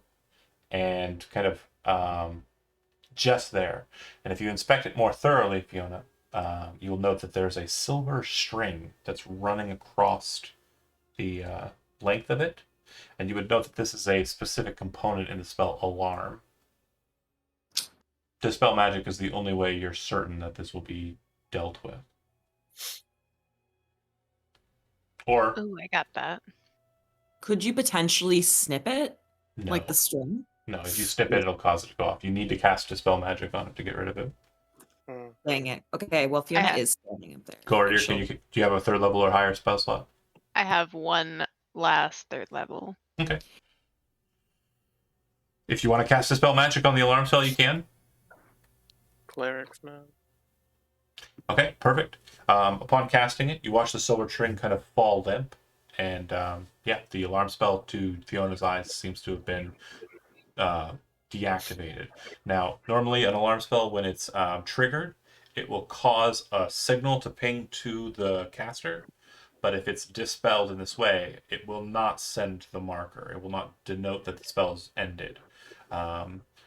and kind of just there. And if you inspect it more thoroughly, Fiona, you'll note that there's a silver string that's running across the length of it. And you would note that this is a specific component in the spell Alarm. Dispel Magic is the only way you're certain that this will be dealt with. Or Oh, I got that. Could you potentially snip it? no. Like the string? No, if you snip it, it'll cause it to go off. You need to cast Dispel Magic on it to get rid of it. Dang it. Okay, well, Fiona have- is standing up there. Gordier, She'll- do you have a 3rd level or higher spell slot? I have one last 3rd level. Okay. If you want to cast Dispel Magic on the alarm spell, you can. Clerics, man. Okay, perfect. Upon casting it, you watch the silver string kind of fall limp, and the alarm spell to Fiona's eyes seems to have been deactivated. Now, normally an alarm spell, when it's triggered, it will cause a signal to ping to the caster, but if it's dispelled in this way, it will not send the marker. It will not denote that the spell is ended.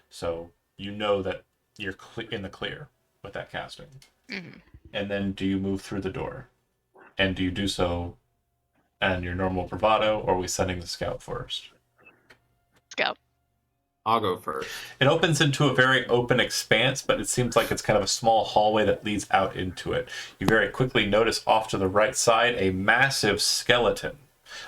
So you know that you're in the clear with that casting. Mhm. And then do you move through the door? And do you do so in your normal bravado, or are we sending the scout first? Scout. I'll go first. It opens into a very open expanse, but it seems like it's kind of a small hallway that leads out into it. You very quickly notice off to the right side a massive skeleton.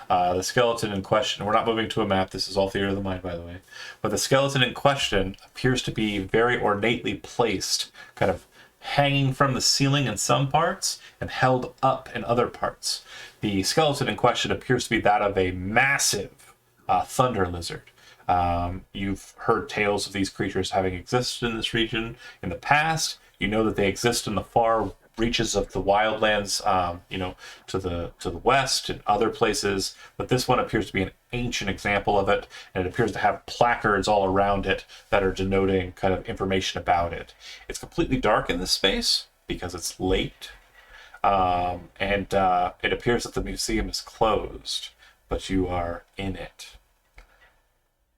The skeleton in question, we're not moving to a map, this is all theater of the mind, by the way, but the skeleton in question appears to be very ornately placed, kind of hanging from the ceiling in some parts and held up in other parts. The skeleton in question appears to be that of a massive thunder lizard. You've heard tales of these creatures having existed in this region in the past. You know that they exist in the far reaches of the wildlands, to the west and other places. But this one appears to be an ancient example of it, and it appears to have placards all around it that are denoting kind of information about it. It's completely dark in this space because it's late, and it appears that the museum is closed, but you are in it.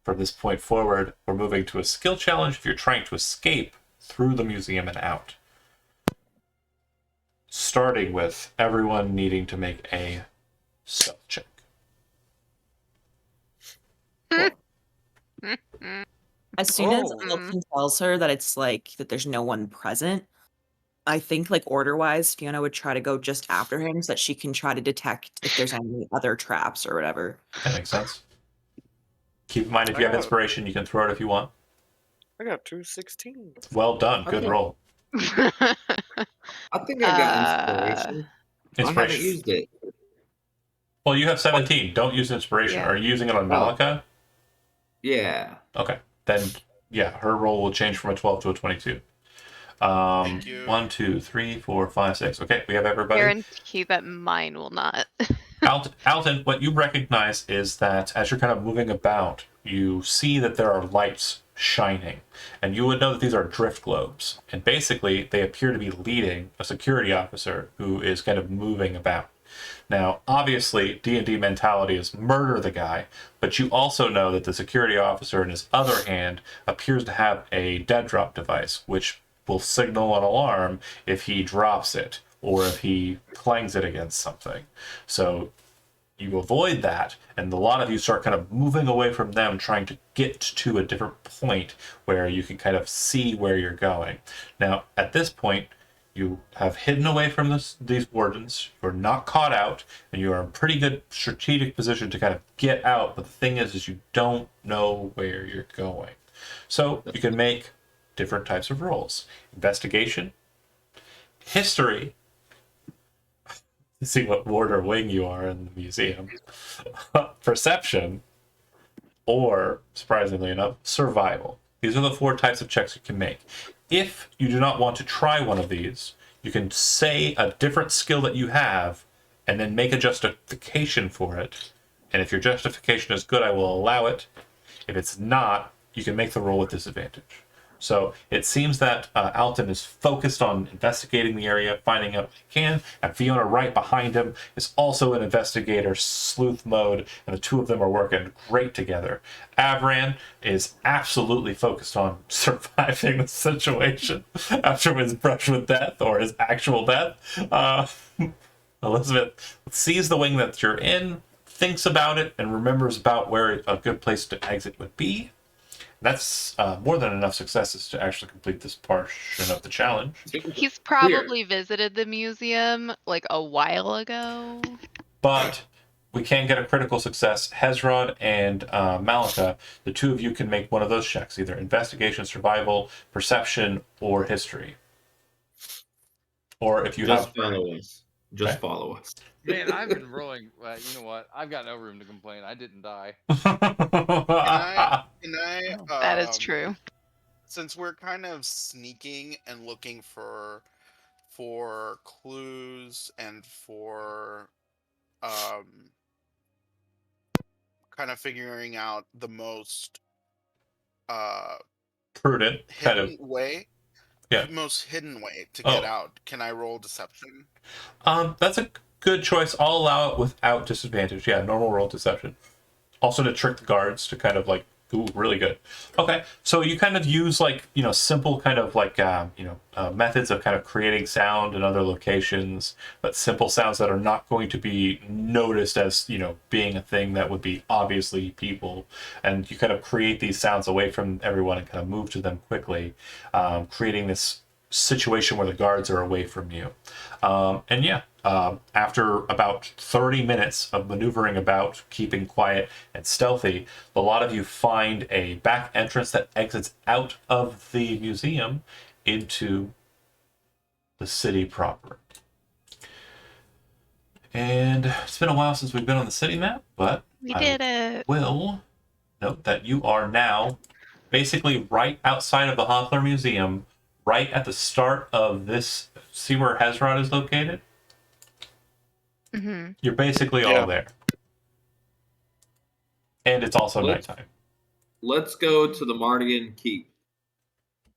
From this point forward, we're moving to a skill challenge if you're trying to escape through the museum and out. Starting with everyone needing to make a stealth check. As soon as Oh. Elton tells her that it's like that there's no one present, I think like order-wise, Fiona would try to go just after him so that she can try to detect if there's any other traps or whatever. That makes sense. Keep in mind, if you have Oh. inspiration, you can throw it if you want. I got 2 16s. Well done. Good Okay. roll. I think I got inspiration. I haven't Inspiration. used it. Well, you have 17. Don't use inspiration. Yeah. Are you using it on Malika? Yeah. Okay. Then, yeah, her roll will change from a 12 to a 22. Thank you. 1, 2, 3, 4, 5, 6. Okay, we have everybody. Guarantee that mine will not. Alton, what you recognize is that as you're kind of moving about, you see that there are lights shining. And you would know that these are drift globes. And basically, they appear to be leading a security officer who is kind of moving about. Now, obviously, D&D mentality is murder the guy, but you also know that the security officer in his other hand appears to have a dead drop device, which will signal an alarm if he drops it or if he clangs it against something. So you avoid that, and a lot of you start kind of moving away from them, trying to get to a different point where you can kind of see where you're going. Now, at this point, you have hidden away from these wardens, you're not caught out, and you are in pretty good strategic position to kind of get out, but the thing is you don't know where you're going. So you can make different types of rolls. Investigation, history, to see what ward or wing you are in the museum, perception, or, surprisingly enough, survival. These are the 4 types of checks you can make. If you do not want to try one of these, you can say a different skill that you have and then make a justification for it. And if your justification is good, I will allow it. If it's not, you can make the roll with disadvantage. So it seems that Alton is focused on investigating the area, finding out what he can, and Fiona right behind him is also in investigator sleuth mode, and the 2 of them are working great together. Avraham is absolutely focused on surviving the situation after his brush with death, or his actual death. Elizabeth sees the wing that you're in, thinks about it, and remembers about where a good place to exit would be. That's more than enough successes to actually complete this portion of the challenge. He's probably visited the museum like a while ago. But we can get a critical success. Hezrod and Malika, the 2 of you can make one of those checks, either investigation, survival, perception, or history. Or if you Just have... follow us. Just follow us. Man, I've been rolling. You know what? I've got no room to complain. I didn't die. That is true. Since we're kind of sneaking and looking for clues and for kind of figuring out the most prudent kind of way, most hidden way to get out, can I roll deception? That's a good choice. I'll allow it without disadvantage. Yeah, normal roll deception. Also to trick the guards to kind of like, ooh, really good. Okay, so you kind of use like, simple kind of like, methods of kind of creating sound in other locations, but simple sounds that are not going to be noticed as, being a thing that would be obviously people. And you kind of create these sounds away from everyone and kind of move to them quickly, creating this situation where the guards are away from you. After about 30 minutes of maneuvering about, keeping quiet and stealthy, a lot of you find a back entrance that exits out of the museum into the city proper. And it's been a while since we've been on the city map, but we did it. Will note that you are now basically right outside of the Hoffler Museum, right at the start of this. See where Hezrod is located? Mm-hmm. You're basically all there. And it's also nighttime. Let's go to the Mardigan Keep.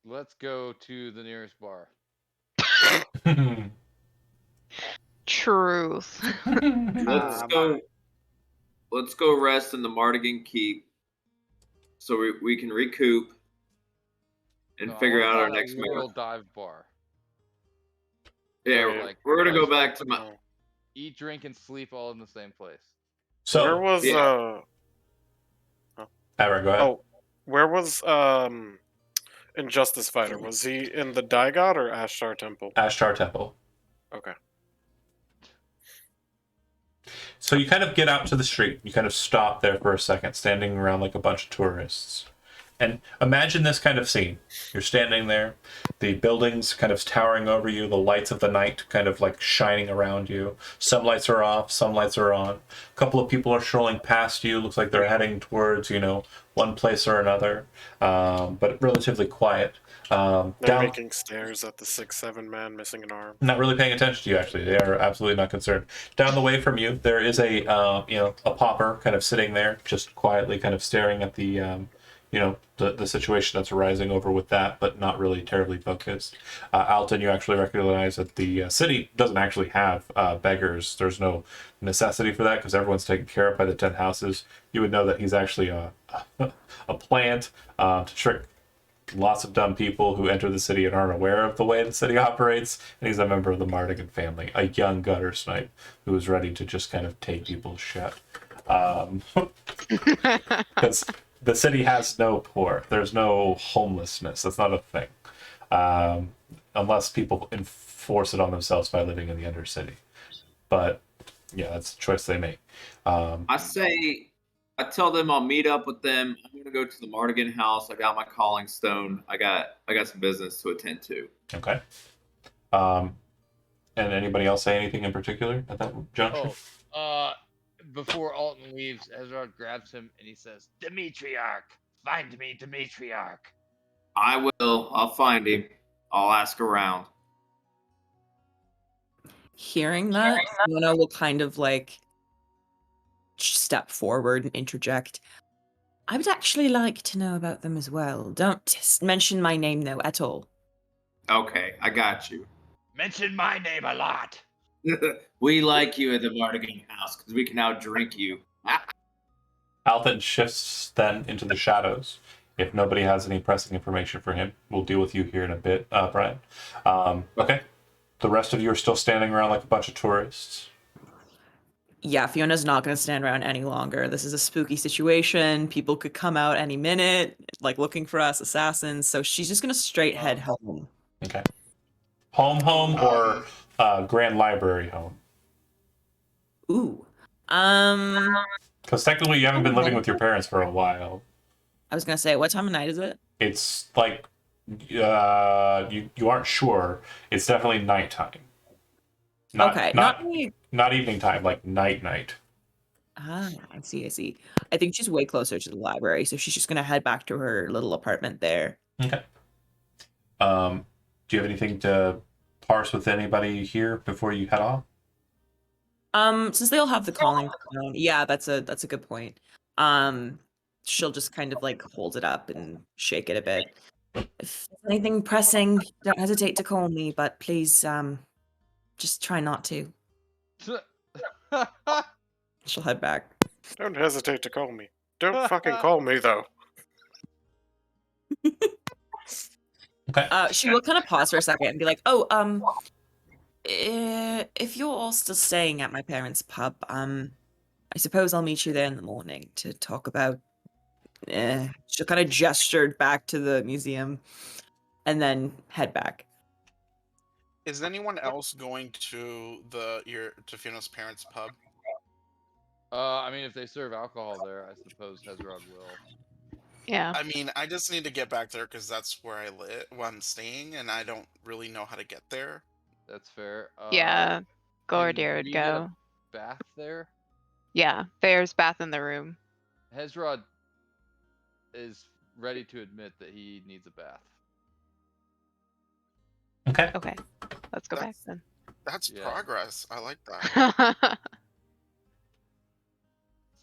Let's go to the nearest bar. Truth. Let's go rest in the Mardigan Keep so we can recoup and figure out our next move. Dive bar. Yeah, we're gonna go back to my... Eat, drink, and sleep all in the same place. So where was Go ahead. Where was Injustice Fighter? Was he in the Daigod or Ashtar Temple? Ashtar Temple. Okay. So you kind of get out to the street. You kind of stop there for a second, standing around like a bunch of tourists. And imagine this kind of scene. You're standing there, the buildings kind of towering over you, the lights of the night kind of like shining around you. Some lights are off, some lights are on. A couple of people are strolling past you. Looks like they're heading towards, one place or another, but relatively quiet. They're making stares at the 6'7" man missing an arm. Not really paying attention to you, actually. They are absolutely not concerned. Down the way from you, there is a pauper kind of sitting there, just quietly kind of staring at the the situation that's arising over with that, but not really terribly focused. Alton, you actually recognize that the city doesn't actually have beggars. There's no necessity for that because everyone's taken care of by the 10 houses. You would know that he's actually a plant to trick lots of dumb people who enter the city and aren't aware of the way the city operates. And he's a member of the Mardigan family, a young gutter snipe who is ready to just kind of take people's shit. Because the city has no poor. There's no homelessness. That's not a thing. Unless people enforce it on themselves by living in the Undercity. But yeah, that's a choice they make. I tell them I'll meet up with them. I'm gonna go to the Mardigan house. I got my calling stone. I got some business to attend to. Okay. And anybody else say anything in particular at that juncture? Before Alton leaves, Ezra grabs him and he says, Demetriarch, find me Demetriarch. I will. I'll find him. I'll ask around. Hearing that, Fiona will kind of like step forward and interject. I would actually like to know about them as well. Don't mention my name though at all. Okay, I got you. Mention my name a lot. We like you at the Mardigan house because we can outdrink you. Alton shifts then into the shadows. If nobody has any pressing information for him, we'll deal with you here in a bit, Brian. Okay. The rest of you are still standing around like a bunch of tourists. Yeah, Fiona's not going to stand around any longer. This is a spooky situation. People could come out any minute, like looking for us, assassins. So she's just going to straight head home. Okay. Home or Grand Library home? Ooh. Because technically you haven't been living with your parents for a while. I was going to say, what time of night is it? It's like, you aren't sure. It's definitely nighttime. Not evening time, like night. Ah, I see. I think she's way closer to the library, so she's just going to head back to her little apartment there. Okay. Do you have anything to parse with anybody here before you head off? Since they all have the calling phone, yeah, that's a good point. She'll just kind of like hold it up and shake it a bit. If there's anything pressing, don't hesitate to call me, but please, just try not to. She'll head back. Don't hesitate to call me. Don't fucking call me, though. Okay. She will kind of pause for a second and be like, if you're all still staying at my parents' pub, I suppose I'll meet you there in the morning to talk about... She'll kind of gesture back to the museum and then head back. Is anyone else going to Fiona's parents' pub? I mean, if they serve alcohol there, I suppose Hezrod will. Yeah. I mean, I just need to get back there because that's where I live, where I'm staying, and I don't really know how to get there. That's fair. Yeah. Can Gordier we would get a go. bath there? Yeah. There's bath in the room. Hezrod is ready to admit that he needs a bath. Okay. Okay. Let's go back then. That's Yeah. progress. I like that.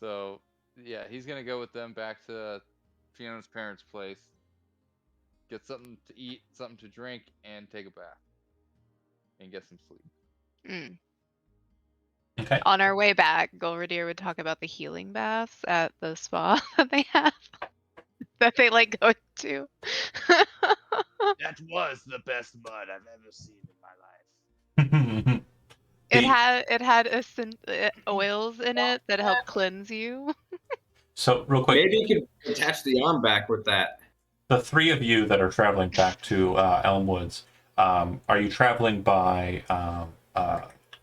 So, yeah, he's going to go with them back to Fiona's parents' place, get something to eat, something to drink, and take a bath. And get some sleep. Okay. On our way back, Golradier would talk about the healing baths at the spa that they have. That they like going to. That was the best mud I've ever seen in my life. It had oils in it that help cleanse you. So, real quick. Maybe you can attach the arm back with that. The three of you that are traveling back to Elmwoods, are you traveling by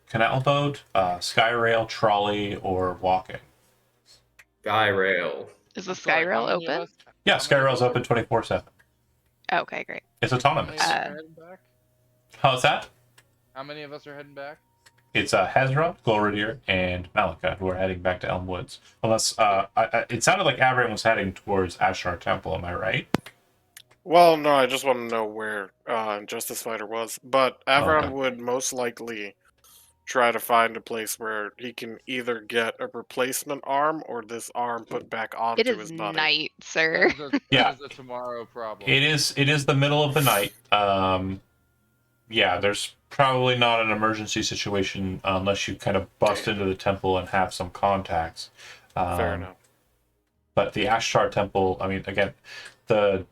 canal boat, Skyrail, trolley, or walking? Skyrail. Is the Skyrail open? Yeah, Skyrail's open 24/7. Okay, great. It's autonomous. How's that? How many of us are heading back? It's Hezra, Gloradier, and Malika who are heading back to Elmwoods. Unless it sounded like Avraham was heading towards Ashtar Temple. Am I right? Well, no, I just want to know where Justice Fighter was. But Avraham Okay. would most likely try to find a place where he can either get a replacement arm or this arm put back onto It is his body. night, sir. That is a tomorrow problem. It is the middle of the night. Yeah, there's probably not an emergency situation unless you kind of bust into the temple and have some contacts. Fair enough. But the Ashtar Temple, I mean, again, the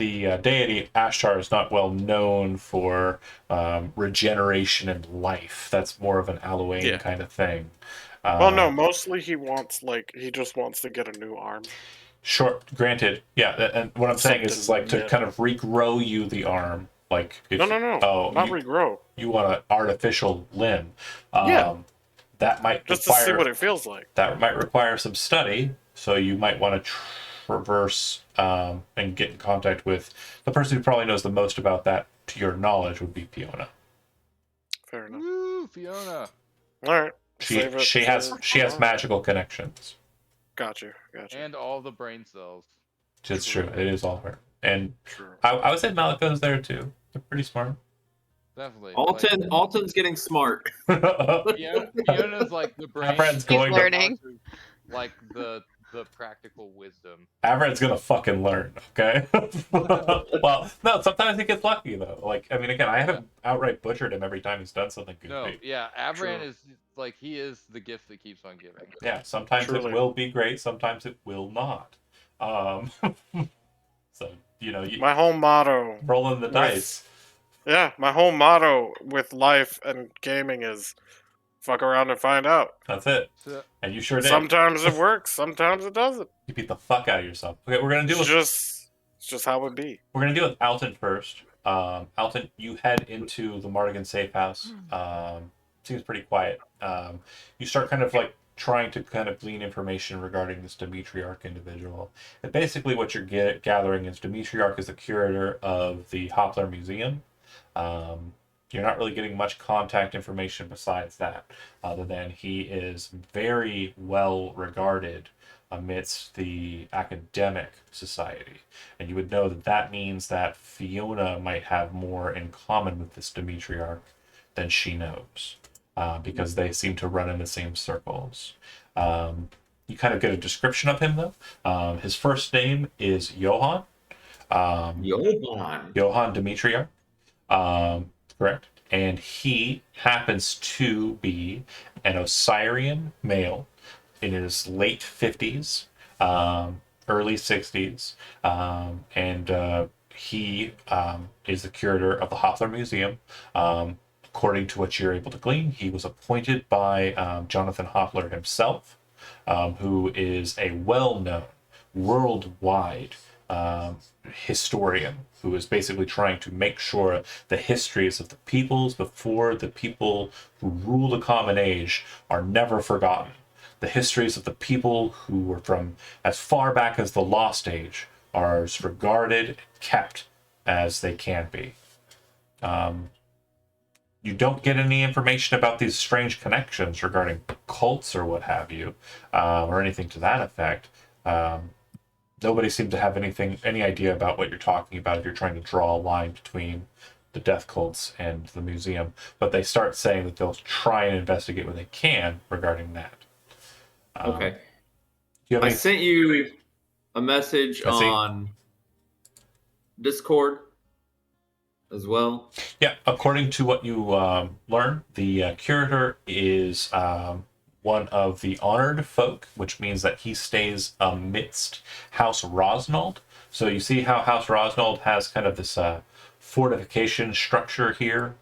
the deity Ashtar is not well known for regeneration and life. That's more of an Allowane Yeah. kind of thing. Well, no, mostly he just wants to get a new arm. Sure, granted, yeah. And what I'm saying is Something like to mid. kind of regrow you the arm, like if, No. oh, Not you, regrow. you want an artificial limb. Yeah. That might Just to see what it feels like. that might require some study. So you might want to traverse and get in contact with the person who probably knows the most about that. To your knowledge, would be Fiona. Fair enough. Woo, Fiona. All right. She Save it has for- magical connections. Got you. And all the brain cells. It's true. It is all her. And True. I would say Maliko's there too. They're pretty smart. Definitely. Alton's getting smart. Fiona's like the brain. Avrad's going He's learning. Like the practical wisdom. Avrad's gonna fucking learn, okay? Well, no, sometimes he gets lucky though. Like, I mean, again, I haven't outright butchered him every time he's done something goofy. No, yeah, Avran True. is like he is the gift that keeps on giving. Yeah, sometimes Truly. it will be great, sometimes it will not. So, you know, you My whole motto. rolling the dice. Yeah, my whole motto with life and gaming is fuck around and find out. That's it. So, And you sure did. Sometimes it works, sometimes it doesn't. You beat the fuck out of yourself. Okay, we're gonna It's deal with just how it be. We're gonna deal with Alton first. Alton, you head into the Mardigan safe house. Seems pretty quiet. You start kind of like trying to kind of glean information regarding this Demetriarch individual. And basically, what you're gathering is Demetriarch is the curator of the Hoppler Museum. You're not really getting much contact information besides that, other than he is very well regarded amidst the academic society. And you would know that that means that Fiona might have more in common with this Demetriarch than she knows, because they seem to run in the same circles. You kind of get a description of him, though. His first name is Johann. Johann Demetriarch. Correct. And he happens to be an Osirian male in his late 50s, early 60s. And he is the curator of the Hoppler Museum. According to what you're able to glean, he was appointed by Jonathan Hoppler himself, who is a well-known, worldwide historian who is basically trying to make sure the histories of the peoples before the people who rule the Common Age are never forgotten. The histories of the people who were from as far back as the Lost Age are as regarded and kept as they can be. You don't get any information about these strange connections regarding cults or what have you, or anything to that effect. Nobody seemed to have any idea about what you're talking about if you're trying to draw a line between the death cults and the museum. But they start saying that they'll try and investigate what they can regarding that. Okay. I sent you a message on Discord as well. Yeah, according to what you learn, the curator is one of the honored folk, which means that he stays amidst House Rosnald. So you see how House Rosnald has kind of this fortification structure here?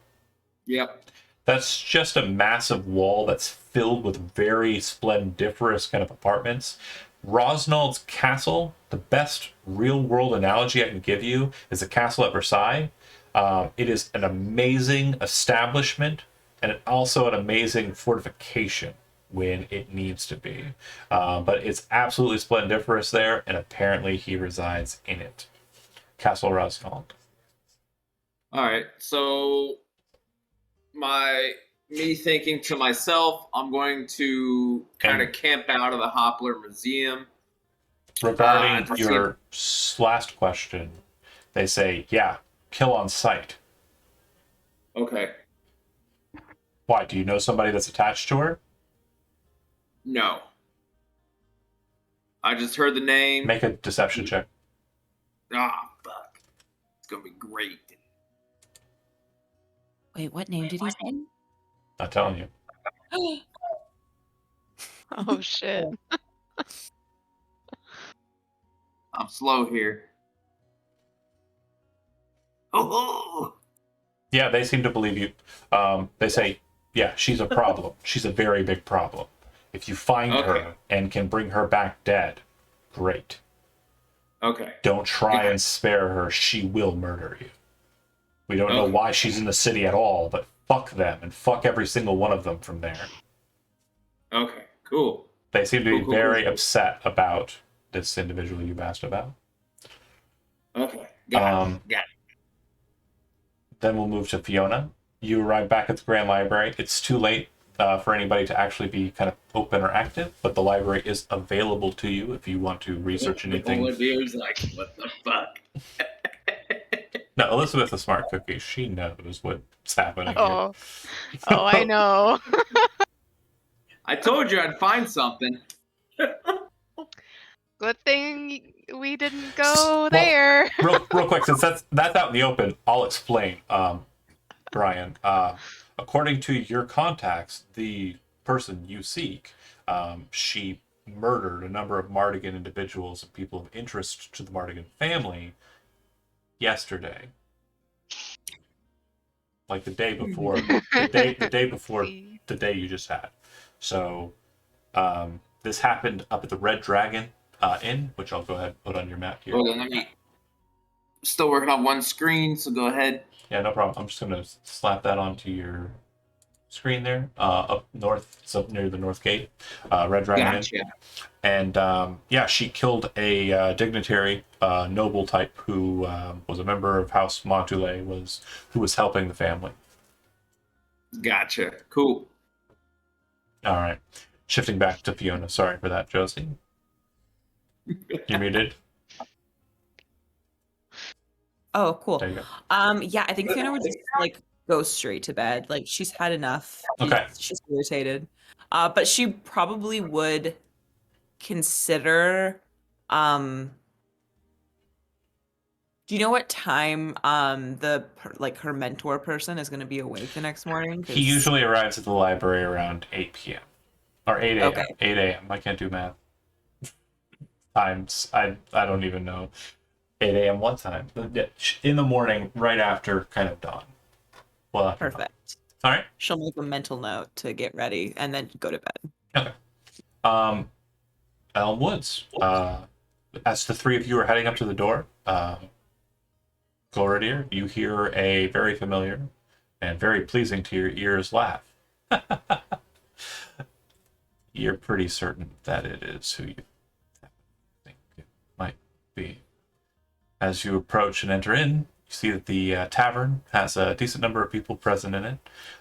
Yep. That's just a massive wall that's filled with very splendiferous kind of apartments. Rosnald's castle, the best real-world analogy I can give you is the castle at Versailles. It is an amazing establishment and also an amazing fortification when it needs to be. But it's absolutely splendiferous there, and apparently he resides in it. Castle Rosnald. All right. So me thinking to myself, I'm going to kind of camp out of the Hoppler Museum. Regarding your last question, they say, yeah, kill on sight. Okay. Why? Do you know somebody that's attached to her? No. I just heard the name. Make a deception check. Ah, fuck. It's going to be great. Wait, what name did he say? Not telling you. Oh shit. I'm slow here. Oh. Yeah, they seem to believe you. They say, yeah, she's a problem. She's a very big problem. If you find Okay. her and can bring her back dead, great. Okay. Don't try Got it. and spare her. She will murder you. We don't know Okay. why she's in the city at all, but fuck them and fuck every single one of them from there. Okay. Cool. They seem to be Cool, very cool. upset about this individual you've asked about. Okay. Got it. Then we'll move to Fiona. You arrive back at the Grand Library. It's too late for anybody to actually be kind of open or active, but the library is available to you if you want to research anything. Olivia's like, what the fuck? No, Elizabeth, a smart cookie. She knows what's happening here. Oh, I know. I told you I'd find something. Good thing we didn't Well, go there. real quick, since that's out in the open, I'll explain, Brian. According to your contacts, the person you seek, she murdered a number of Mardigan individuals and people of interest to the Mardigan family yesterday. Like the day before, the day before the day you just had. So, this happened up at the Red Dragon Inn, which I'll go ahead and put on your map here. Hold on, let me. Still working on one screen, so go ahead. Yeah, no problem. I'm just gonna slap that onto your screen there, up north. It's up near the North Gate, Red Dragon Inn. Gotcha. And yeah, she killed a dignitary, noble type who was a member of House Montoulet, who was helping the family. Gotcha. Cool. All right, shifting back to Fiona. Sorry for that, Josie. You muted. Oh, cool. There you go. Yeah, I think Fiona would just like go straight to bed. Like she's had enough. Okay. She's irritated. But she probably would consider do you know what time her mentor person is going to be awake the next morning? He usually arrives at the library around 8 p.m. or 8 a.m. Okay. 8 a.m. I can't do math. Times I don't even know. 8 a.m. what time? In the morning, right after kind of dawn. Well, Perfect. All right. She'll make a mental note to get ready and then go to bed. Okay. Elm Woods. As the three of you are heading up to the door, Gloridier, you hear a very familiar and very pleasing to your ears laugh. You're pretty certain that it is who you think it might be. As you approach and enter in, you see that the tavern has a decent number of people present in it.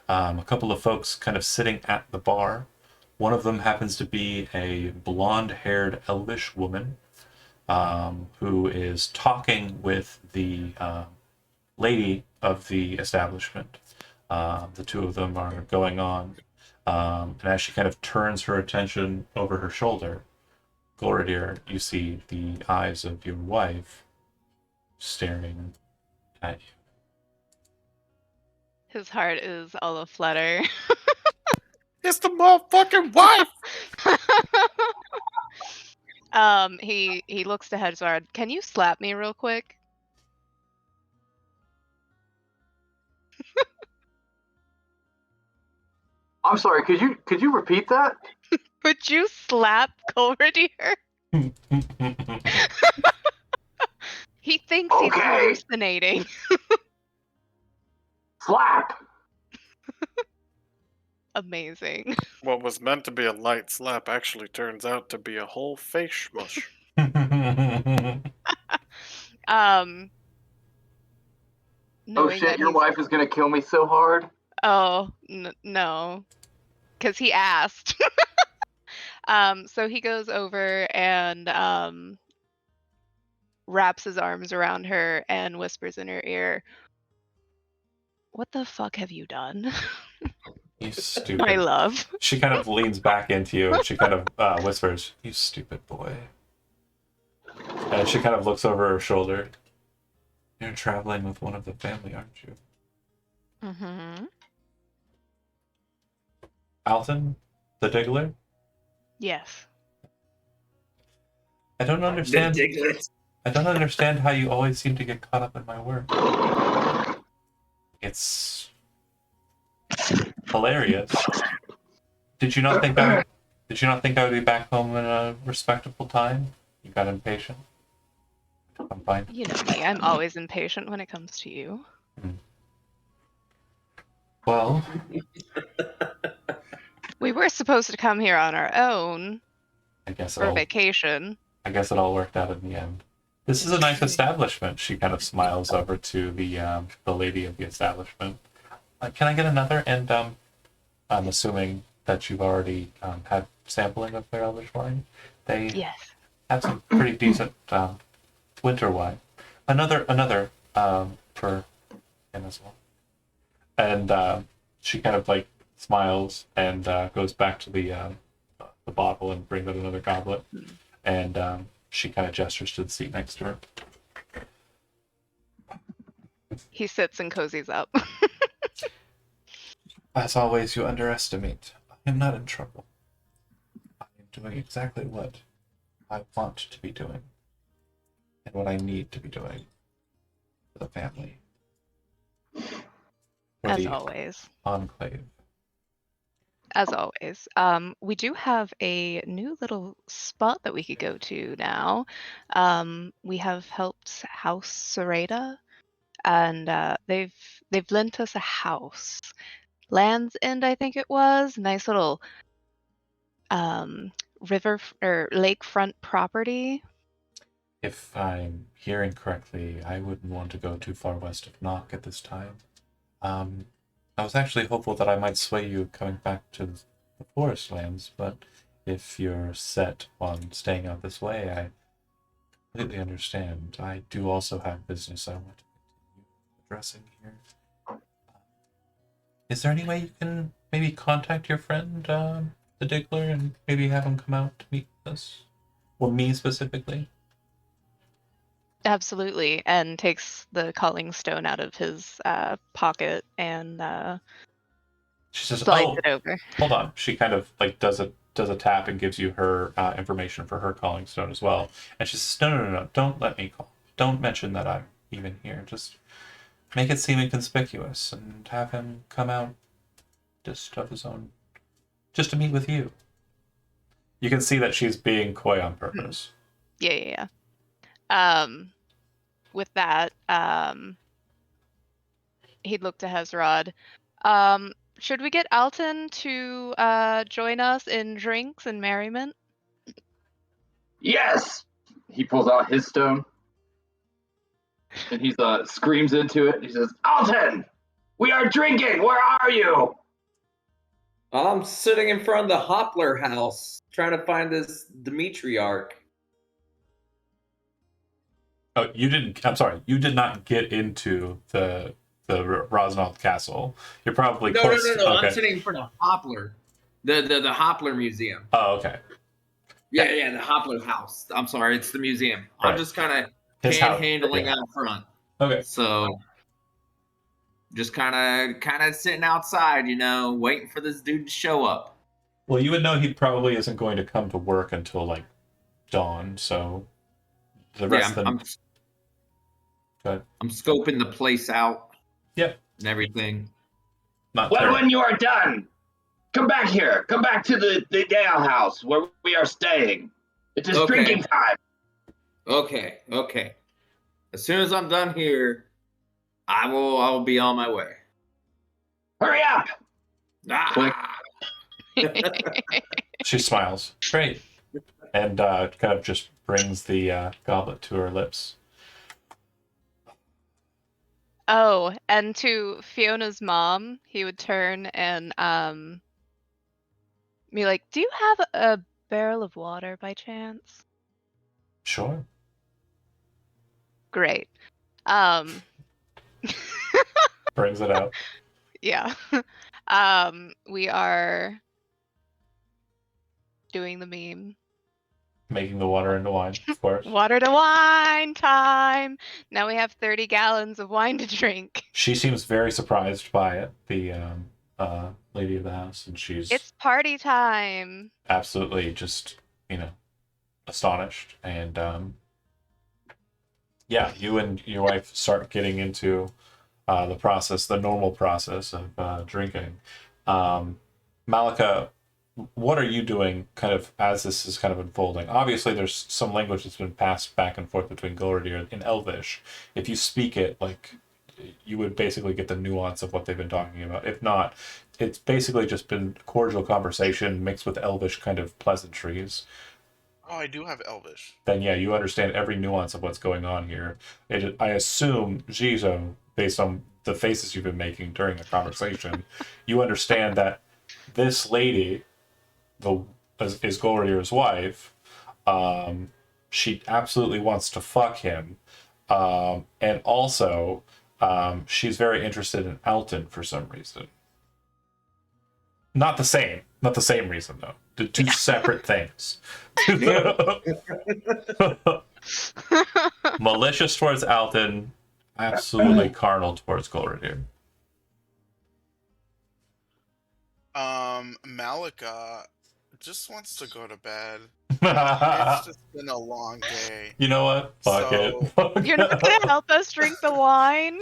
A couple of folks kind of sitting at the bar. One of them happens to be a blonde-haired elvish woman who is talking with the lady of the establishment. The two of them are going on. And as she kind of turns her attention over her shoulder, Gloridier, you see the eyes of your wife staring at you. His heart is all aflutter. It's the motherfucking wife. He looks to Hedgard. Can you slap me real quick? I'm sorry. Could you repeat that? Would you slap Colradier? He thinks he's Okay. hallucinating. Slap. Amazing. What was meant to be a light slap actually turns out to be a whole face smush. Um. Oh knowing shit! that Your he's- wife is gonna kill me so hard. Oh no, because he asked. So he goes over and wraps his arms around her and whispers in her ear, "What the fuck have you done?" You stupid. My love. She kind of leans back into you and she kind of whispers, "You stupid boy." And she kind of looks over her shoulder. You're traveling with one of the family, aren't you? Mm-hmm. Alton, the Diggler? Yes. I don't understand. Ridiculous. I don't understand how you always seem to get caught up in my work. It's hilarious. Did you not think I would be back home in a respectable time? You got impatient? I'm fine. You know me, I'm always impatient when it comes to you. Well, We were supposed to come here on our own I guess for vacation. it all worked out in the end. This is a nice establishment. She kind of smiles over to the lady of the establishment. Can I get another? And I'm assuming that you've already had sampling of their Elvish wine. They Yes. have some pretty decent winter wine. Another for him as well. And she kind of like smiles and goes back to the bottle and brings out another goblet. And she kind of gestures to the seat next to her. He sits and cozies up. As always, you underestimate. I am not in trouble. I am doing exactly what I want to be doing and what I need to be doing for the family. For As the always. Enclave. As always. We do have a new little spot that we could go to now. We have helped House Sereda, and they've lent us a house. Land's End, I think it was. Nice little river or lakefront property. If I'm hearing correctly, I wouldn't want to go too far west of Knock at this time. I was actually hopeful that I might sway you coming back to the forest lands, but if you're set on staying out this way, I completely understand. I do also have business I want to continue addressing here. Is there any way you can maybe contact your friend, the Diggler, and maybe have him come out to meet us? Well, me specifically? Absolutely, and takes the calling stone out of his pocket and She says, slides "Oh, it over. hold on." She kind of like does a tap and gives you her information for her calling stone as well. And she says, "No. Don't let me call. Don't mention that I'm even here. Just make it seem inconspicuous and have him come out just of his own, just to meet with you." You can see that she's being coy on purpose. Yeah. With that, he'd look to Hezrod. Should we get Alton to join us in drinks and merriment? Yes! He pulls out his stone. And he screams into it. He says, Alton! We are drinking! Where are you? I'm sitting in front of the Hopler house trying to find this Dimitriarch. Oh, you didn't. I'm sorry. You did not get into the Rosnald Castle. You're probably No. close. Okay. I'm sitting in front of Hopler. The Hopler Museum. Oh, okay. Yeah, the Hopler house. I'm sorry, it's the museum. Right. I'm just kind of His house, panhandling yeah. out front. Okay. So just kind of sitting outside, waiting for this dude to show up. Well, you would know he probably isn't going to come to work until like dawn. So the rest of them. Go ahead. I'm scoping the place out. Yep. And everything. Not Well, terrible. when you are done, come back here. Come back to the ale house where we are staying. It is Okay. drinking time. Okay. As soon as I'm done here, I will be on my way. Hurry up! Ah! She smiles. Great. And kind of just brings the goblet to her lips. Oh, and to Fiona's mom, he would turn and be like, "Do you have a barrel of water by chance?" Sure. Great. Brings it out. Yeah. We are doing the meme. Making the water into wine, of course. Water to wine time. Now we have 30 gallons of wine to drink. She seems very surprised by it, the lady of the house, and she's It's party time. absolutely just, astonished. And yeah, you and your wife start getting into the normal process of drinking. Malika, what are you doing kind of as this is kind of unfolding? Obviously, there's some language that's been passed back and forth between Golridir and Elvish. If you speak it, like, you would basically get the nuance of what they've been talking about. If not, it's basically just been cordial conversation mixed with Elvish kind of pleasantries. Oh, I do have Elvish. Then yeah, you understand every nuance of what's going on here. I assume, Jizo, based on the faces you've been making during the conversation, you understand that this lady, is Golridir's wife. She absolutely wants to fuck him, and also she's very interested in Alton for some reason. Not the same reason though. Two separate things. Malicious towards Alton, absolutely carnal towards Golridir. Malika just wants to go to bed. It's just been a long day. You know what? Fuck it. Fuck You're not gonna help us drink the wine?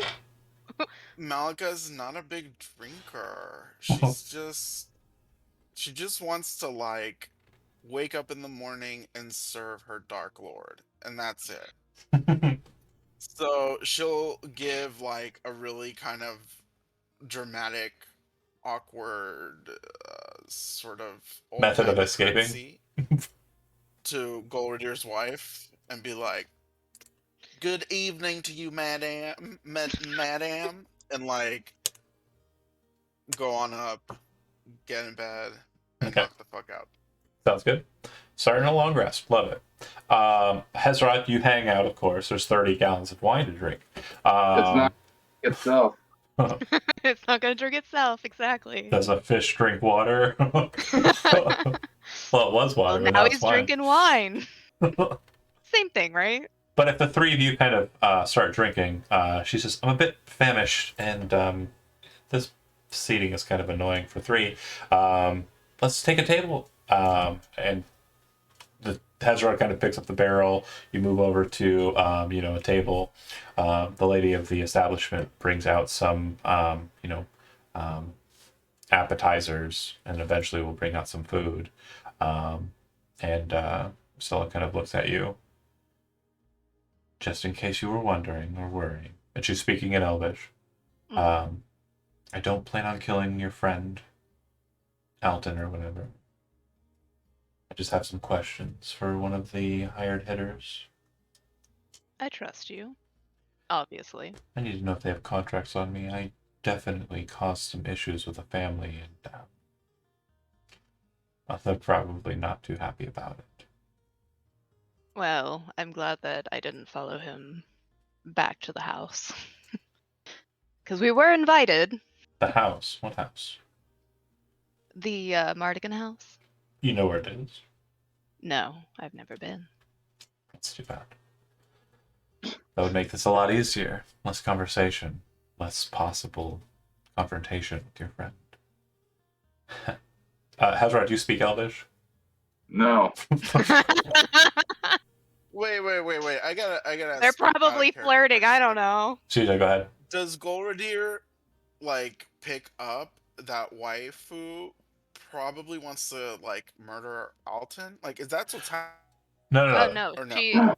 Malika's not a big drinker. She just wants to, like, wake up in the morning and serve her Dark Lord, and that's it. So she'll give, like, a really kind of dramatic, awkward, sort of Method of old-timey escaping. curtsy to Golridir's wife and be like, "Good evening to you, madam," and, like, go on up, get in bed, and Okay. knock the fuck out. Sounds good. Starting a long rest. Love it. Hezrat, you hang out, of course. There's 30 gallons of wine to drink. It's not itself. It's not gonna drink itself, exactly. Does a fish drink water? Well, it was water. Well, but now it's he's wine. drinking wine. Same thing, right? But if the three of you kind of start drinking, she says, I'm a bit famished, and this seating is kind of annoying for three. Let's take a table. And the Hezra kind of picks up the barrel. You move over to, a table. The lady of the establishment brings out some, appetizers, and eventually will bring out some food. And Stella kind of looks at you. Just in case you were wondering or worrying. And she's speaking in Elvish. I don't plan on killing your friend, Alton or whatever. I just have some questions for one of the hired hitters. I trust you. Obviously. I need to know if they have contracts on me. I definitely caused some issues with the family, and they're probably not too happy about it. Well, I'm glad that I didn't follow him back to the house. Because we were invited. The house? What house? The Mardigan house? You know where it is. No, I've never been. That's too bad. That would make this a lot easier. Less conversation. Less possible confrontation with your friend. Hezra, do you speak Elvish? No. Wait. I gotta. They're ask a probably character flirting. I don't question. know. CJ, go ahead. Does Golridir, like, pick up that wife who probably wants to, like, murder Alton? Like, is that what's happening? No. Oh no, Or no?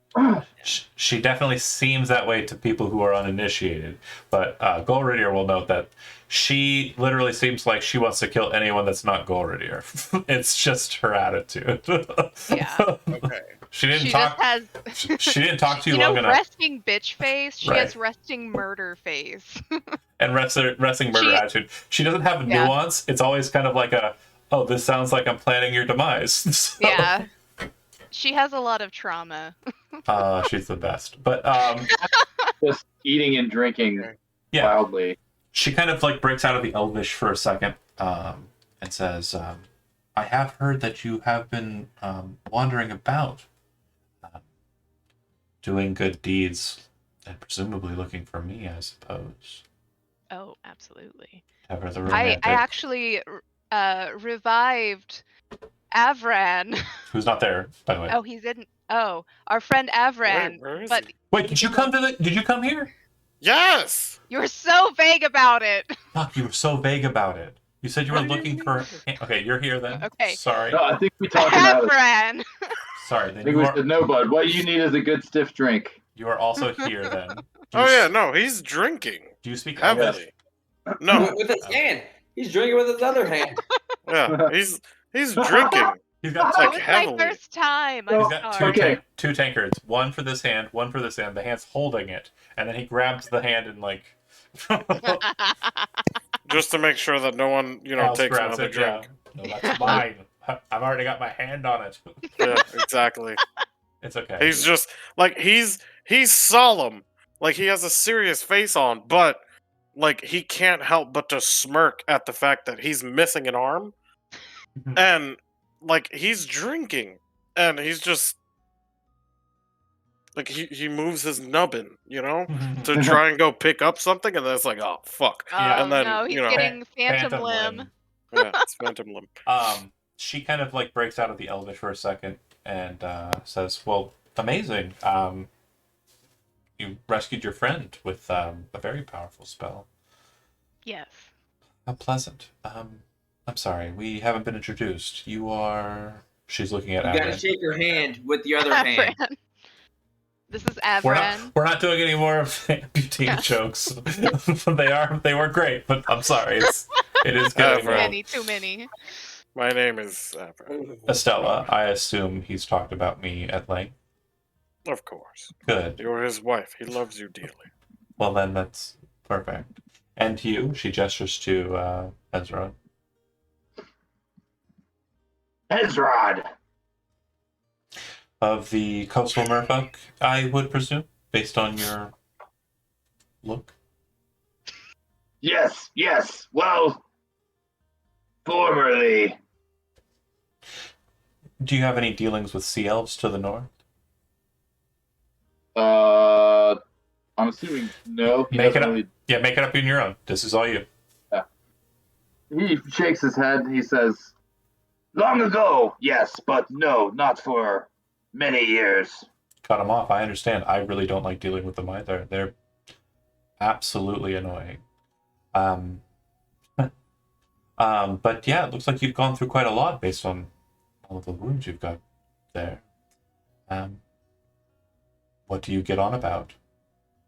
She definitely seems that way to people who are uninitiated, but Golridir will note that she literally seems like she wants to kill anyone that's not Golridir. It's just her attitude. Yeah. Okay. She didn't She talk. just has, She didn't talk to you you know, long enough. resting bitch face. She Right. has resting murder face. And resting murder attitude. She doesn't have Yeah. nuance. It's always kind of like oh, this sounds like I'm planning your demise. So, Yeah. She has a lot of trauma. she's the best. But Just eating and drinking yeah, loudly. she kind of like breaks out of the Elvish for a second, and says, I have heard that you have been wandering about, doing good deeds, and presumably looking for me, I suppose. Oh, absolutely. Ever the I romantic. actually revived Avraham. Who's not there, by the way. Oh, he's in. Oh, our friend Avraham. Where is but he? Wait, did you come here? Yes. You were so vague about it. Fuck, you were so vague about it. You said you were What do you looking for. Okay, you're here then. Okay. Sorry. No, I think we talked about it. Avran. Sorry. I Then think you we are. said no, bud. What you need is a good stiff drink. You are also here then. Do Oh you yeah, s- no, he's drinking Do you speak Elvish? heavily. No, With his hand. He's drinking with his other hand. yeah, he's drinking He's got It like was heavily. my first time. So- I'm He's got sorry. Okay. two tankards. One for this hand, one for this hand. The hand's holding it, and then he grabs the hand and like. Just to make sure that no one, Else takes grabs another it. drink. Yeah. No, that's mine. I've already got my hand on it. Yeah, exactly. It's okay. He's just like he's solemn, like he has a serious face on, but like he can't help but to smirk at the fact that he's missing an arm, and like he's drinking, and he's just like he moves his nubbin, to try and go pick up something, and then it's like, oh fuck, Yeah. and then no, he's getting phantom limb. yeah, it's phantom limb. She kind of like breaks out of the Elvish for a second and says, "Well, amazing. You rescued your friend with a very powerful spell. Yes. How pleasant. I'm sorry, we haven't been introduced. You are." She's looking at You gotta Avran. shake your hand with the other hand. Avran. This is We're Avran. not doing any more of amputee jokes. They were great, but I'm sorry, it is getting Avran. Too many. My name is Estella. I assume he's talked about me at length. of course. Good. You're his wife. He loves you dearly. Well, then that's perfect. And you, she gestures to Ezra. Ezrod. Of the coastal merfolk, I would presume, based on your look. Yes, yes. Well, formerly. Do you have any dealings with sea elves to the north? I'm assuming no. He Make it doesn't up. really. Yeah, make it up in your own. This is all you. He shakes his head. He says, "Long ago, yes, but no, not for many years." Cut them off. I understand. I really don't like dealing with them either. They're absolutely annoying. But yeah, it looks like you've gone through quite a lot based on all of the wounds you've got there. What do you get on about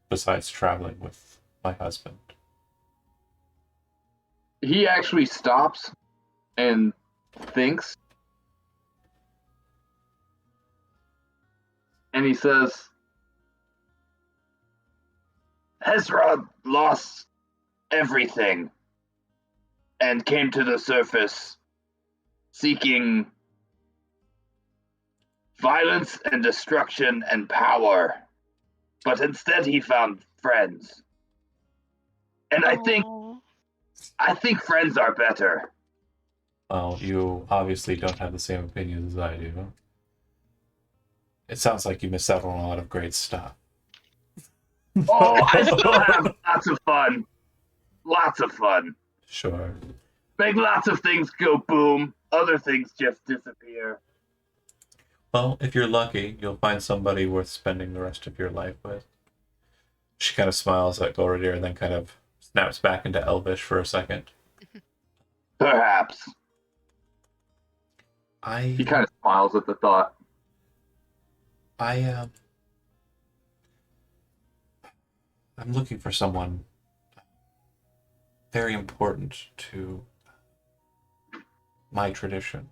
besides traveling with my husband? He actually stops and thinks. And he says, Ezra lost everything and came to the surface seeking violence and destruction and power. But instead he found friends. And I think friends are better. Well, you obviously don't have the same opinions as I do. It sounds like you missed out on a lot of great stuff. Oh, I still have lots of fun. Lots of fun. Sure. Make lots of things go boom. Other things just disappear. Well, if you're lucky, you'll find somebody worth spending the rest of your life with. She kind of smiles at Golridir and then kind of snaps back into Elvish for a second. Perhaps. He kind of smiles at the thought. I'm looking for someone very important to my tradition,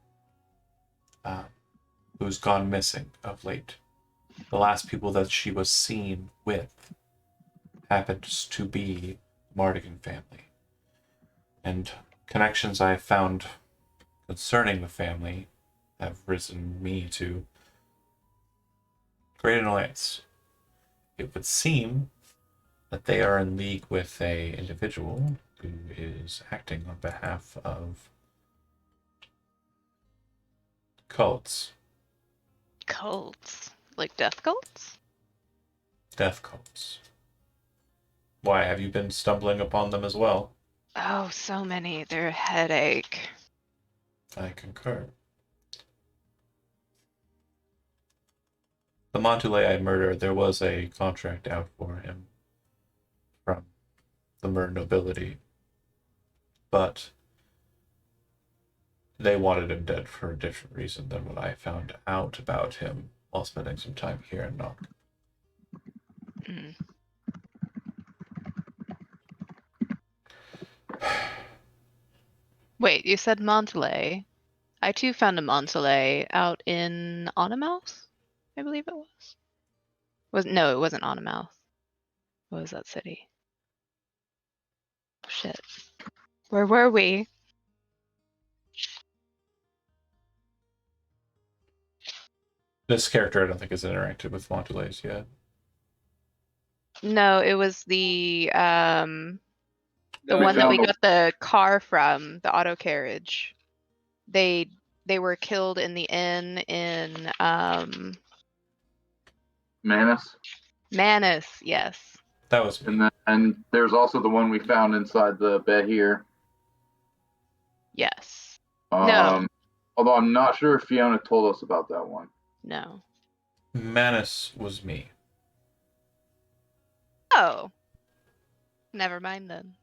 who's gone missing of late. The last people that she was seen with happens to be the Mardigan family. And connections I have found concerning the family have risen me to great annoyance. It would seem that they are in league with a individual who is acting on behalf of cults. Cults? Like death cults? Death cults. Why, have you been stumbling upon them as well? Oh, so many. They're a headache. I concur. The Montulei murder, there was a contract out for him. the Mer nobility, but they wanted him dead for a different reason than what I found out about him while spending some time here in Nock. Mm. Wait, you said Monteley. I too found a Monteley out in Onamouth, I believe it was. No, it wasn't Onamouth. What was that city? Shit. Where were we? This character, I don't think, has interacted with Montelays yet. No, it was the Then one that we found got the car from, the auto carriage. They were killed in the inn in Manus. Manus, yes. That was me. And there's also the one we found inside the bed here. Yes. No. Although I'm not sure if Fiona told us about that one. No. Manus was me. Oh. Never mind then.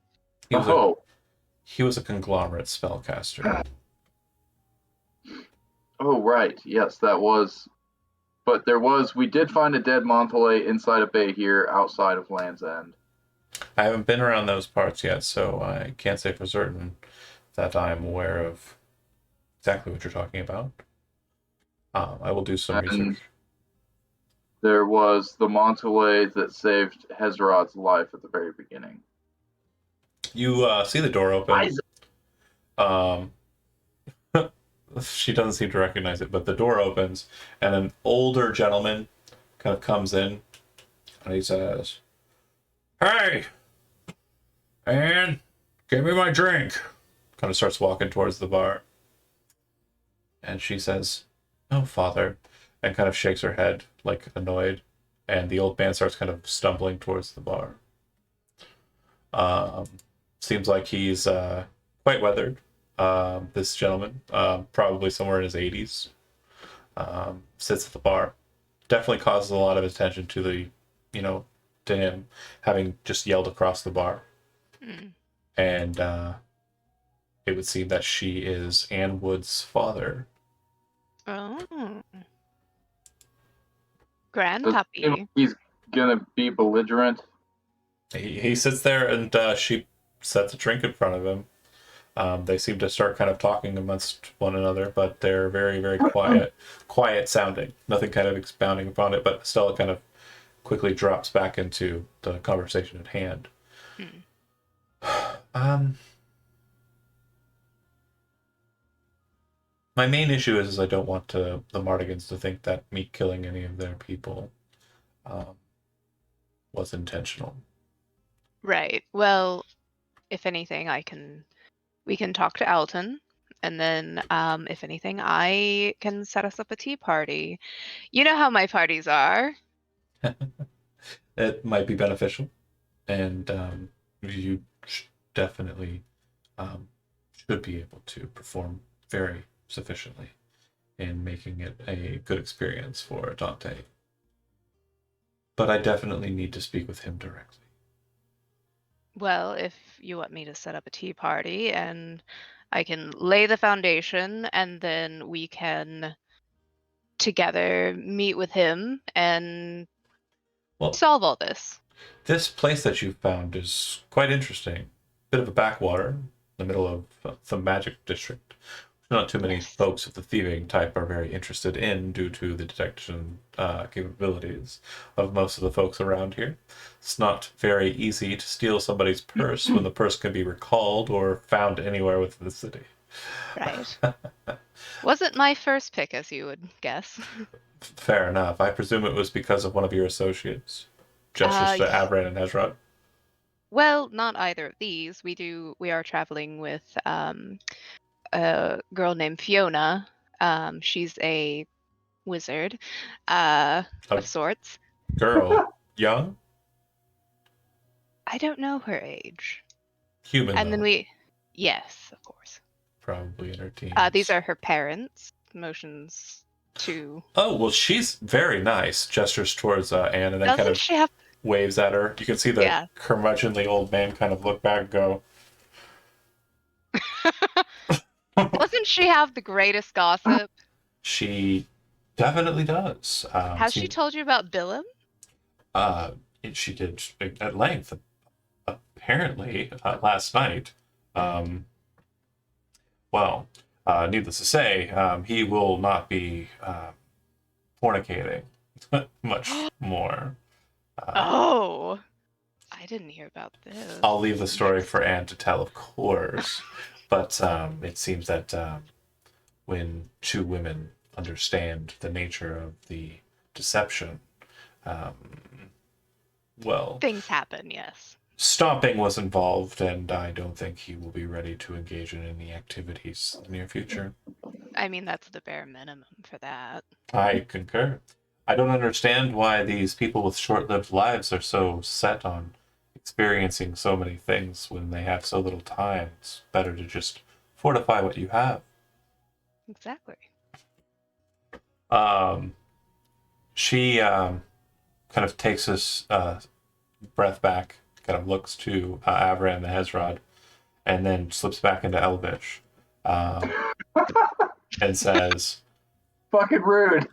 He was a conglomerate spellcaster. Oh, right. Yes, that was. But we did find a dead Monteley inside a bay here outside of Land's End. I haven't been around those parts yet, so I can't say for certain that I'm aware of exactly what you're talking about. I will do some research. There was the Monteley that saved Hezrod's life at the very beginning. You see the door open. She doesn't seem to recognize it, but the door opens, and an older gentleman kind of comes in, and he says, "Hey, Anne, give me my drink." Kind of starts walking towards the bar. And she says, "No, father," and kind of shakes her head, like annoyed. And the old man starts kind of stumbling towards the bar. Seems like he's quite weathered. This gentleman, probably somewhere in his 80s, sits at the bar. Definitely causes a lot of attention to to him, having just yelled across the bar. And it would seem that she is Anne Wood's father. Oh. Grandpappy. He's gonna be belligerent. He sits there, and she sets a drink in front of him. They seem to start kind of talking amongst one another, but they're very, very quiet sounding. Nothing kind of expounding upon it, but still it kind of quickly drops back into the conversation at hand. My main issue is I don't want the Mardigans to think that me killing any of their people was intentional. Right. Well, if anything, we can talk to Alton, and then if anything, I can set us up a tea party. You know how my parties are. It might be beneficial, and you definitely should be able to perform very sufficiently in making it a good experience for Dante. But I definitely need to speak with him directly. Well, if you want me to set up a tea party, and I can lay the foundation, and then we can together meet with him and solve all this. This place that you found is quite interesting. Bit of a backwater in the middle of the magic district. Not too many folks of the thieving type are very interested in, due to the detection capabilities of most of the folks around here. It's not very easy to steal somebody's purse when the purse can be recalled or found anywhere within the city. Right. Wasn't my first pick, as you would guess. Fair enough. I presume it was because of one of your associates, Justice to Avraham and Hezrod. Well, not either of these. We are traveling with a girl named Fiona. She's a wizard of sorts. Girl, young? I don't know her age. Human. And then yes, of course. Probably in her teens. These are her parents. Motions to. Oh well, she's very nice. Gestures towards Anne, and then Doesn't she have waves at her. You can see the Yeah. curmudgeonly old man kind of look back and go, Doesn't she have the greatest gossip? she definitely does. Has she told you about Billum? Uh, she did at length, apparently, last night. Well, needless to say, he will not be fornicating much more. Oh, I didn't hear about this. I'll leave the story for Anne to tell, of course. But it seems that when two women understand the nature of the deception, well, Things happen, yes. stomping was involved, and I don't think he will be ready to engage in any activities in the near future. I mean, that's the bare minimum for that. I concur. I don't understand why these people with short-lived lives are so set on experiencing so many things when they have so little time. It's better to just fortify what you have. Exactly. She kind of takes this breath back, kind of looks to Avraham the Hezrod, and then slips back into Elvish, and says, Fucking rude.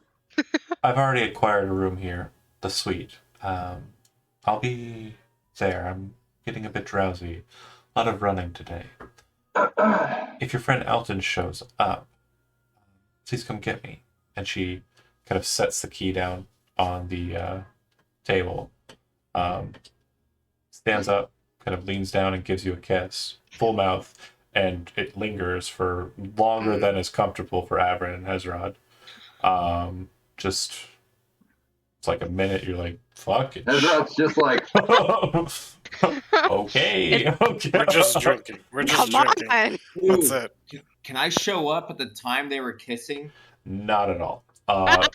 I've already acquired a room here, the suite. I'll be there. I'm getting a bit drowsy. A lot of running today. If your friend Elton shows up, please come get me. And she kind of sets the key down on the table, stands up, kind of leans down and gives you a kiss, full mouth, and it lingers for longer than is comfortable for Avrin and Hezrod. Just, it's like a minute, you're like, fuck it. Ezra's just like, okay. We're just drinking. We're just Come drinking. on. That's it. Can I show up at the time they were kissing? Not at all. Ah,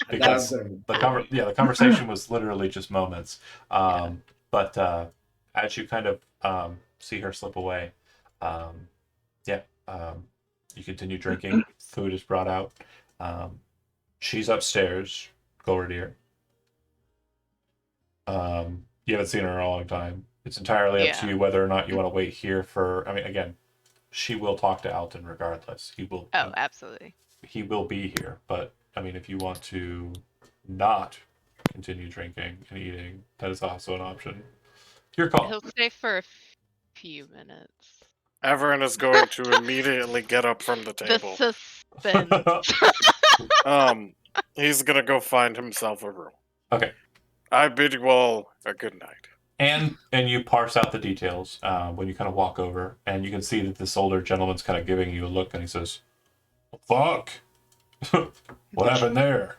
Because that was the conversation was literally just moments. But as you kind of see her slip away, you continue drinking. Food is brought out. She's upstairs. Golridir. You haven't seen her in a long time. It's entirely up to Yeah. you whether or not you want to wait here for. I mean, again, she will talk to Alton regardless. He will. Oh, absolutely. He will be here, but I mean, if you want to not continue drinking and eating, that is also an option. Your call. He'll stay for a few minutes. Averin is going to immediately get up from the The table. suspense. He's gonna go find himself a room. Okay. I bid you all a good night. And you parse out the details when you kind of walk over, and you can see that this older gentleman's kind of giving you a look, and he says, "Fuck, what happened there?"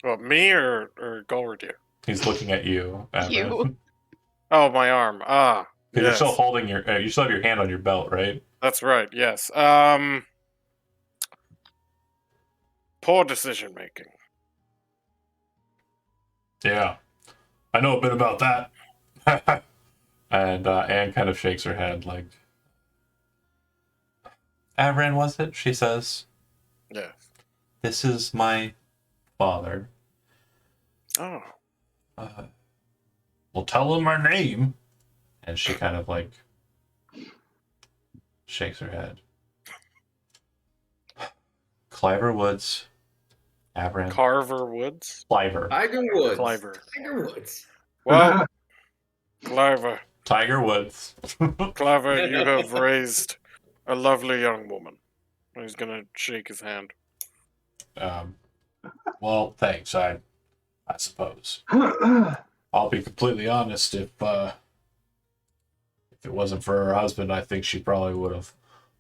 What, me or Golridir? He's looking at you. You. Oh, my arm. Ah, You're yes. still holding your. You still have your hand on your belt, right? That's right. Yes. Poor decision making. Yeah, I know a bit about that. And Anne kind of shakes her head like, Avran, was it? She says, Yeah. this is my father. Oh. Well, tell him my name. And she kind of like shakes her head. Cliver Woods. Avran. Carver Woods? Cliver. Tiger Woods. Cliver. Tiger Woods. Well, Cliver. Tiger Woods. Cliver, you have raised a lovely young woman. He's gonna shake his hand. Well, thanks. I suppose. I'll be completely honest. If it wasn't for her husband, I think she probably would have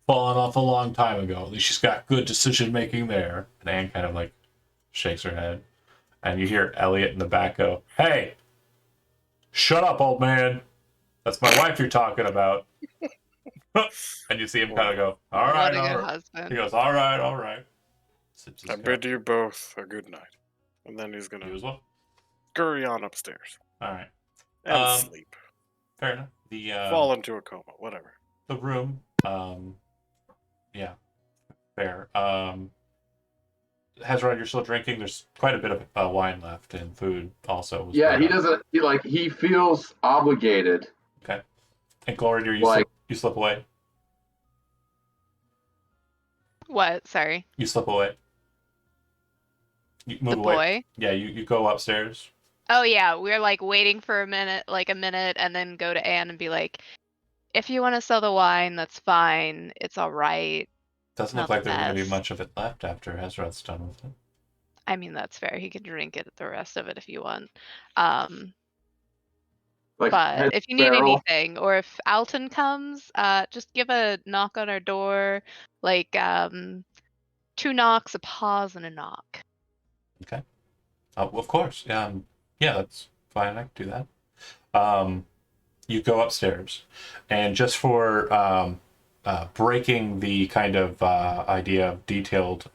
fallen off a long time ago. At least she's got good decision making there. And Anne kind of like shakes her head, and you hear Elliot in the back go, "Hey, shut up, old man. That's my wife you're talking about." And you see him kind of go, "All right, What a all good right." husband. He goes, "All right, all right." Sips his I cup. bid you both a good night. And then he's You gonna as well. scurry on upstairs All right. and sleep. Fair enough. The Fall into a coma, whatever. the room, yeah, fair. Hezron, you're still drinking. There's quite a bit of wine left, and food also. Was Yeah, brought he up. doesn't. He feels obligated. Okay. And Gloria, Like- you slip away. What? Sorry. You slip away. You move The away. boy? Yeah, you go upstairs. Oh yeah, we're like waiting for a minute, and then go to Anne and be like, if you want to sell the wine, that's fine. It's all right. Doesn't Not look like the there's going to be best. much of it left after Hezrod's done with it. I mean, that's fair. He can drink it, the rest of it, if you want. Like But if you need barrel. anything, or if Alton comes, just give a knock on our door. Like 2 knocks, a pause, and a knock. Okay. Of course. Yeah, that's fine. I can do that. You go upstairs, and just for breaking the kind of idea of detailed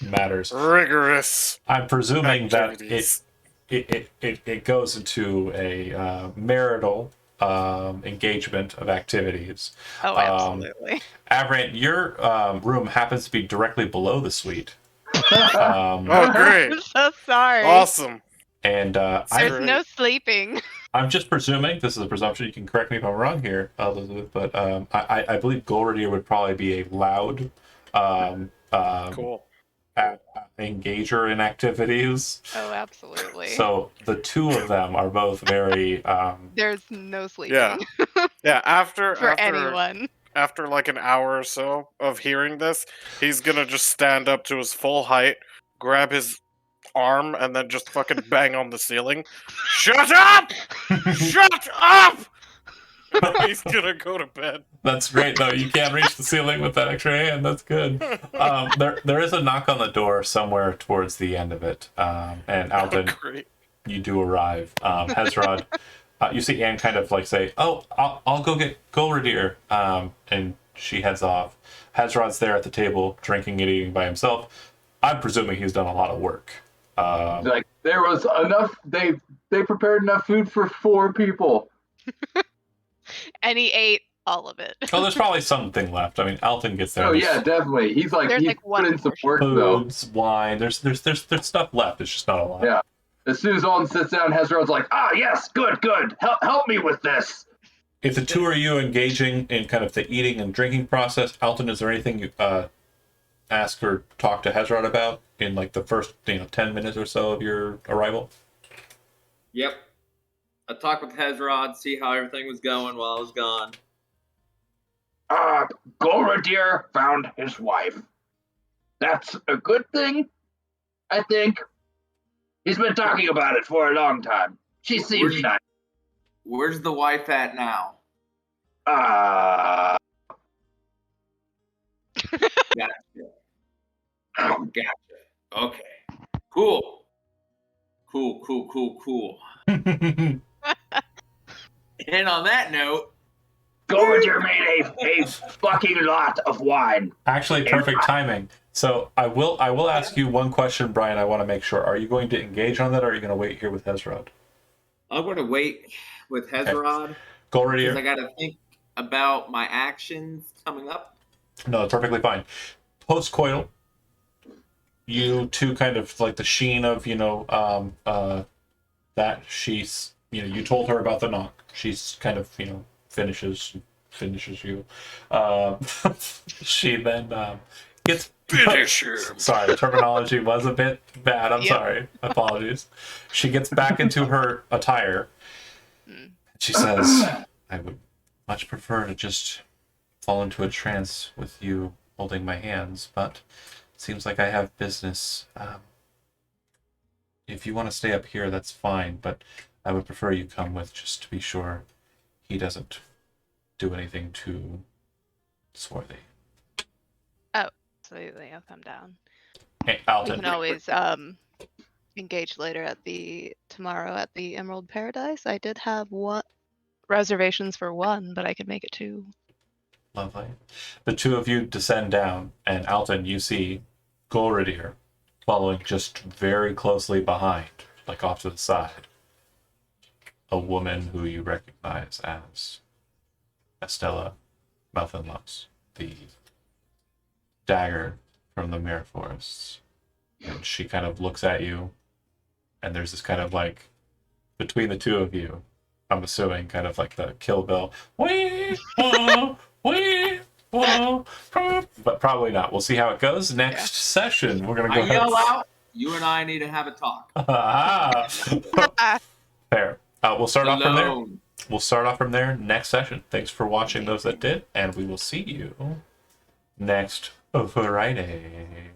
matters, Rigorous. I'm presuming that activities. it goes into a marital engagement of activities. Oh, absolutely. Avraham, your room happens to be directly below the suite. Oh, great. I'm so sorry. Awesome. And There's Great. no sleeping. I'm just presuming, this is a presumption, you can correct me if I'm wrong here, Elizabeth, but I believe Golradier would probably be a loud Cool. engager in activities. Oh, absolutely. So the two of them are both very... There's no sleeping Yeah. Yeah. After for anyone. after like an hour or so of hearing this, he's gonna just stand up to his full height, grab his arm, and then just fucking bang on the ceiling. Shut up! Shut up! He's gonna go to bed. That's great, though. You can't reach the ceiling with that extra hand. That's good. There is a knock on the door somewhere towards the end of it. And Alton, Great. you do arrive. Hezrod, you see Anne kind of like say, "Oh, I'll go get Golradier," and she heads off. Hezrod's there at the table, drinking and eating by himself. I'm presuming he's done a lot of work. Like there was enough. They prepared enough food for 4 people. And he ate all of it. Oh, there's probably something left. I mean, Alton gets there. Oh There's yeah, definitely. He's like There's he like one put in some portion. work though. foods, wine. There's stuff left. It's just not a lot. Yeah. As soon as Alden sits down, Hezrod's like, yes, good. Help me with this. If the two are you engaging in kind of the eating and drinking process, Alton, is there anything you ask or talk to Hezrod about in like the first 10 minutes or so of your arrival? Yep. I talked with Hezrod, see how everything was going while I was gone. Golradier found his wife. That's a good thing, I think. He's been talking about it for a long time. She seems nice. Where's the wife at now? Gotcha. Gotcha. Okay. Cool. And on that note, Golradier made a fucking lot of wine. Actually, perfect timing. So I will ask you one question, Brian. I want to make sure. Are you going to engage on that, or are you going to wait here with Hezrod? I'm going to wait with Hezrod Golradier? because I got to think about my actions coming up. No, it's perfectly fine. Post-coital, you two kind of like the sheen of, that she's, you told her about the knock. She's kind of, finishes you. She then gets... Finish him. Sorry, the terminology was a bit bad. I'm sorry. Apologies. She gets back into her attire. She says, I would much prefer to just fall into a trance with you holding my hands, but it seems like I have business. If you want to stay up here, that's fine, but I would prefer you come with just to be sure he doesn't do anything too swarthy. Oh, absolutely. I'll come down. Hey, We Alton. can always engage later tomorrow at the Emerald Paradise. I did have reservations for 1, but I could make it 2. Lovely. The two of you descend down, and Alton, you see Golradier following just very closely behind, like off to the side. A woman who you recognize as Estella Malthenlos, the dagger from the Mirror Forests. And she kind of looks at you, and there's this kind of like, between the two of you, I'm assuming kind of like the Kill Bill, wee, whoa, wee, whoa, but probably not. We'll see how it goes. Next session, we're going to go I yell out, you and I need to have a talk. Fair. We'll start off from there. Alone. We'll start off from there next session. Thanks for watching those that did, and we will see you next Friday.